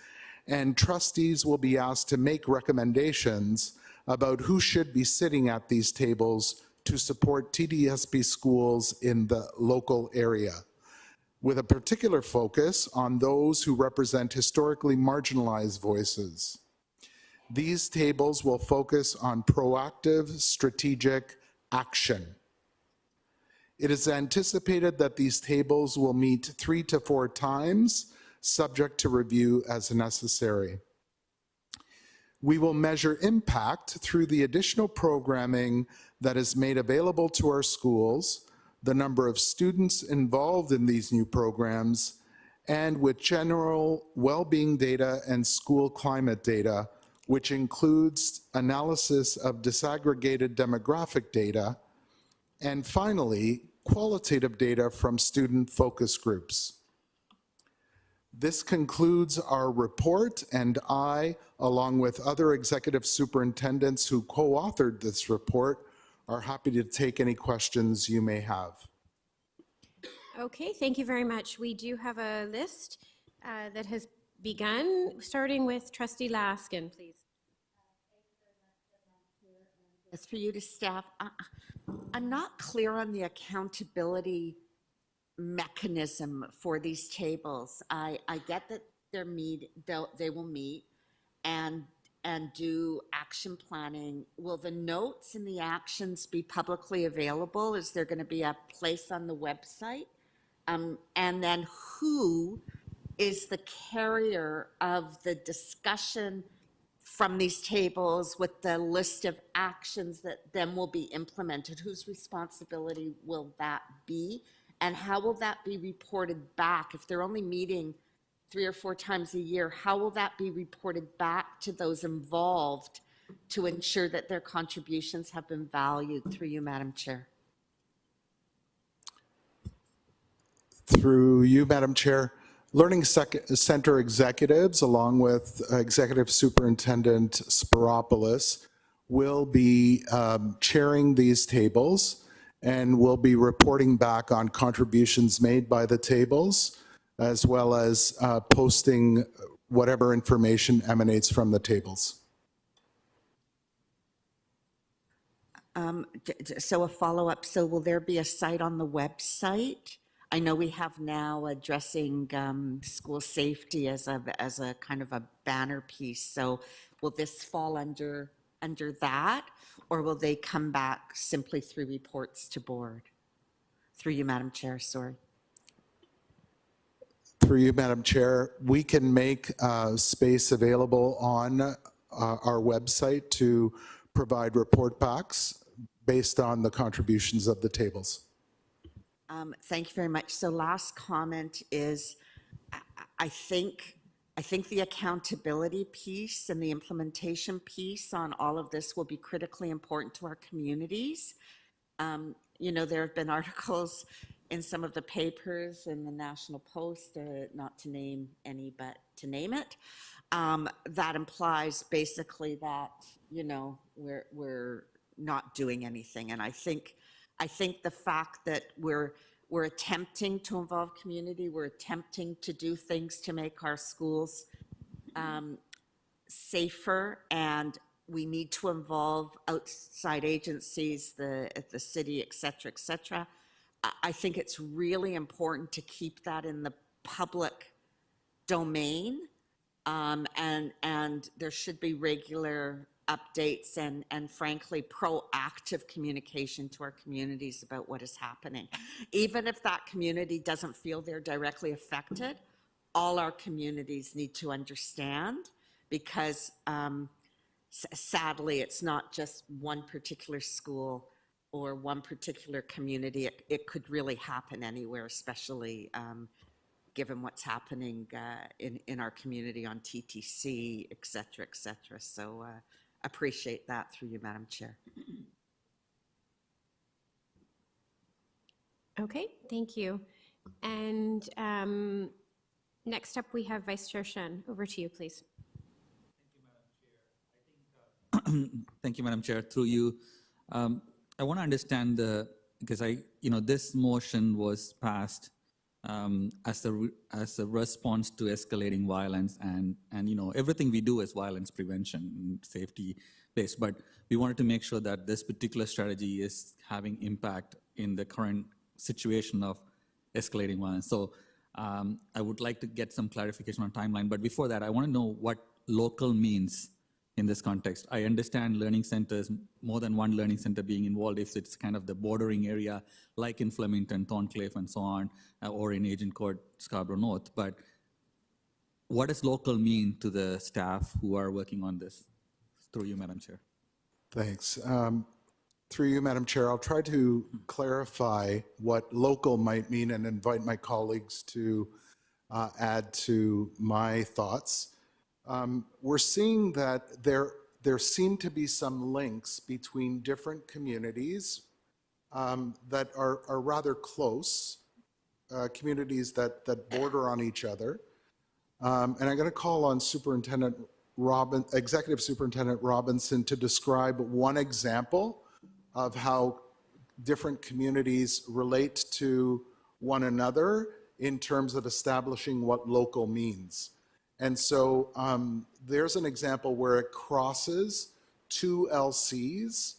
D: and trustees will be asked to make recommendations about who should be sitting at these tables to support TDSP schools in the local area, with a particular focus on those who represent historically marginalized voices. These tables will focus on proactive, strategic action. It is anticipated that these tables will meet 3 to 4 times, subject to review as necessary. We will measure impact through the additional programming that is made available to our schools, the number of students involved in these new programs, and with general well-being data and school climate data, which includes analysis of disaggregated demographic data, and finally, qualitative data from student focus groups. This concludes our report, and I, along with other executive superintendents who co-authored this report, are happy to take any questions you may have.
A: Okay, thank you very much. We do have a list that has begun, starting with Trustee Laskin, please.
G: It's for you to staff. I'm not clear on the accountability mechanism for these tables. I get that they will meet and do action planning. Will the notes and the actions be publicly available? Is there going to be a place on the website? And then who is the carrier of the discussion from these tables with the list of actions that then will be implemented? Whose responsibility will that be? And how will that be reported back? If they're only meeting 3 or 4 times a year, how will that be reported back to those involved to ensure that their contributions have been valued? Through you, Madam Chair.
D: Through you, Madam Chair, Learning Center executives, along with Executive Superintendent Spiropoulos, will be chairing these tables and will be reporting back on contributions made by the tables, as well as posting whatever information emanates from the tables.
G: So a follow-up, so will there be a site on the website? I know we have now addressing school safety as a kind of a banner piece. So will this fall under that, or will they come back simply through reports to board? Through you, Madam Chair, sorry.
D: through you, Madam Chair, we can make space available on our website to provide report backs based on the contributions of the tables.
G: Thank you very much. So last comment is, I think the accountability piece and the implementation piece on all of this will be critically important to our communities. You know, there have been articles in some of the papers in the National Post, not to name any, but to name it, that implies basically that, you know, we're not doing anything. And I think the fact that we're attempting to involve community, we're attempting to do things to make our schools safer, and we need to involve outside agencies, the city, et cetera, I think it's really important to keep that in the public domain, and there should be regular updates and frankly proactive communication to our communities about what is happening. Even if that community doesn't feel they're directly affected, all our communities need to understand, because sadly it's not just one particular school or one particular community. It could really happen anywhere, especially given what's happening in our community on TTC, et cetera, et cetera. So appreciate that through you, Madam Chair.
A: Okay, thank you. And next up, we have Vice Chair Shen. Over to you, please.
N: Thank you, Madam Chair. Through you, I want to understand because this motion was passed as a response to escalating violence, and everything we do is violence prevention and safety based, but we wanted to make sure that this particular strategy is having impact in the current situation of escalating violence. So I would like to get some clarification on timeline, but before that, I want to know what local means in this context. I understand learning centers, more than one learning center being involved if it's kind of the bordering area, like in Flemington, Thorncliffe, and so on, or in Agincourt, Scarborough North. But what does local mean to the staff who are working on this? Through you, Madam Chair.
D: Thanks. Through you, Madam Chair, I'll try to clarify what local might mean and invite my colleagues to add to my thoughts. We're seeing that there seem to be some links between different communities that are rather close, communities that border on each other. And I'm going to call on Executive Superintendent Robinson to describe one example of how different communities relate to one another in terms of establishing what local means. And so there's an example where it crosses two LCs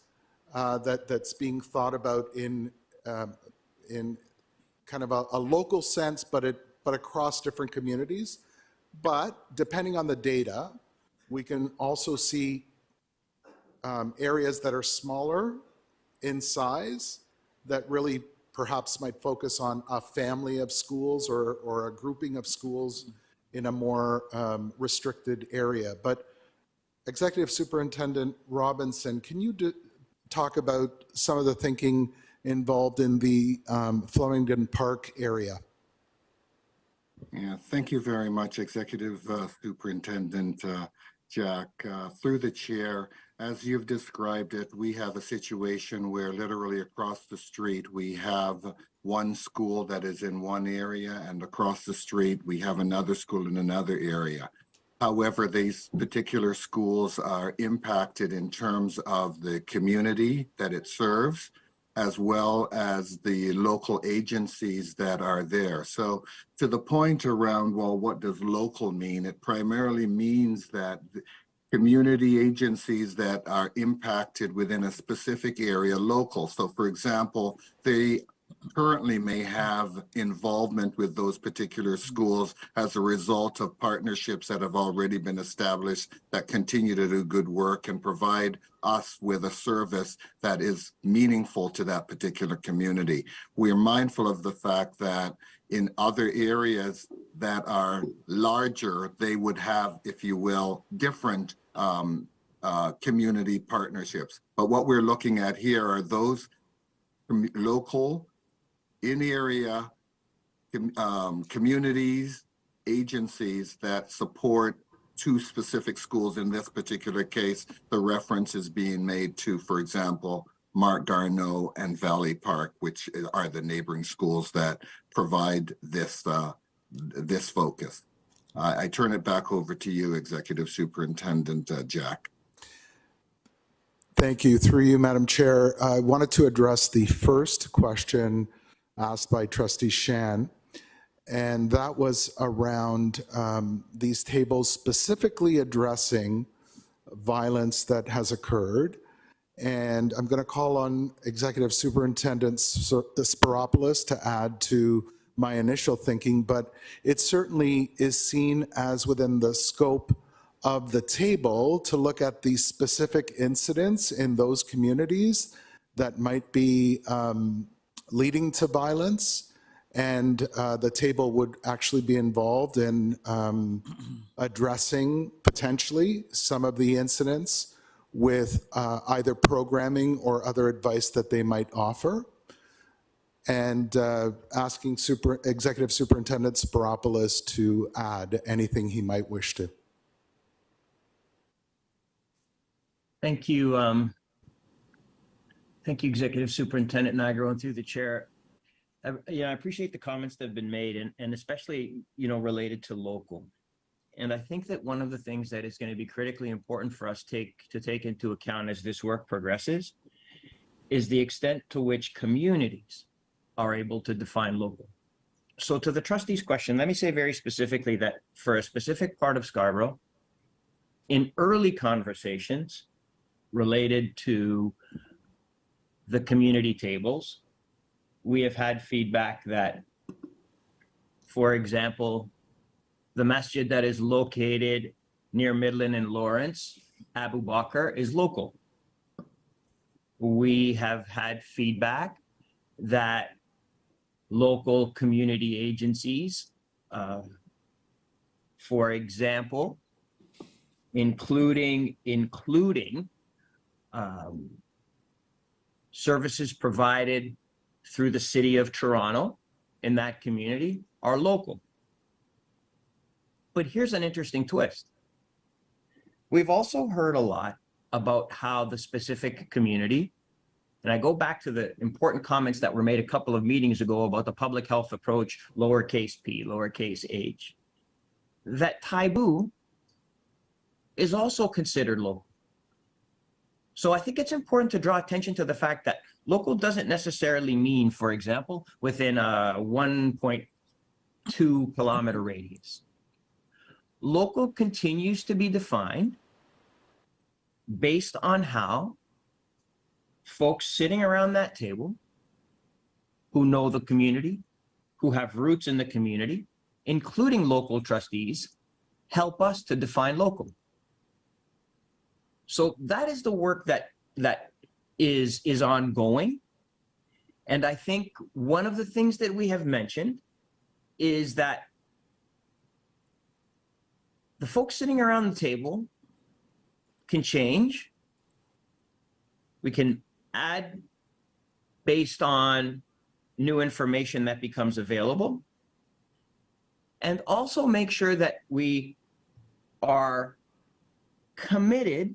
D: that's being thought about in kind of a local sense, but across different communities. But depending on the data, we can also see areas that are smaller in size that really perhaps might focus on a family of schools or a grouping of schools in a more restricted area. But Executive Superintendent Robinson, can you talk about some of the thinking involved in the Flemington Park area?
F: Yeah, thank you very much, Executive Superintendent Jack. Through the chair, as you've described it, we have a situation where literally across the street we have one school that is in one area, and across the street we have another school in another area. However, these particular schools are impacted in terms of the community that it serves, as well as the local agencies that are there. So to the point around, well, what does local mean? It primarily means that community agencies that are impacted within a specific area local. So for example, they currently may have involvement with those particular schools as a result of partnerships that have already been established that continue to do good work and provide us with a service that is meaningful to that particular community. We are mindful of the fact that in other areas that are larger, they would have, if you will, different community partnerships. But what we're looking at here are those local, in-area communities, agencies that support two specific schools. In this particular case, the reference is being made to, for example, Mark Garneau and Valley Park, which are the neighboring schools that provide this this focus. I turn it back over to you, Executive Superintendent Jack.
D: Thank you. Through you, Madam Chair, I wanted to address the first question asked by Trustee Shan, and that was around these tables specifically addressing violence that has occurred. And I'm going to call on Executive Superintendent Spiropoulos to add to my initial thinking, but it certainly is seen as within the scope of the table to look at the specific incidents in those communities that might be leading to violence. And the table would actually be involved in addressing potentially some of the incidents with either programming or other advice that they might offer. And asking Executive Superintendent Spiropoulos to add anything he might wish to.
P: Thank you. Thank you, Executive Superintendent Nigro, and through the chair. I appreciate the comments that have been made, and especially, related to local. And I think that one of the things that is going to be critically important for us to take into account as this work progresses is the extent to which communities are able to define local. So to the trustees' question, let me say very specifically that for a specific part of Scarborough, in early conversations related to the community tables, we have had feedback that, for example, the masjid that is located near Midland and Lawrence, Abu Bakr, is local. We have had feedback that local community agencies, for example, including services provided through the City of Toronto in that community, are local. But here's an interesting twist. We've also heard a lot about how the specific community, and I go back to the important comments that were made a couple of meetings ago about the public health approach, lowercase p, lowercase h, that Taibu is also considered local. So I think it's important to draw attention to the fact that local doesn't necessarily mean, for example, within a 1.2 kilometer radius. Local continues to be defined based on how folks sitting around that table who know the community, who have roots in the community, including local trustees, help us to define local. So that is the work that is ongoing. And I think one of the things that we have mentioned is that the folks sitting around the table can change. We can add based on new information that becomes available, and also make sure that we are committed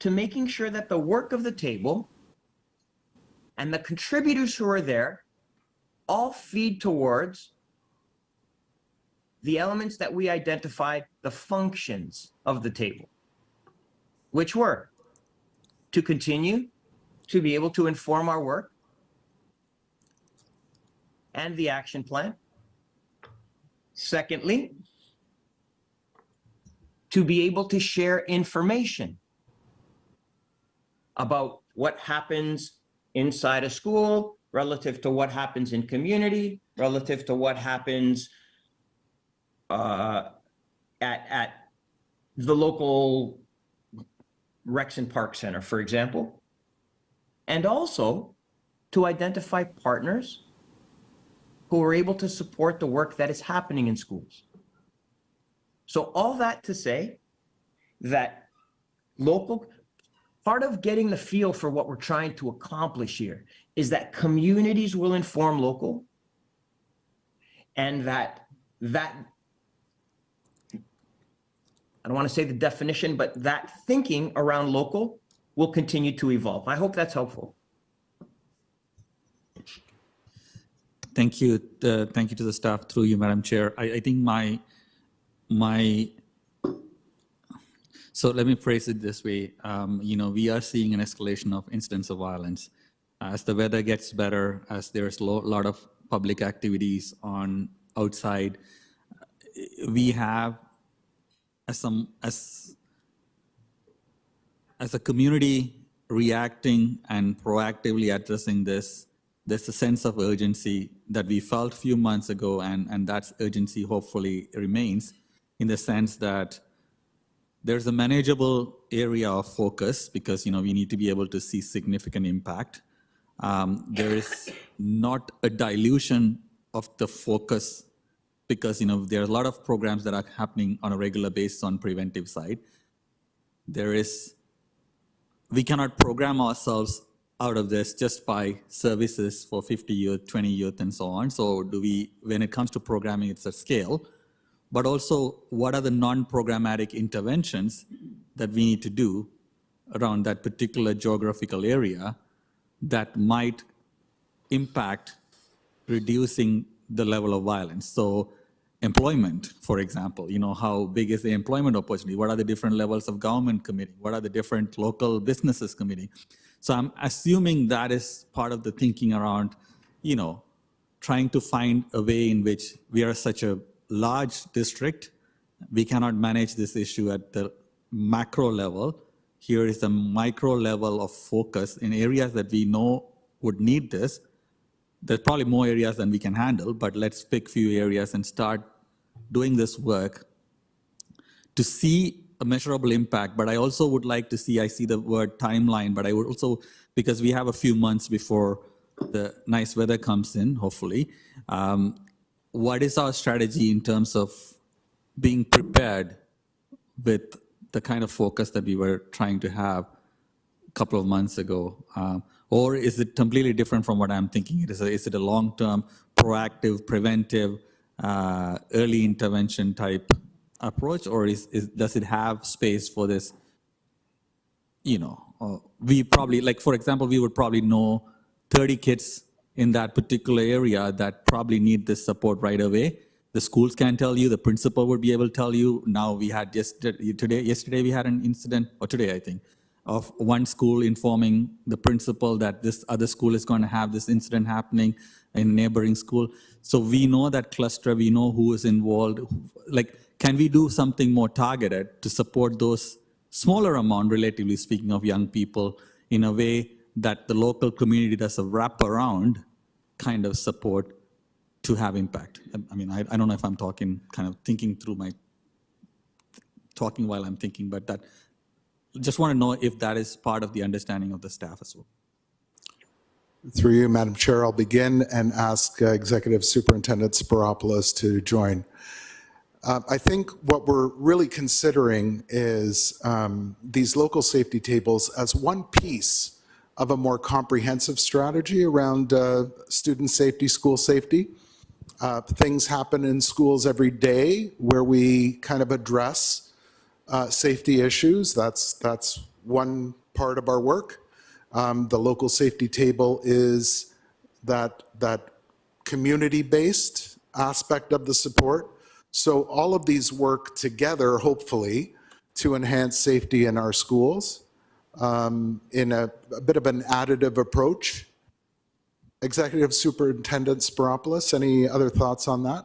P: to making sure that the work of the table and the contributors who are there all feed towards the elements that we identified, the functions of the table, which were to continue to be able to inform our work and the action plan. Secondly, to be able to share information about what happens inside a school relative to what happens in community, relative to what happens at the local Rexon Park Center, for example, and also to identify partners who are able to support the work that is happening in schools. So all that to say that part of getting the feel for what we're trying to accomplish here is that communities will inform local, and that I don't want to say the definition, but that thinking around local will continue to evolve. I hope that's helpful.
N: Thank you. Thank you to the staff through you, Madam Chair. I think so let me phrase it this way. We are seeing an escalation of incidents of violence. As the weather gets better, as there's a lot of public activities on outside, we have as a community reacting and proactively addressing this. There's a sense of urgency that we felt a few months ago, and that urgency hopefully remains, in the sense that there's a manageable area of focus because we need to be able to see significant impact. There is not a dilution of the focus because there are a lot of programs that are happening on a regular basis on preventive side. We cannot program ourselves out of this just by services for 50 youth, 20 youth, and so on. So when it comes to programming, it's at scale. But also, what are the non-programmatic interventions that we need to do around that particular geographical area that might impact reducing the level of violence? So employment, for example, how big is the employment opportunity? What are the different levels of government committing? What are the different local businesses committing? So I'm assuming that is part of the thinking around, trying to find a way in which we are such a large district, we cannot manage this issue at the macro level. Here is the micro level of focus in areas that we know would need this. There's probably more areas than we can handle, but let's pick few areas and start doing this work to see a measurable impact. But I also would like to see, I see the word timeline, but I would also, because we have a few months before the nice weather comes in, hopefully, what is our strategy in terms of being prepared with the kind of focus that we were trying to have a couple of months ago? Or is it completely different from what I'm thinking? Is it a long-term, proactive, preventive, early intervention type approach, or does it have space for this? We probably, like for example, we would probably know 30 kids in that particular area that probably need this support right away. The schools can tell you, the principal would be able to tell you. Now we had yesterday we had an incident, or today I think, of one school informing the principal that this other school is going to have this incident happening in neighboring school. So we know that cluster, we know who is involved. Like, can we do something more targeted to support those smaller amount, relatively speaking, of young people in a way that the local community does a wraparound kind of support to have impact? I mean, I don't know if I'm talking while I'm thinking, but that, just want to know if that is part of the understanding of the staff as well.
D: Through you, Madam Chair, I'll begin and ask Executive Superintendent Spiropoulos to join. I think what we're really considering is these local safety tables as one piece of a more comprehensive strategy around student safety, school safety. Things happen in schools every day where we kind of address safety issues. That's one part of our work. The local safety table is that community-based aspect of the support. So all of these work together, hopefully, to enhance safety in our schools in a bit of an additive approach. Executive Superintendent Spiropoulos, any other thoughts on that?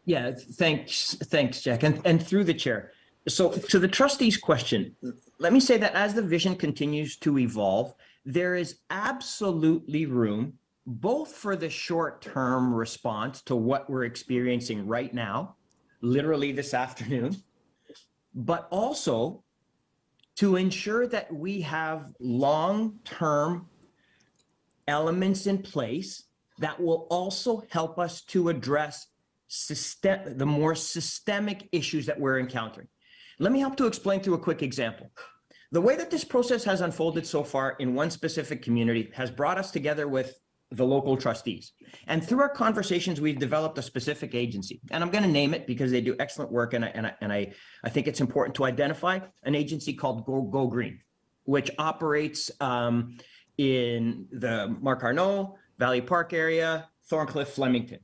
P: Yeah, thanks, Jack, and through the chair. So to the trustees' question, let me say that as the vision continues to evolve, there is absolutely room both for the short-term response to what we're experiencing right now, literally this afternoon, but also to ensure that we have long-term elements in place that will also help us to address the more systemic issues that we're encountering. Let me help to explain through a quick example. The way that this process has unfolded so far in one specific community has brought us together with the local trustees. And through our conversations, we've developed a specific agency. And I'm going to name it because they do excellent work. And I think it's important to identify an agency called Go Green, which operates in the Mark Arnault, Valley Park area, Thorncliffe, Flemington.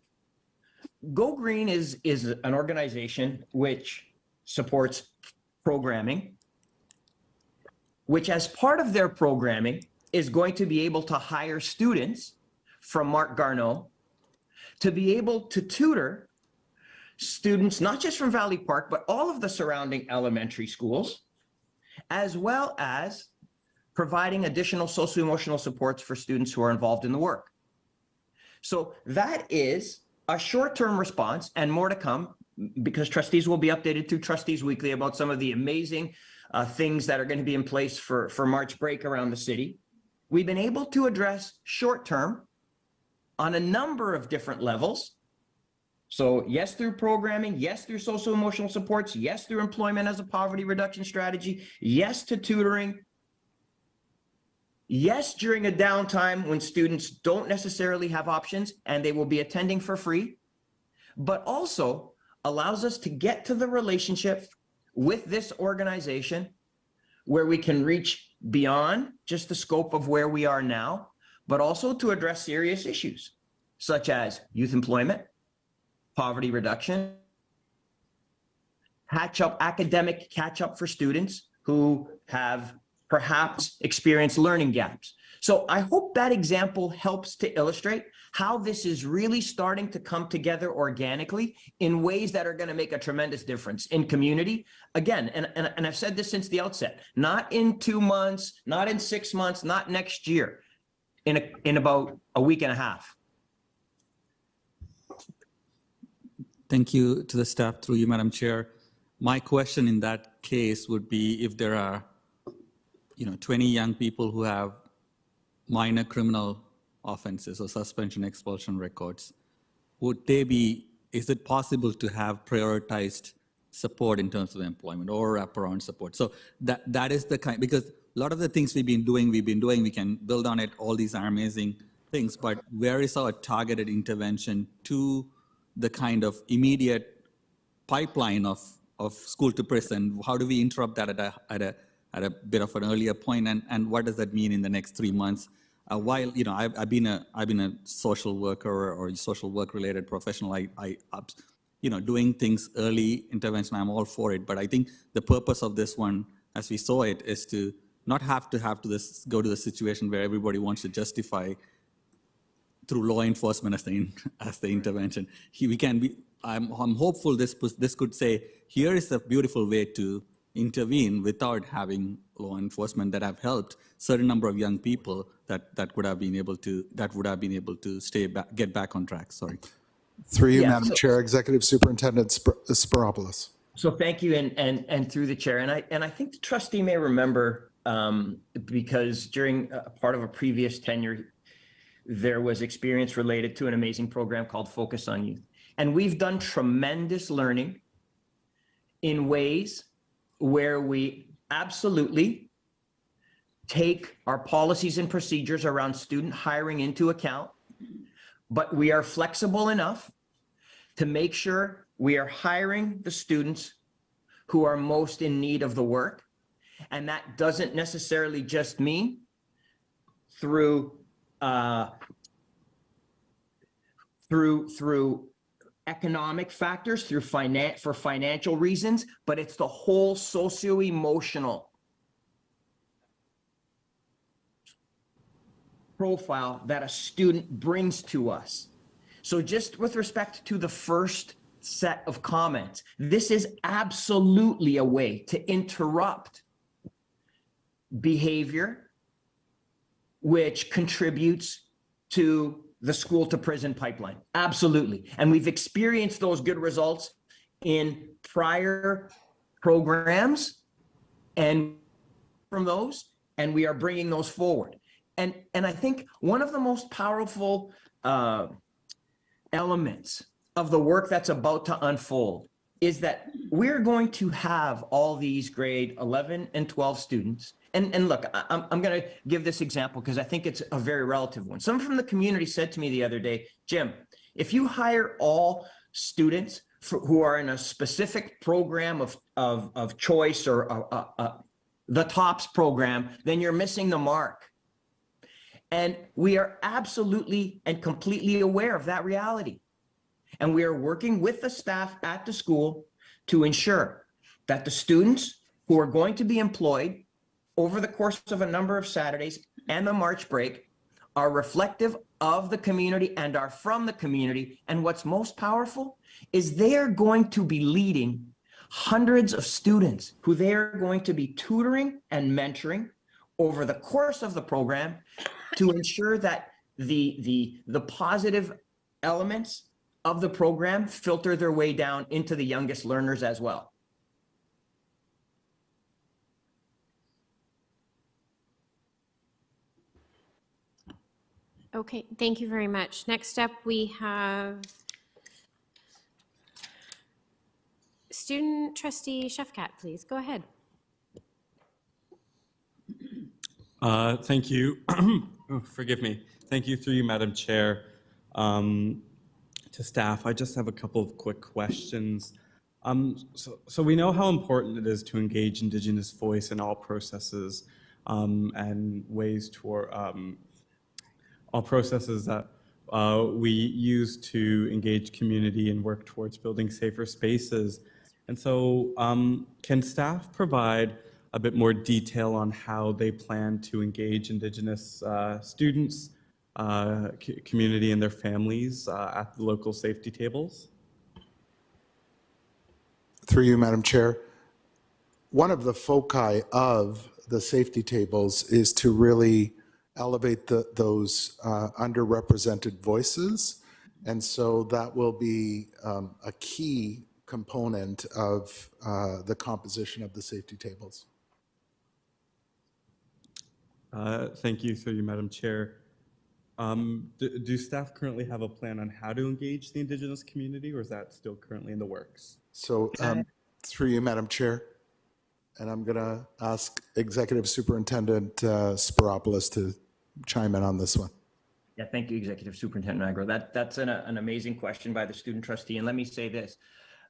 P: Go Green is an organization which supports programming, which as part of their programming is going to be able to hire students from Mark Garneau to be able to tutor students, not just from Valley Park, but all of the surrounding elementary schools, as well as providing additional socio-emotional supports for students who are involved in the work. So that is a short-term response, and more to come, because trustees will be updated through Trustees Weekly about some of the amazing things that are going to be in place for March break around the city. We've been able to address short-term on a number of different levels. So yes, through programming, yes, through social emotional supports, yes, through employment as a poverty reduction strategy, yes to tutoring, yes, during a downtime when students don't necessarily have options and they will be attending for free, but also allows us to get to the relationship with this organization where we can reach beyond just the scope of where we are now, but also to address serious issues such as youth employment, poverty reduction, academic catch-up for students who have perhaps experienced learning gaps. So I hope that example helps to illustrate how this is really starting to come together organically in ways that are going to make a tremendous difference in community. Again, and I've said this since the outset, not in 2 months, not in 6 months, not next year, in about a week and a half.
N: Thank you to the staff through you, Madam Chair. My question in that case would be if there are 20 young people who have minor criminal offenses or suspension expulsion records, is it possible to have prioritized support in terms of employment or wraparound support? So that is the kind, because a lot of the things we've been doing, we can build on it, all these are amazing things, but where is our targeted intervention to the kind of immediate pipeline of school to prison? How do we interrupt that at a bit of an earlier point, and what does that mean in the next 3 months? While I've been a social worker or social work related professional, doing things early intervention, I'm all for it. But I think the purpose of this one, as we saw it, is to not have to go to the situation where everybody wants to justify through law enforcement as the intervention. I'm hopeful this could say, here is a beautiful way to intervene without having law enforcement that have helped certain number of young people that would have been able to get back on track. Sorry.
D: Through you, Madam Chair, Executive Superintendent Spiropoulos.
P: So thank you, and through the chair, and I think the trustee may remember because during a part of a previous tenure, there was experience related to an amazing program called Focus on Youth, and we've done tremendous learning in ways where we absolutely take our policies and procedures around student hiring into account, but we are flexible enough to make sure we are hiring the students who are most in need of the work. And that doesn't necessarily just mean through economic factors, for financial reasons, but it's the whole socio-emotional profile that a student brings to us. So just with respect to the first set of comments, this is absolutely a way to interrupt behavior which contributes to the school to prison pipeline. Absolutely. And we've experienced those good results in prior programs and from those, and we are bringing those forward. And I think one of the most powerful elements of the work that's about to unfold is that we're going to have all these grade 11 and 12 students. And look, I'm going to give this example because I think it's a very relative one. Someone from the community said to me the other day, Jim, if you hire all students who are in a specific program of choice or the TOPS program, then you're missing the mark. And we are absolutely and completely aware of that reality. And we are working with the staff at the school to ensure that the students who are going to be employed over the course of a number of Saturdays and the March break are reflective of the community and are from the community. And what's most powerful is they are going to be leading hundreds of students who they are going to be tutoring and mentoring over the course of the program to ensure that the positive elements of the program filter their way down into the youngest learners as well.
A: Okay, thank you very much. Next up, we have student trustee Shefkat, please go ahead.
S: Thank you. Oh, forgive me. Thank you through you, Madam Chair. To staff, I just have a couple of quick questions. So we know how important it is to engage Indigenous voice in all processes and ways toward all processes that we use to engage community and work towards building safer spaces. And so can staff provide a bit more detail on how they plan to engage Indigenous students, community and their families at the local safety tables?
D: Through you, Madam Chair. One of the foci of the safety tables is to really elevate those underrepresented voices. And so that will be a key component of the composition of the safety tables.
S: Thank you, through you, Madam Chair. Do staff currently have a plan on how to engage the Indigenous community, or is that still currently in the works?
D: So through you, Madam Chair, and I'm going to ask Executive Superintendent Spiropoulos to chime in on this one.
P: Yeah, thank you, Executive Superintendent Nigro. That's an amazing question by the student trustee. And let me say this,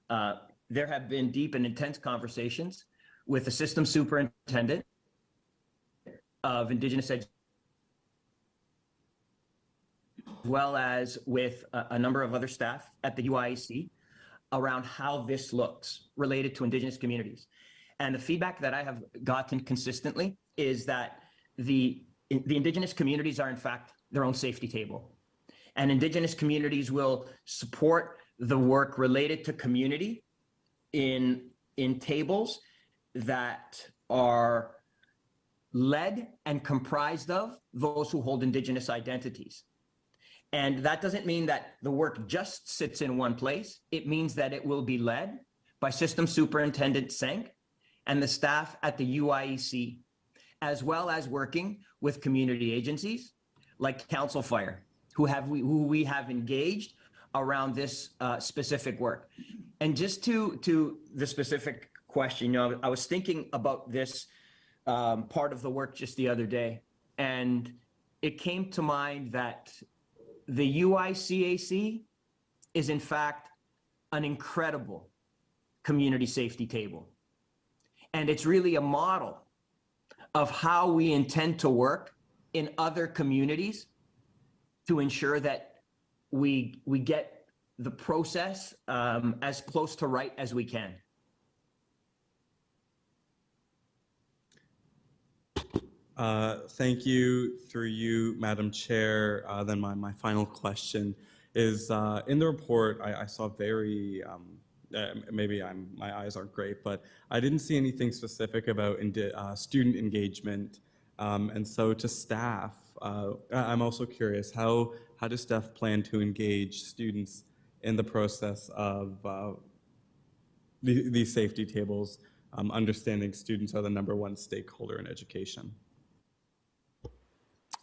P: there have been deep and intense conversations with the system superintendent of Indigenous education, as well as with a number of other staff at the UIEC around how this looks related to Indigenous communities. And the feedback that I have gotten consistently is that the Indigenous communities are in fact their own safety table. And Indigenous communities will support the work related to community in tables that are led and comprised of those who hold Indigenous identities. And that doesn't mean that the work just sits in one place. It means that it will be led by System Superintendent Senk and the staff at the UIEC, as well as working with community agencies like Council Fire, who we have engaged around this specific work. And just to the specific question, I was thinking about this part of the work just the other day, and it came to mind that the UICAC is in fact an incredible community safety table. And it's really a model of how we intend to work in other communities to ensure that we get the process as close to right as we can.
S: Thank you, through you, Madam Chair. Then my final question is, in the report, I saw very, maybe my eyes aren't great, but I didn't see anything specific about student engagement. And so to staff, I'm also curious, how does staff plan to engage students in the process of these safety tables, understanding students are the #1 stakeholder in education?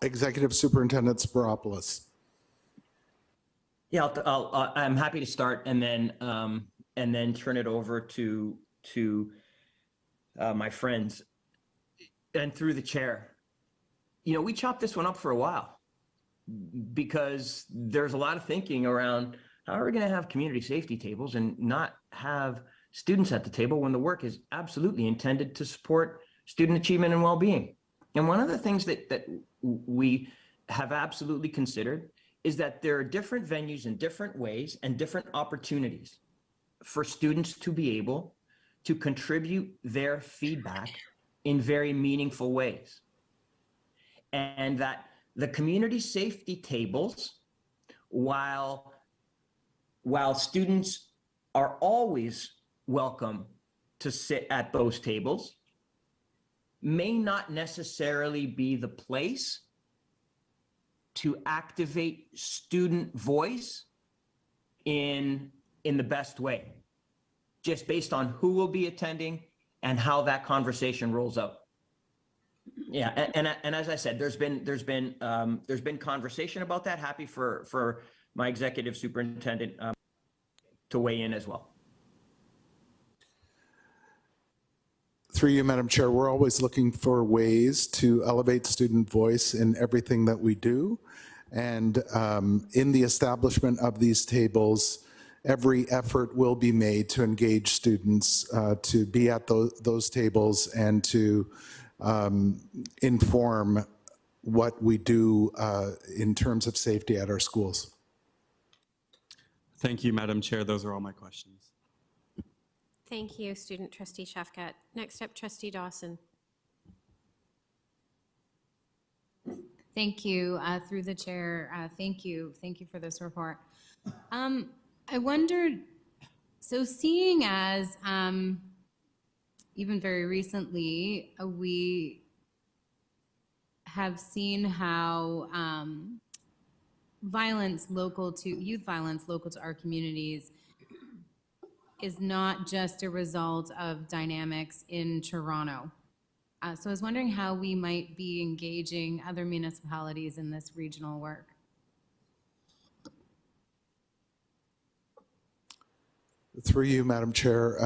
D: Executive Superintendent Spiropoulos.
P: Yeah, I'm happy to start and then turn it over to my friends and through the chair. You know, we chopped this one up for a while because there's a lot of thinking around how are we going to have community safety tables and not have students at the table when the work is absolutely intended to support student achievement and well-being. And one of the things that we have absolutely considered is that there are different venues in different ways and different opportunities for students to be able to contribute their feedback in very meaningful ways. And that the community safety tables, while students are always welcome to sit at those tables, may not necessarily be the place to activate student voice in the best way, just based on who will be attending and how that conversation rolls out. Yeah, and as I said, there's been conversation about that. Happy for my executive superintendent to weigh in as well.
D: Through you, Madam Chair, we're always looking for ways to elevate student voice in everything that we do. And in the establishment of these tables, every effort will be made to engage students to be at those tables and to inform what we do in terms of safety at our schools.
S: Thank you, Madam Chair. Those are all my questions.
A: Thank you, Student Trustee Shafkat. Next up, Trustee Dawson.
H: Thank you, through the chair. Thank you for this report. I wondered, so seeing as even very recently, we have seen how youth violence local to our communities is not just a result of dynamics in Toronto. So I was wondering how we might be engaging other municipalities in this regional work.
D: Through you, Madam Chair,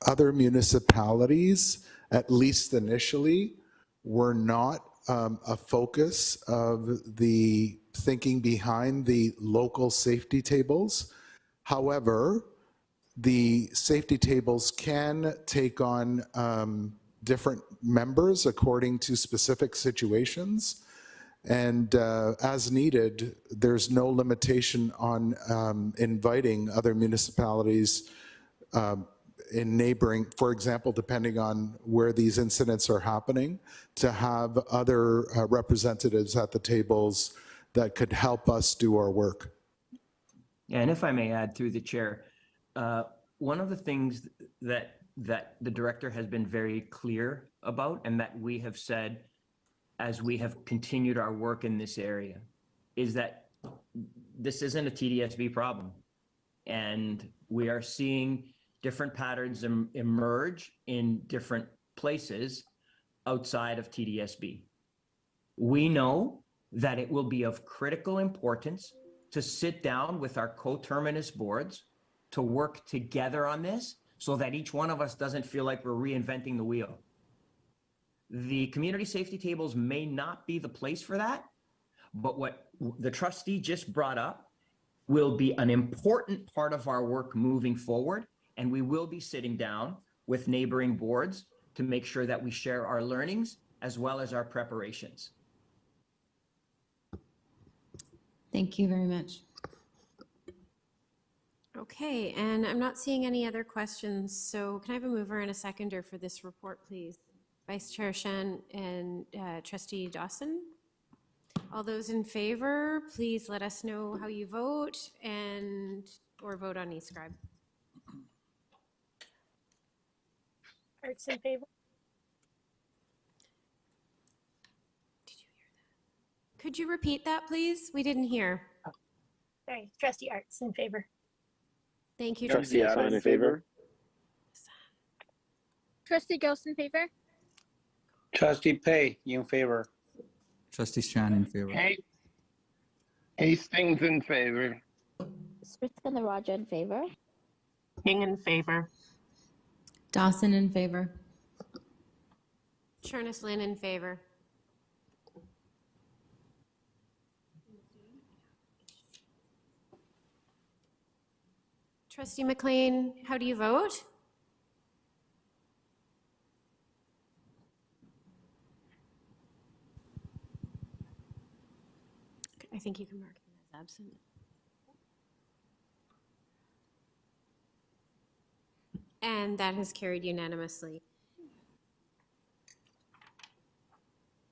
D: other municipalities, at least initially, were not a focus of the thinking behind the local safety tables. However, the safety tables can take on different members according to specific situations. And as needed, there's no limitation on inviting other municipalities in neighboring, for example, depending on where these incidents are happening, to have other representatives at the tables that could help us do our work.
P: Yeah, and if I may add through the chair, one of the things that the director has been very clear about and that we have said as we have continued our work in this area is that this isn't a TDSB problem. And we are seeing different patterns emerge in different places outside of TDSB. We know that it will be of critical importance to sit down with our coterminous boards to work together on this so that each one of us doesn't feel like we're reinventing the wheel. The community safety tables may not be the place for that, but what the trustee just brought up will be an important part of our work moving forward, and we will be sitting down with neighboring boards to make sure that we share our learnings as well as our preparations.
H: Thank you very much.
A: Okay, and I'm not seeing any other questions, so can I have a mover and a seconder for this report, please? Vice Chair Shen and Trustee Dawson. All those in favor, please let us know how you vote or vote on eScribe.
E: Arts in favor.
A: Could you repeat that, please? We didn't hear.
E: Sorry, Trustee Arts in favor.
A: Thank you,
M: Trustee Hassan in favor.
L: Trustee Ghost in favor.
C: Trustee Pei, in favor.
N: Trustee Strand in favor.
C: Hastings in favor.
L: Sriska Naraja in favor.
B: King in favor.
H: Dawson in favor.
A: Chernis Lynn in favor. Trustee McLean, how do you vote? I think you can mark him as absent. And that has carried unanimously.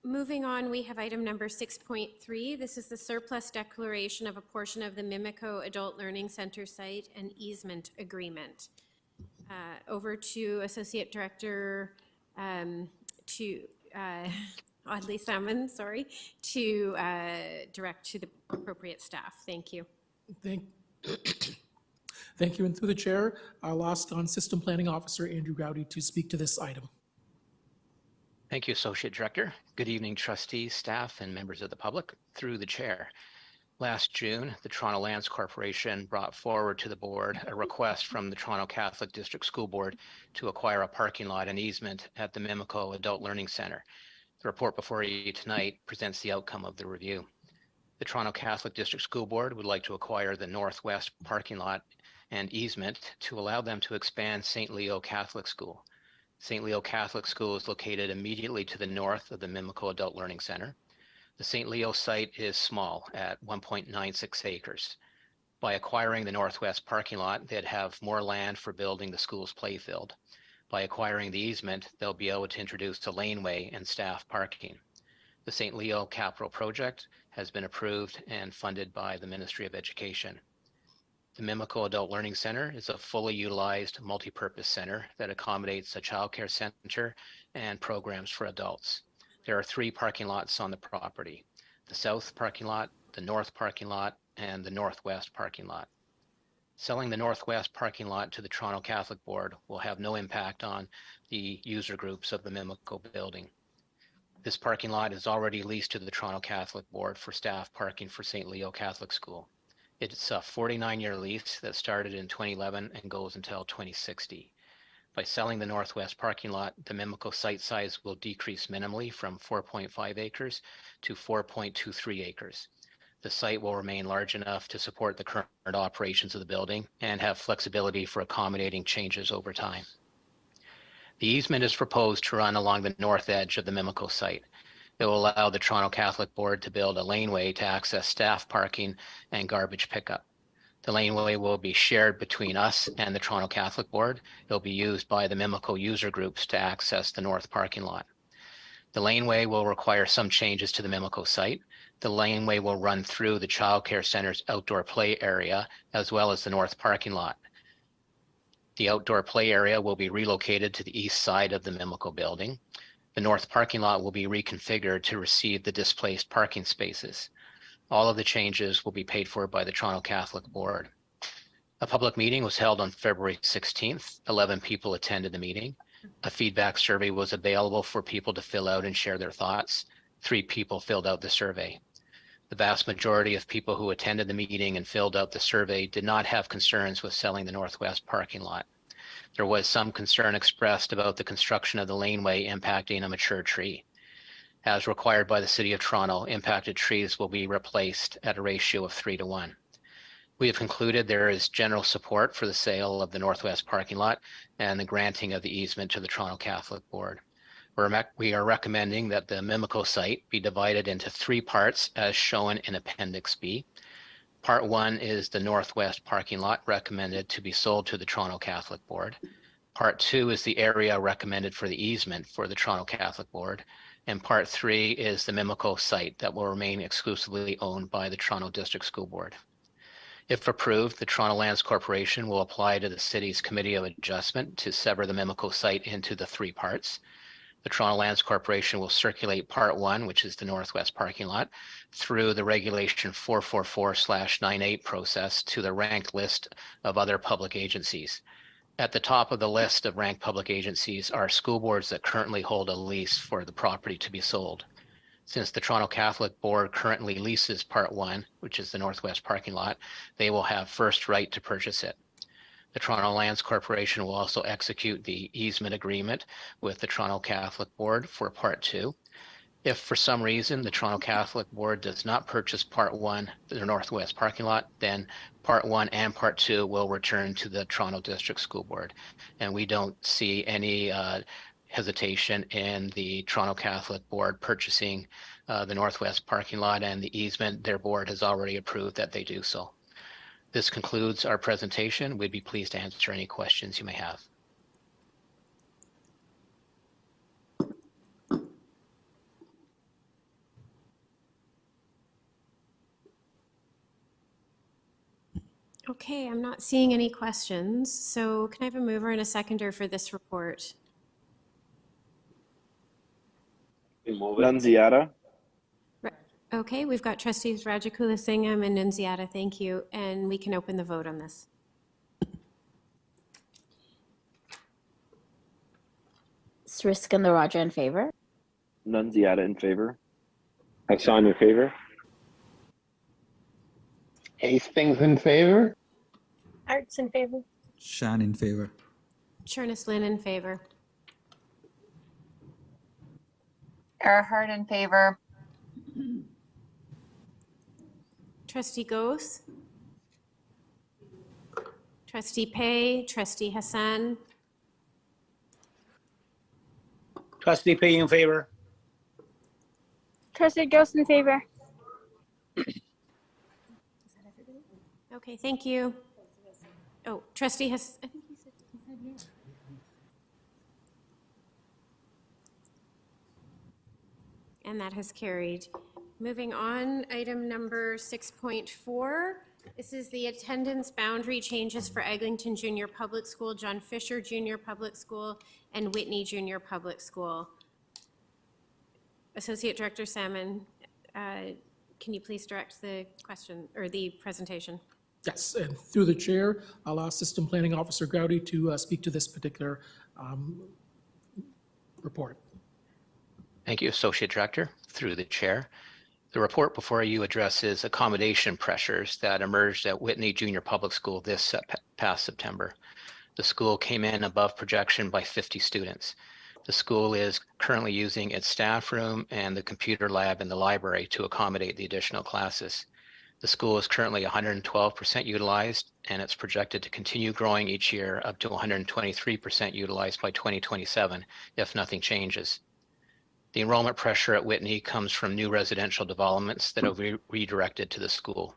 A: Moving on, we have item number 6.3. This is the surplus declaration of a portion of the Mimico Adult Learning Center site and easement agreement. Over to Associate Director Audley Salmon, sorry, to direct to the appropriate staff. Thank you.
I: Thank you. And through the chair, I'll ask on System Planning Officer Andrew Gowdy to speak to this item.
Q: Thank you, Associate Director. Good evening, trustees, staff, and members of the public. Through the chair. Last June, the Toronto Lands Corporation brought forward to the board a request from the Toronto Catholic District School Board to acquire a parking lot and easement at the Mimico Adult Learning Center. The report before you tonight presents the outcome of the review. The Toronto Catholic District School Board would like to acquire the northwest parking lot and easement to allow them to expand St. Leo Catholic School. St. Leo Catholic School is located immediately to the north of the Mimico Adult Learning Center. The St. Leo site is small at 1.96 acres. By acquiring the northwest parking lot, they'd have more land for building the school's playfield. By acquiring the easement, they'll be able to introduce a laneway and staff parking. The St. Leo Capital Project has been approved and funded by the Ministry of Education. The Mimico Adult Learning Center is a fully utilized multi-purpose center that accommodates a childcare center and programs for adults. There are 3 parking lots on the property: the south parking lot, the north parking lot, and the northwest parking lot. Selling the northwest parking lot to the Toronto Catholic Board will have no impact on the user groups of the Mimico building. This parking lot is already leased to the Toronto Catholic Board for staff parking for St. Leo Catholic School. It's a 49-year lease that started in 2011 and goes until 2060. By selling the northwest parking lot, the Mimico site size will decrease minimally from 4.5 acres to 4.23 acres. The site will remain large enough to support the current operations of the building and have flexibility for accommodating changes over time. The easement is proposed to run along the north edge of the Mimico site. It will allow the Toronto Catholic Board to build a laneway to access staff parking and garbage pickup. The laneway will be shared between us and the Toronto Catholic Board. It will be used by the Mimico user groups to access the north parking lot. The laneway will require some changes to the Mimico site. The laneway will run through the Child Care Center's outdoor play area as well as the north parking lot. The outdoor play area will be relocated to the east side of the Mimico building. The north parking lot will be reconfigured to receive the displaced parking spaces. All of the changes will be paid for by the Toronto Catholic Board. A public meeting was held on February 16th. 11 people attended the meeting. A feedback survey was available for people to fill out and share their thoughts. 3 people filled out the survey. The vast majority of people who attended the meeting and filled out the survey did not have concerns with selling the northwest parking lot. There was some concern expressed about the construction of the laneway impacting a mature tree. As required by the City of Toronto, impacted trees will be replaced at a ratio of 3:1. We have concluded there is general support for the sale of the northwest parking lot and the granting of the easement to the Toronto Catholic Board. We are recommending that the Mimico site be divided into 3 parts as shown in Appendix B. Part 1 is the northwest parking lot recommended to be sold to the Toronto Catholic Board. Part 2 is the area recommended for the easement for the Toronto Catholic Board. And Part 3 is the Mimico site that will remain exclusively owned by the Toronto District School Board. If approved, the Toronto Lands Corporation will apply to the city's Committee of Adjustment to sever the Mimico site into the 3 parts. The Toronto Lands Corporation will circulate Part 1, which is the northwest parking lot, through the Regulation 444/98 process to the ranked list of other public agencies. At the top of the list of ranked public agencies are school boards that currently hold a lease for the property to be sold. Since the Toronto Catholic Board currently leases Part 1, which is the northwest parking lot, they will have first right to purchase it. The Toronto Lands Corporation will also execute the easement agreement with the Toronto Catholic Board for Part 2. If for some reason the Toronto Catholic Board does not purchase Part 1, the northwest parking lot, then Part 1 and Part 2 will return to the Toronto District School Board. And we don't see any hesitation in the Toronto Catholic Board purchasing the northwest parking lot and the easement. Their board has already approved that they do so. This concludes our presentation. We'd be pleased to answer any questions you may have.
A: Okay, I'm not seeing any questions. So can I have a mover and a seconder for this report?
M: Nunziata.
A: Okay, we've got trustees Rajakulasingam and Nunziata. Thank you. And we can open the vote on this.
L: Sriskandarajah in favor.
M: Nunziata in favor. Hassan in favor.
C: Hastings in favor.
E: Arts in favor.
N: Shan in favor.
A: Chernis Lynn in favor.
R: Earhart in favor.
A: Trustee Goth. Trustee Pay, Trustee Hassan.
T: Trustee Pay in favor.
R: Trustee Ghost in favor.
A: Okay, thank you. Oh, Trustee Hassan. I think he said yes. And that has carried. Moving on, item number 6.4. This is the attendance boundary changes for Eglinton Junior Public School, John Fisher Junior Public School, and Whitney Junior Public School. Associate Director Salmon, can you please direct the question or the presentation?
I: Yes, and through the chair, I'll ask System Planning Officer Gowdy to speak to this particular report.
Q: Thank you, Associate Director. Through the chair, the report before you addresses accommodation pressures that emerged at Whitney Junior Public School this past September. The school came in above projection by 50 students. The school is currently using its staff room and the computer lab in the library to accommodate the additional classes. The school is currently 112% utilized, and it's projected to continue growing each year up to 123% utilized by 2027 if nothing changes. The enrollment pressure at Whitney comes from new residential developments that will be redirected to the school.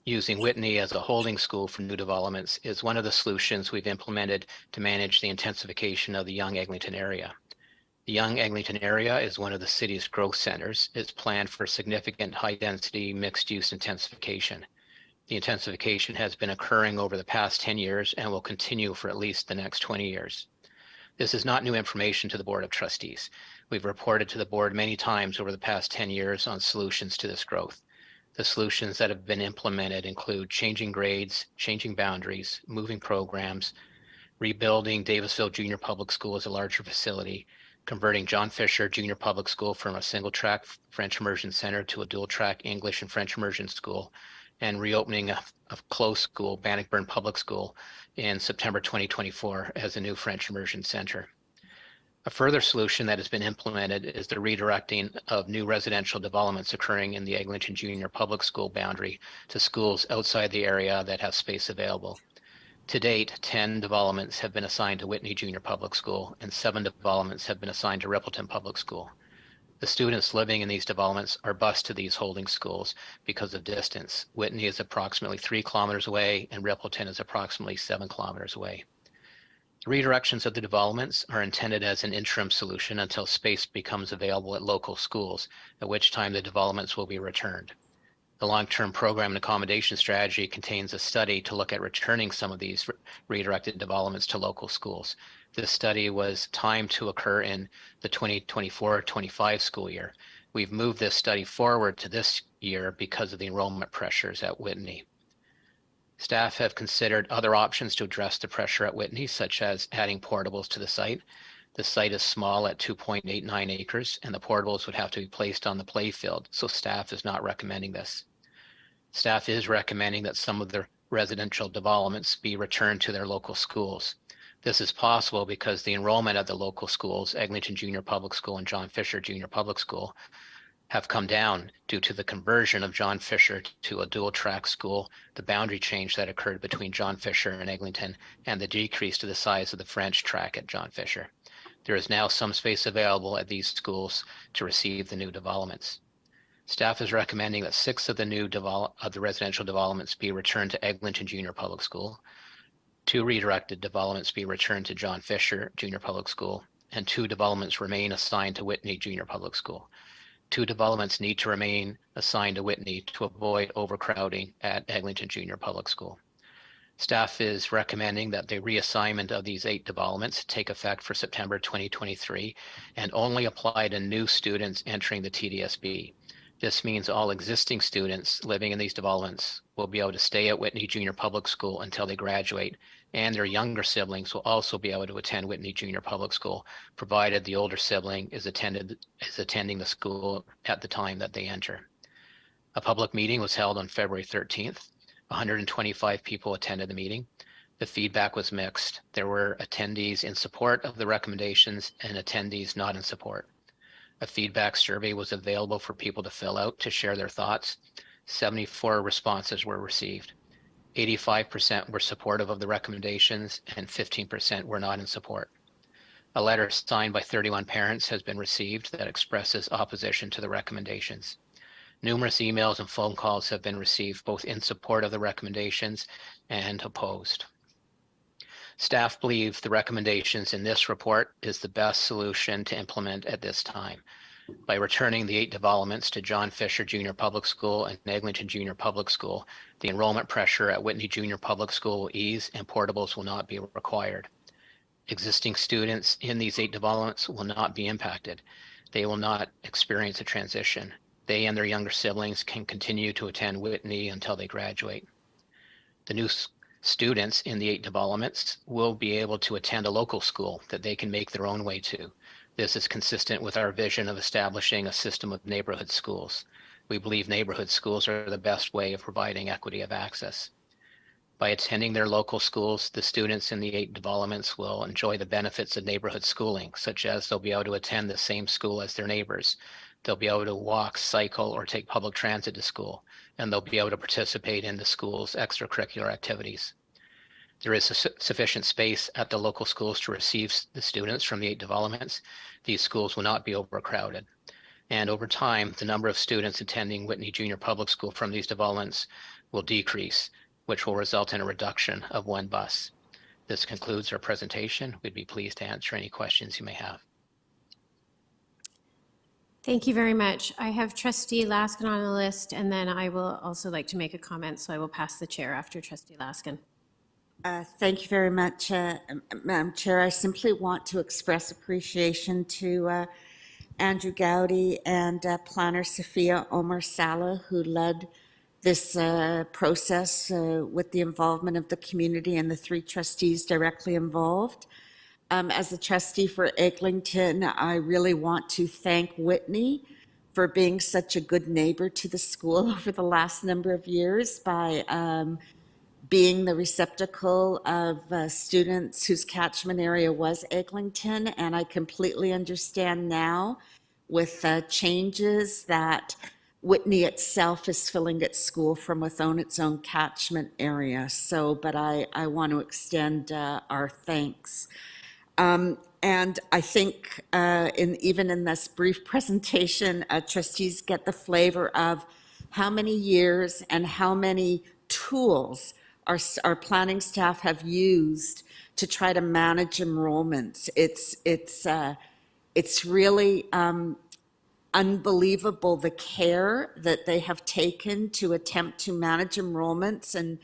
Q: Using Whitney as a holding school for new developments is one of the solutions we've implemented to manage the intensification of the Young Eglinton area. The Young Eglinton area is one of the city's growth centers. It's planned for significant high-density mixed-use intensification. The intensification has been occurring over the past 10 years and will continue for at least the next 20 years. This is not new information to the Board of Trustees. We've reported to the board many times over the past 10 years on solutions to this growth. The solutions that have been implemented include changing grades, changing boundaries, moving programs, rebuilding Davisville Junior Public School as a larger facility, converting John Fisher Junior Public School from a single-track French immersion center to a dual-track English and French immersion school, and reopening a closed school, Bannockburn Public School, in September 2024 as a new French immersion center. A further solution that has been implemented is the redirecting of new residential developments occurring in the Eglinton Junior Public School boundary to schools outside the area that have space available. To date, 10 developments have been assigned to Whitney Junior Public School and 7 developments have been assigned to Rippleton Public School. The students living in these developments are bused to these holding schools because of distance. Whitney is approximately 3 kilometers away and Rippleton is approximately 7 kilometers away. The redirections of the developments are intended as an interim solution until space becomes available at local schools, at which time the developments will be returned. The long-term program and accommodation strategy contains a study to look at returning some of these redirected developments to local schools. This study was timed to occur in the 2024-25 school year. We've moved this study forward to this year because of the enrollment pressures at Whitney. Staff have considered other options to address the pressure at Whitney, such as adding portables to the site. The site is small at 2.89 acres, and the portables would have to be placed on the playfield, so staff is not recommending this. Staff is recommending that some of the residential developments be returned to their local schools. This is possible because the enrollment at the local schools, Eglinton Junior Public School and John Fisher Junior Public School, have come down due to the conversion of John Fisher to a dual track school, the boundary change that occurred between John Fisher and Eglinton, and the decrease to the size of the French track at John Fisher. There is now some space available at these schools to receive the new developments. Staff is recommending that 6 of the residential developments be returned to Eglinton Junior Public School, 2 redirected developments be returned to John Fisher Junior Public School, and 2 developments remain assigned to Whitney Junior Public School. 2 developments need to remain assigned to Whitney to avoid overcrowding at Eglinton Junior Public School. Staff is recommending that the reassignment of these 8 developments take effect for September 2023 and only apply to new students entering the TDSB. This means all existing students living in these developments will be able to stay at Whitney Junior Public School until they graduate, and their younger siblings will also be able to attend Whitney Junior Public School, provided the older sibling is attending the school at the time that they enter. A public meeting was held on February 13th. 125 people attended the meeting. The feedback was mixed. There were attendees in support of the recommendations and attendees not in support. A feedback survey was available for people to fill out to share their thoughts. 74 responses were received. 85% were supportive of the recommendations and 15% were not in support. A letter signed by 31 parents has been received that expresses opposition to the recommendations. Numerous emails and phone calls have been received both in support of the recommendations and opposed. Staff believe the recommendations in this report is the best solution to implement at this time. By returning the 8 developments to John Fisher Junior Public School and Eglinton Junior Public School, the enrollment pressure at Whitney Junior Public School will ease and portables will not be required. Existing students in these 8 developments will not be impacted. They will not experience a transition. They and their younger siblings can continue to attend Whitney until they graduate. The new students in the 8 developments will be able to attend a local school that they can make their own way to. This is consistent with our vision of establishing a system of neighborhood schools. We believe neighborhood schools are the best way of providing equity of access. By attending their local schools, the students in the 8 developments will enjoy the benefits of neighborhood schooling, such as they'll be able to attend the same school as their neighbors. They'll be able to walk, cycle, or take public transit to school, and they'll be able to participate in the school's extracurricular activities. There is sufficient space at the local schools to receive the students from the 8 developments. These schools will not be overcrowded. And over time, the number of students attending Whitney Junior Public School from these developments will decrease, which will result in a reduction of 1 bus. This concludes our presentation. We'd be pleased to answer any questions you may have.
A: Thank you very much. I have Trustee Laskin on the list, and then I will also like to make a comment, so I will pass the chair after Trustee Laskin.
G: Thank you very much, Madam Chair. I simply want to express appreciation to Andrew Gowdy and Planner Sophia Omar Salah, who led this process with the involvement of the community and the 3 trustees directly involved. As a trustee for Eglinton, I really want to thank Whitney for being such a good neighbor to the school over the last number of years by being the receptacle of students whose catchment area was Eglinton. And I completely understand now with changes that Whitney itself is filling its school from within its own catchment area. So, but I want to extend our thanks. And I think even in this brief presentation, trustees get the flavor of how many years and how many tools our planning staff have used to try to manage enrollments. It's really unbelievable the care that they have taken to attempt to manage enrollments and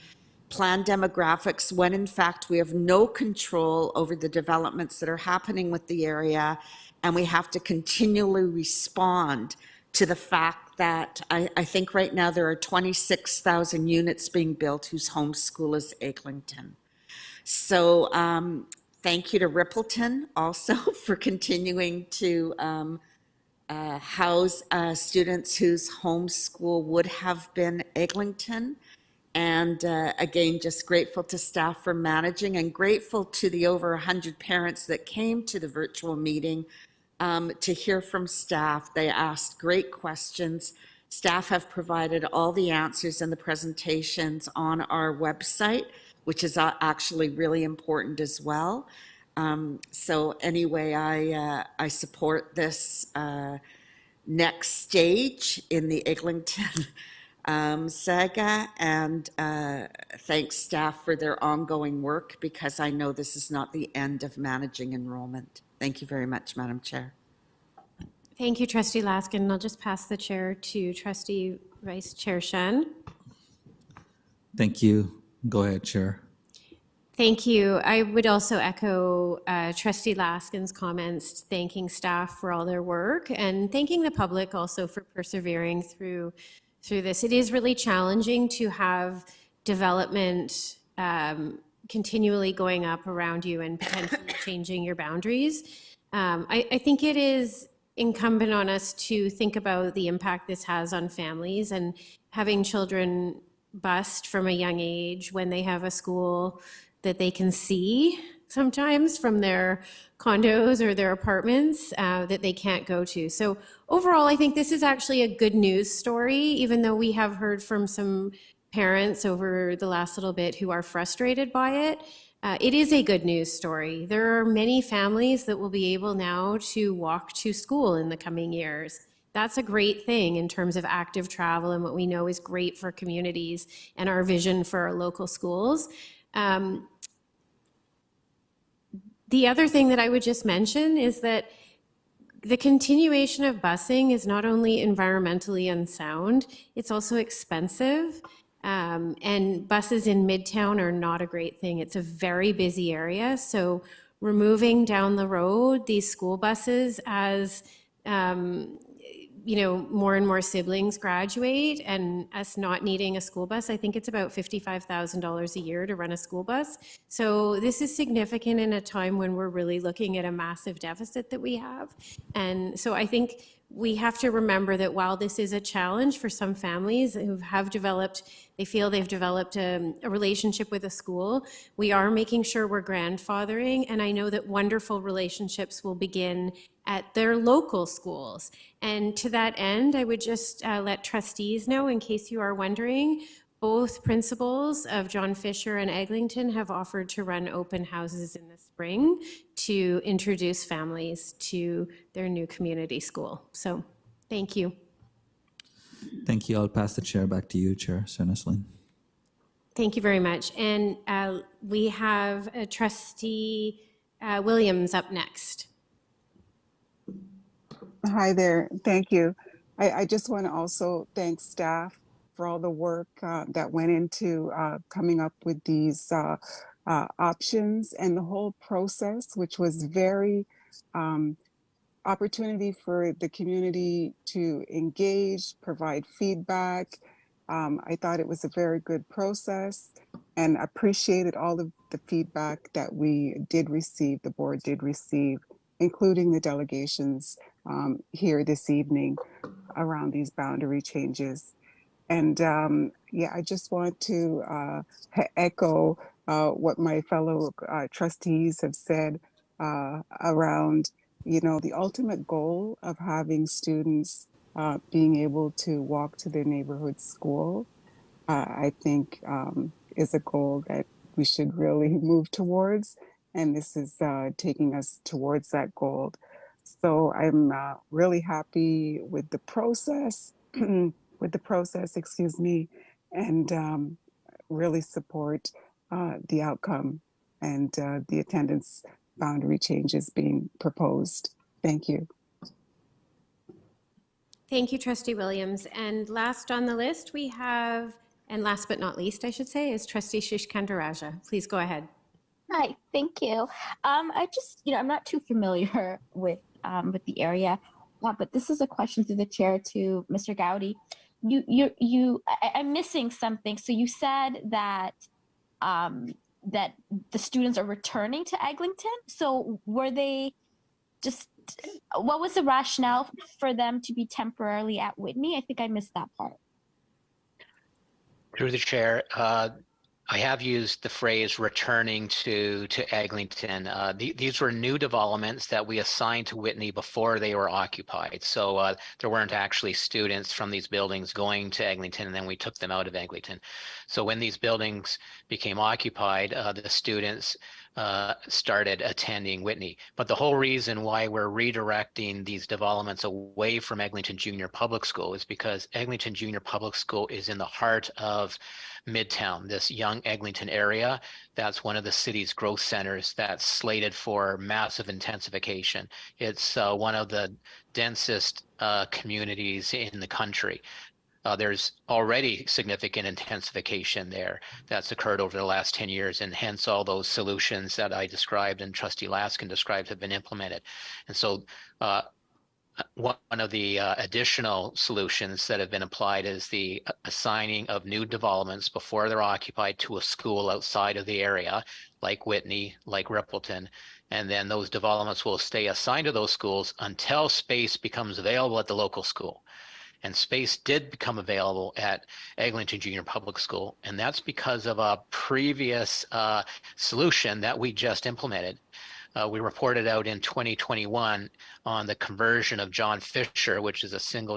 G: plan demographics when in fact we have no control over the developments that are happening with the area, and we have to continually respond to the fact that I think right now there are 26,000 units being built whose home school is Eglinton. So thank you to Rippleton also for continuing to house students whose home school would have been Eglinton. And again, just grateful to staff for managing, and grateful to the over 100 parents that came to the virtual meeting to hear from staff. They asked great questions. Staff have provided all the answers and the presentations on our website, which is actually really important as well. So anyway, I support this next stage in the Eglinton saga, and thanks staff for their ongoing work, because I know this is not the end of managing enrollment. Thank you very much, Madam Chair.
A: Thank you, Trustee Laskin. I'll just pass the chair to Trustee Vice Chair Shen.
N: Thank you. Go ahead, Chair.
A: Thank you. I would also echo Trustee Laskin's comments, thanking staff for all their work and thanking the public also for persevering through this. It is really challenging to have development continually going up around you and potentially changing your boundaries. I think it is incumbent on us to think about the impact this has on families, and having children bust from a young age when they have a school that they can see sometimes from their condos or their apartments that they can't go to. So overall, I think this is actually a good news story, even though we have heard from some parents over the last little bit who are frustrated by it. It is a good news story. There are many families that will be able now to walk to school in the coming years. That's a great thing in terms of active travel and what we know is great for communities and our vision for our local schools. The other thing that I would just mention is that the continuation of busing is not only environmentally unsound, it's also expensive. And buses in Midtown are not a great thing. It's a very busy area. So removing down the road these school buses as more and more siblings graduate, and us not needing a school bus, I think it's about $55,000 a year to run a school bus. So this is significant in a time when we're really looking at a massive deficit that we have. And so I think we have to remember that while this is a challenge for some families who have developed, they feel they've developed a relationship with a school, we are making sure we're grandfathering. And I know that wonderful relationships will begin at their local schools. And to that end, I would just let trustees know, in case you are wondering, both principals of John Fisher and Eglinton have offered to run open houses in the spring to introduce families to their new community school. So thank you.
N: Thank you. I'll pass the chair back to you, Chair Senneslin.
A: Thank you very much. And we have Trustee Williams up next.
U: Hi there. Thank you. I just want to also thank staff for all the work that went into coming up with these options and the whole process, which was very opportunity for the community to engage, provide feedback. I thought it was a very good process and appreciated all of the feedback that we did receive, the board did receive, including the delegations here this evening around these boundary changes. And yeah, I just want to echo what my fellow trustees have said around, the ultimate goal of having students being able to walk to their neighborhood school, I think is a goal that we should really move towards. And this is taking us towards that goal. So I'm really happy with the process, and really support the outcome and the attendance boundary changes being proposed. Thank you.
A: Thank you, Trustee Williams. And last on the list we have, and last but not least, I should say, is Trustee Shiskandarajah. Please go ahead.
L: Hi, thank you. I just, I'm not too familiar with the area, but this is a question through the chair to Mr. Gowdy. I'm missing something. So you said that that the students are returning to Eglinton. So were they just, what was the rationale for them to be temporarily at Whitney? I think I missed that part.
Q: Through the chair, I have used the phrase returning to Eglinton. These were new developments that we assigned to Whitney before they were occupied. So there weren't actually students from these buildings going to Eglinton, and then we took them out of Eglinton. So when these buildings became occupied, the students started attending Whitney. But the whole reason why we're redirecting these developments away from Eglinton Junior Public School is because Eglinton Junior Public School is in the heart of Midtown, this young Eglinton area. That's one of the city's growth centers that's slated for massive intensification. It's one of the densest communities in the country. There's already significant intensification there that's occurred over the last 10 years, and hence all those solutions that I described and Trustee Laskin described have been implemented. And so one of the additional solutions that have been applied is the assigning of new developments before they're occupied to a school outside of the area, like Whitney, like Rippleton. And then those developments will stay assigned to those schools until space becomes available at the local school. And space did become available at Eglinton Junior Public School, and that's because of a previous solution that we just implemented. We reported out in 2021 on the conversion of John Fisher, which is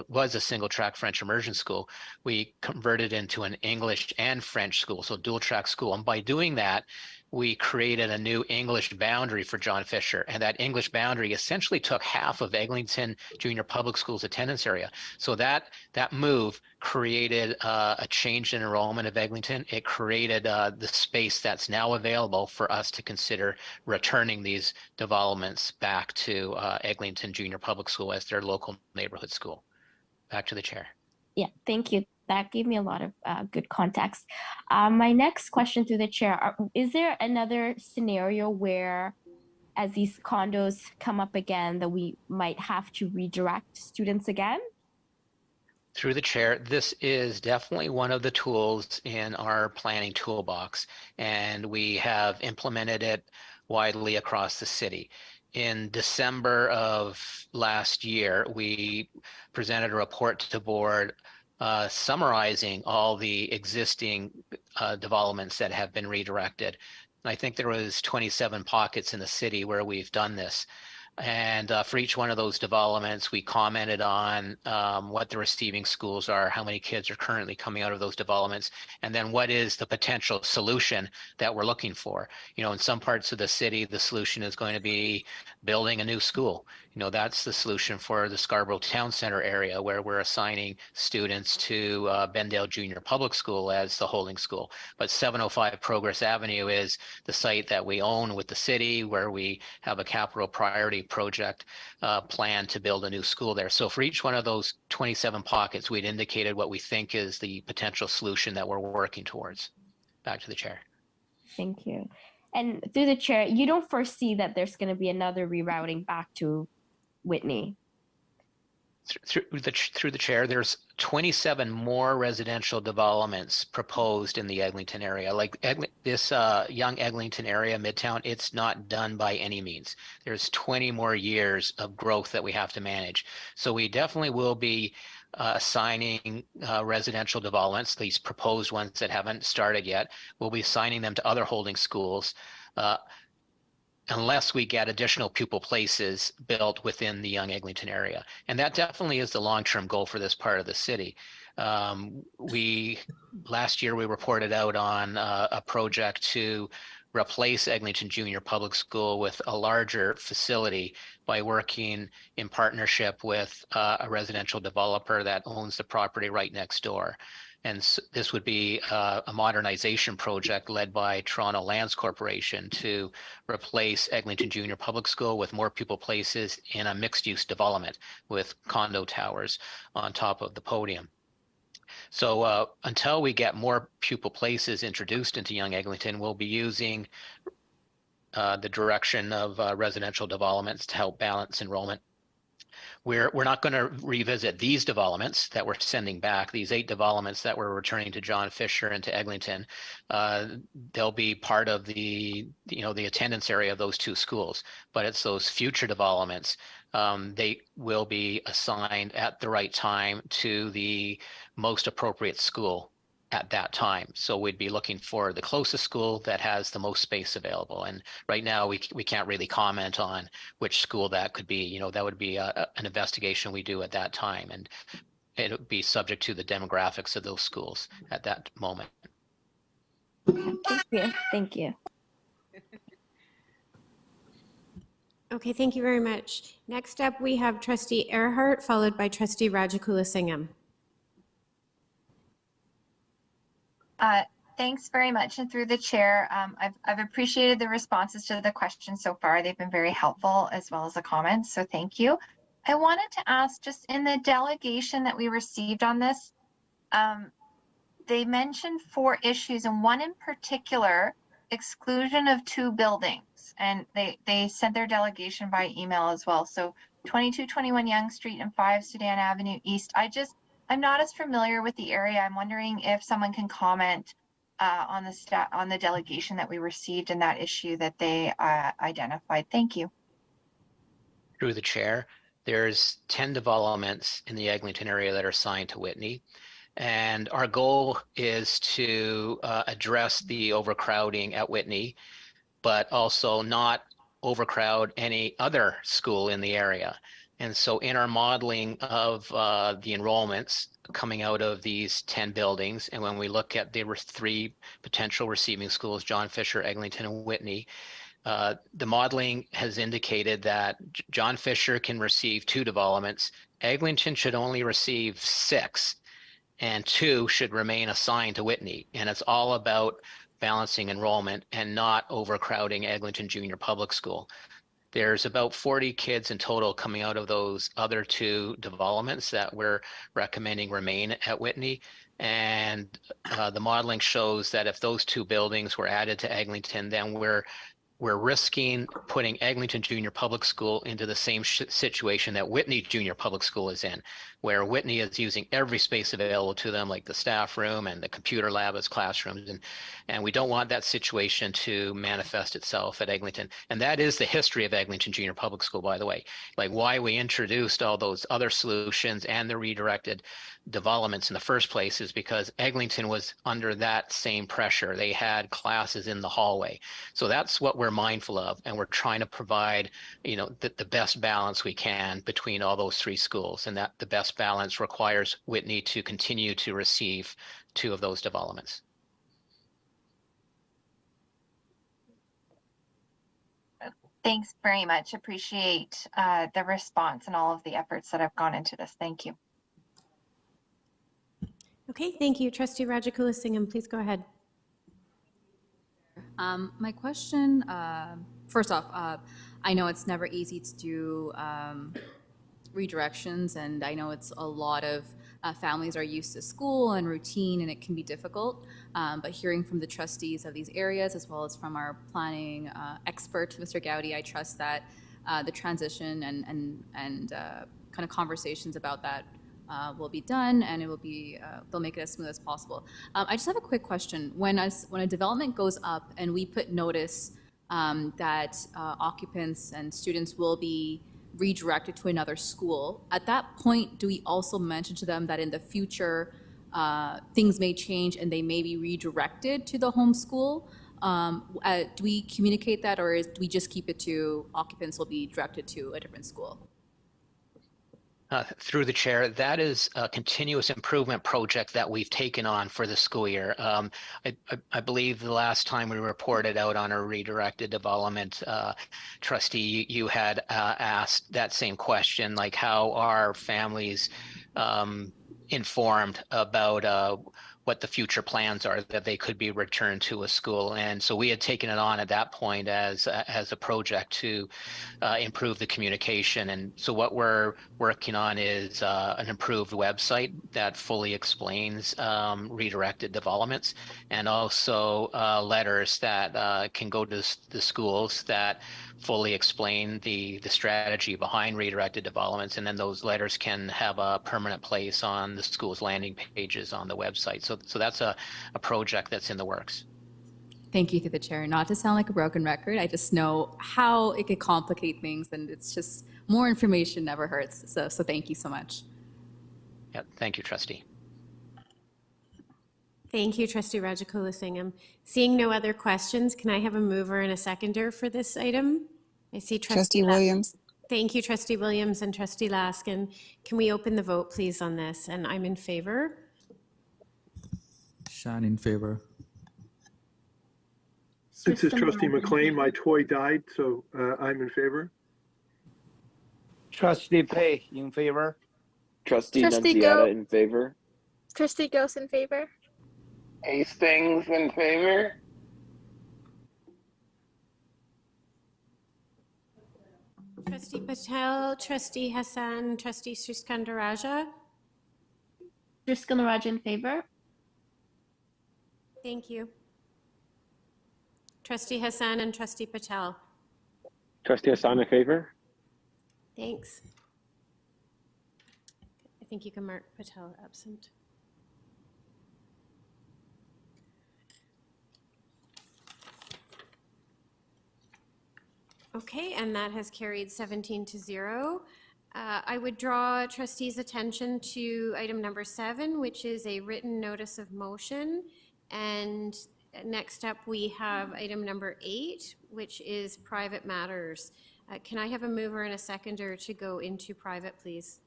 Q: was a single track French immersion school. We converted into an English and French school, so dual track school. And by doing that, we created a new English boundary for John Fisher. And that English boundary essentially took half of Eglinton Junior Public School's attendance area. So that move created a change in enrollment of Eglinton. It created the space that's now available for us to consider returning these developments back to Eglinton Junior Public School as their local neighborhood school. Back to the chair.
L: Yeah, thank you. That gave me a lot of good context. My next question through the chair, is there another scenario where, as these condos come up again, that we might have to redirect students again?
Q: Through the chair, this is definitely one of the tools in our planning toolbox, and we have implemented it widely across the city. In December of last year, we presented a report to the board summarizing all the existing developments that have been redirected. And I think there was 27 pockets in the city where we've done this. And for each one of those developments, we commented on what the receiving schools are, how many kids are currently coming out of those developments, and then what is the potential solution that we're looking for. You know, in some parts of the city, the solution is going to be building a new school. You know, that's the solution for the Scarborough Town Center area, where we're assigning students to Bendale Junior Public School as the holding school. But 705 Progress Avenue is the site that we own with the city, where we have a capital priority project plan to build a new school there. So for each one of those 27 pockets, we'd indicated what we think is the potential solution that we're working towards. Back to the chair.
L: Thank you. And through the chair, you don't foresee that there's going to be another rerouting back to Whitney?
Q: Through the chair, there's 27 more residential developments proposed in the Eglinton area. Like this young Eglinton area, Midtown, it's not done by any means. There's 20 more years of growth that we have to manage. So we definitely will be assigning residential developments, these proposed ones that haven't started yet. We'll be assigning them to other holding schools unless we get additional pupil places built within the young Eglinton area. And that definitely is the long-term goal for this part of the city. Last year we reported out on a project to replace Eglinton Junior Public School with a larger facility by working in partnership with a residential developer that owns the property right next door. And this would be a modernization project led by Toronto Lands Corporation to replace Eglinton Junior Public School with more pupil places in a mixed-use development with condo towers on top of the podium. So until we get more pupil places introduced into Young Eglinton, we'll be using the direction of residential developments to help balance enrollment. We're not going to revisit these developments that we're sending back, these 8 developments that we're returning to John Fisher and to Eglinton. They'll be part of the attendance area of those 2 schools, but it's those future developments. They will be assigned at the right time to the most appropriate school at that time. So we'd be looking for the closest school that has the most space available. And right now we can't really comment on which school that could be. That would be an investigation we do at that time, and it would be subject to the demographics of those schools at that moment.
L: Thank you. Thank you.
A: Okay, thank you very much. Next up, we have Trustee Earhart, followed by Trustee Rajagula-Singham.
R: Thanks very much. And through the chair, I've appreciated the responses to the questions so far. They've been very helpful, as well as the comments. So thank you. I wanted to ask, just in the delegation that we received on this, they mentioned 4 issues, and one in particular, exclusion of 2 buildings. And they sent their delegation by email as well. So 2221 Yonge Street and 5 Sudan Avenue East. I'm not as familiar with the area. I'm wondering if someone can comment on the delegation that we received and that issue that they identified. Thank you.
Q: Through the chair, there's 10 developments in the Eglinton area that are assigned to Whitney. And our goal is to address the overcrowding at Whitney, but also not overcrowd any other school in the area. And so in our modeling of the enrollments coming out of these 10 buildings, and when we look at the 3 potential receiving schools, John Fisher, Eglinton, and Whitney, the modeling has indicated that John Fisher can receive 2 developments, Eglinton should only receive 6, and 2 should remain assigned to Whitney. And it's all about balancing enrollment and not overcrowding Eglinton Junior Public School. There's about 40 kids in total coming out of those other 2 developments that we're recommending remain at Whitney. And the modeling shows that if those 2 buildings were added to Eglinton, then we're risking putting Eglinton Junior Public School into the same situation that Whitney Junior Public School is in, where Whitney is using every space available to them, like the staff room and the computer lab as classrooms. And we don't want that situation to manifest itself at Eglinton. And that is the history of Eglinton Junior Public School, by the way, like why we introduced all those other solutions and the redirected developments in the first place is because Eglinton was under that same pressure. They had classes in the hallway. So that's what we're mindful of. And we're trying to provide, the best balance we can between all those 3 schools. And that the best balance requires Whitney to continue to receive 2 of those developments.
R: Thanks very much. Appreciate the response and all of the efforts that have gone into this. Thank you.
A: Okay, thank you. Trustee Rajagula-Singham, please go ahead.
J: My question, first off, I know it's never easy to do redirections, and I know it's a lot of families are used to school and routine, and it can be difficult. But hearing from the trustees of these areas, as well as from our planning expert, Mr. Gowdy, I trust that the transition and kind of conversations about that will be done, and it will be they'll make it as smooth as possible. I just have a quick question. When a development goes up and we put notice that occupants and students will be redirected to another school, at that point, do we also mention to them that in the future things may change and they may be redirected to the home school? Do we communicate that, or do we just keep it to occupants will be directed to a different school?
Q: Through the chair, that is a continuous improvement project that we've taken on for the school year. I believe the last time we reported out on a redirected development, trustee, you had asked that same question, like how are families informed about what the future plans are, that they could be returned to a school. And so we had taken it on at that point as a project to improve the communication. And so what we're working on is an improved website that fully explains redirected developments, and also letters that can go to the schools that fully explain the strategy behind redirected developments, and then those letters can have a permanent place on the school's landing pages on the website. So that's a project that's in the works.
J: Thank you, through the chair. Not to sound like a broken record, I just know how it could complicate things, and it's just more information never hurts. So thank you so much.
Q: Yeah, thank you, trustee.
A: Thank you, Trustee Rajagulasingham. Seeing no other questions, can I have a mover and a seconder for this item? I see
U: Trustee Williams.
A: Thank you, Trustee Williams and Trustee Laskin. Can we open the vote, please, on this? And I'm in favor.
N: Shan in favor.
O: This is Trustee McLean. My toy died, so I'm in favor.
T: Trustee Pei in favor.
M: Trustee
R: Trustee
M: Nunziata
R: Go.
M: in favor.
R: Trustee Gose in favor.
C: Hastings in favor.
A: Trustee Patel, Trustee Hassan, Trustee Sriskandarajah.
L: Sriskandarajah in favor.
A: Thank you. Trustee Hassan and Trustee Patel.
M: Trustee Hassan in favor.
A: Thanks. I think you can mark Patel absent. Okay, and that has carried 17-0. I would draw trustees' attention to item number 7, which is a written notice of motion. And next up, we have item number 8, which is private matters. Can I have a mover and a seconder to go into private, please?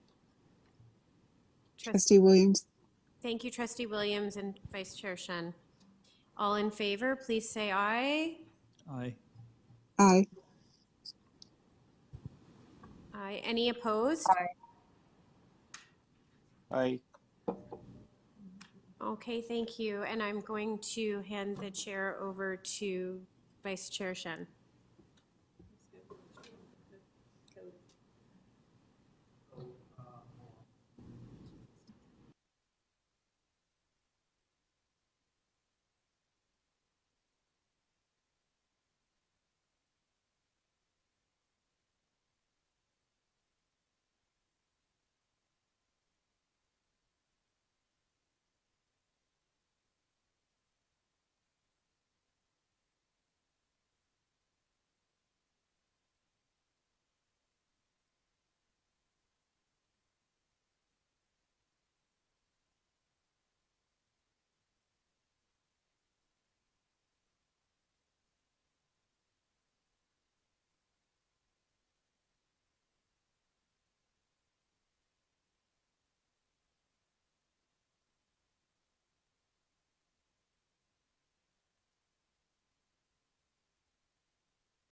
U: Trustee Williams.
A: Thank you, Trustee Williams and Vice Chair Shen. All in favor, please say aye.
N: Aye.
U: Aye.
A: Aye. Any opposed?
T: Aye.
A: Okay, thank you. And I'm going to hand the chair over to Vice Chair Shen.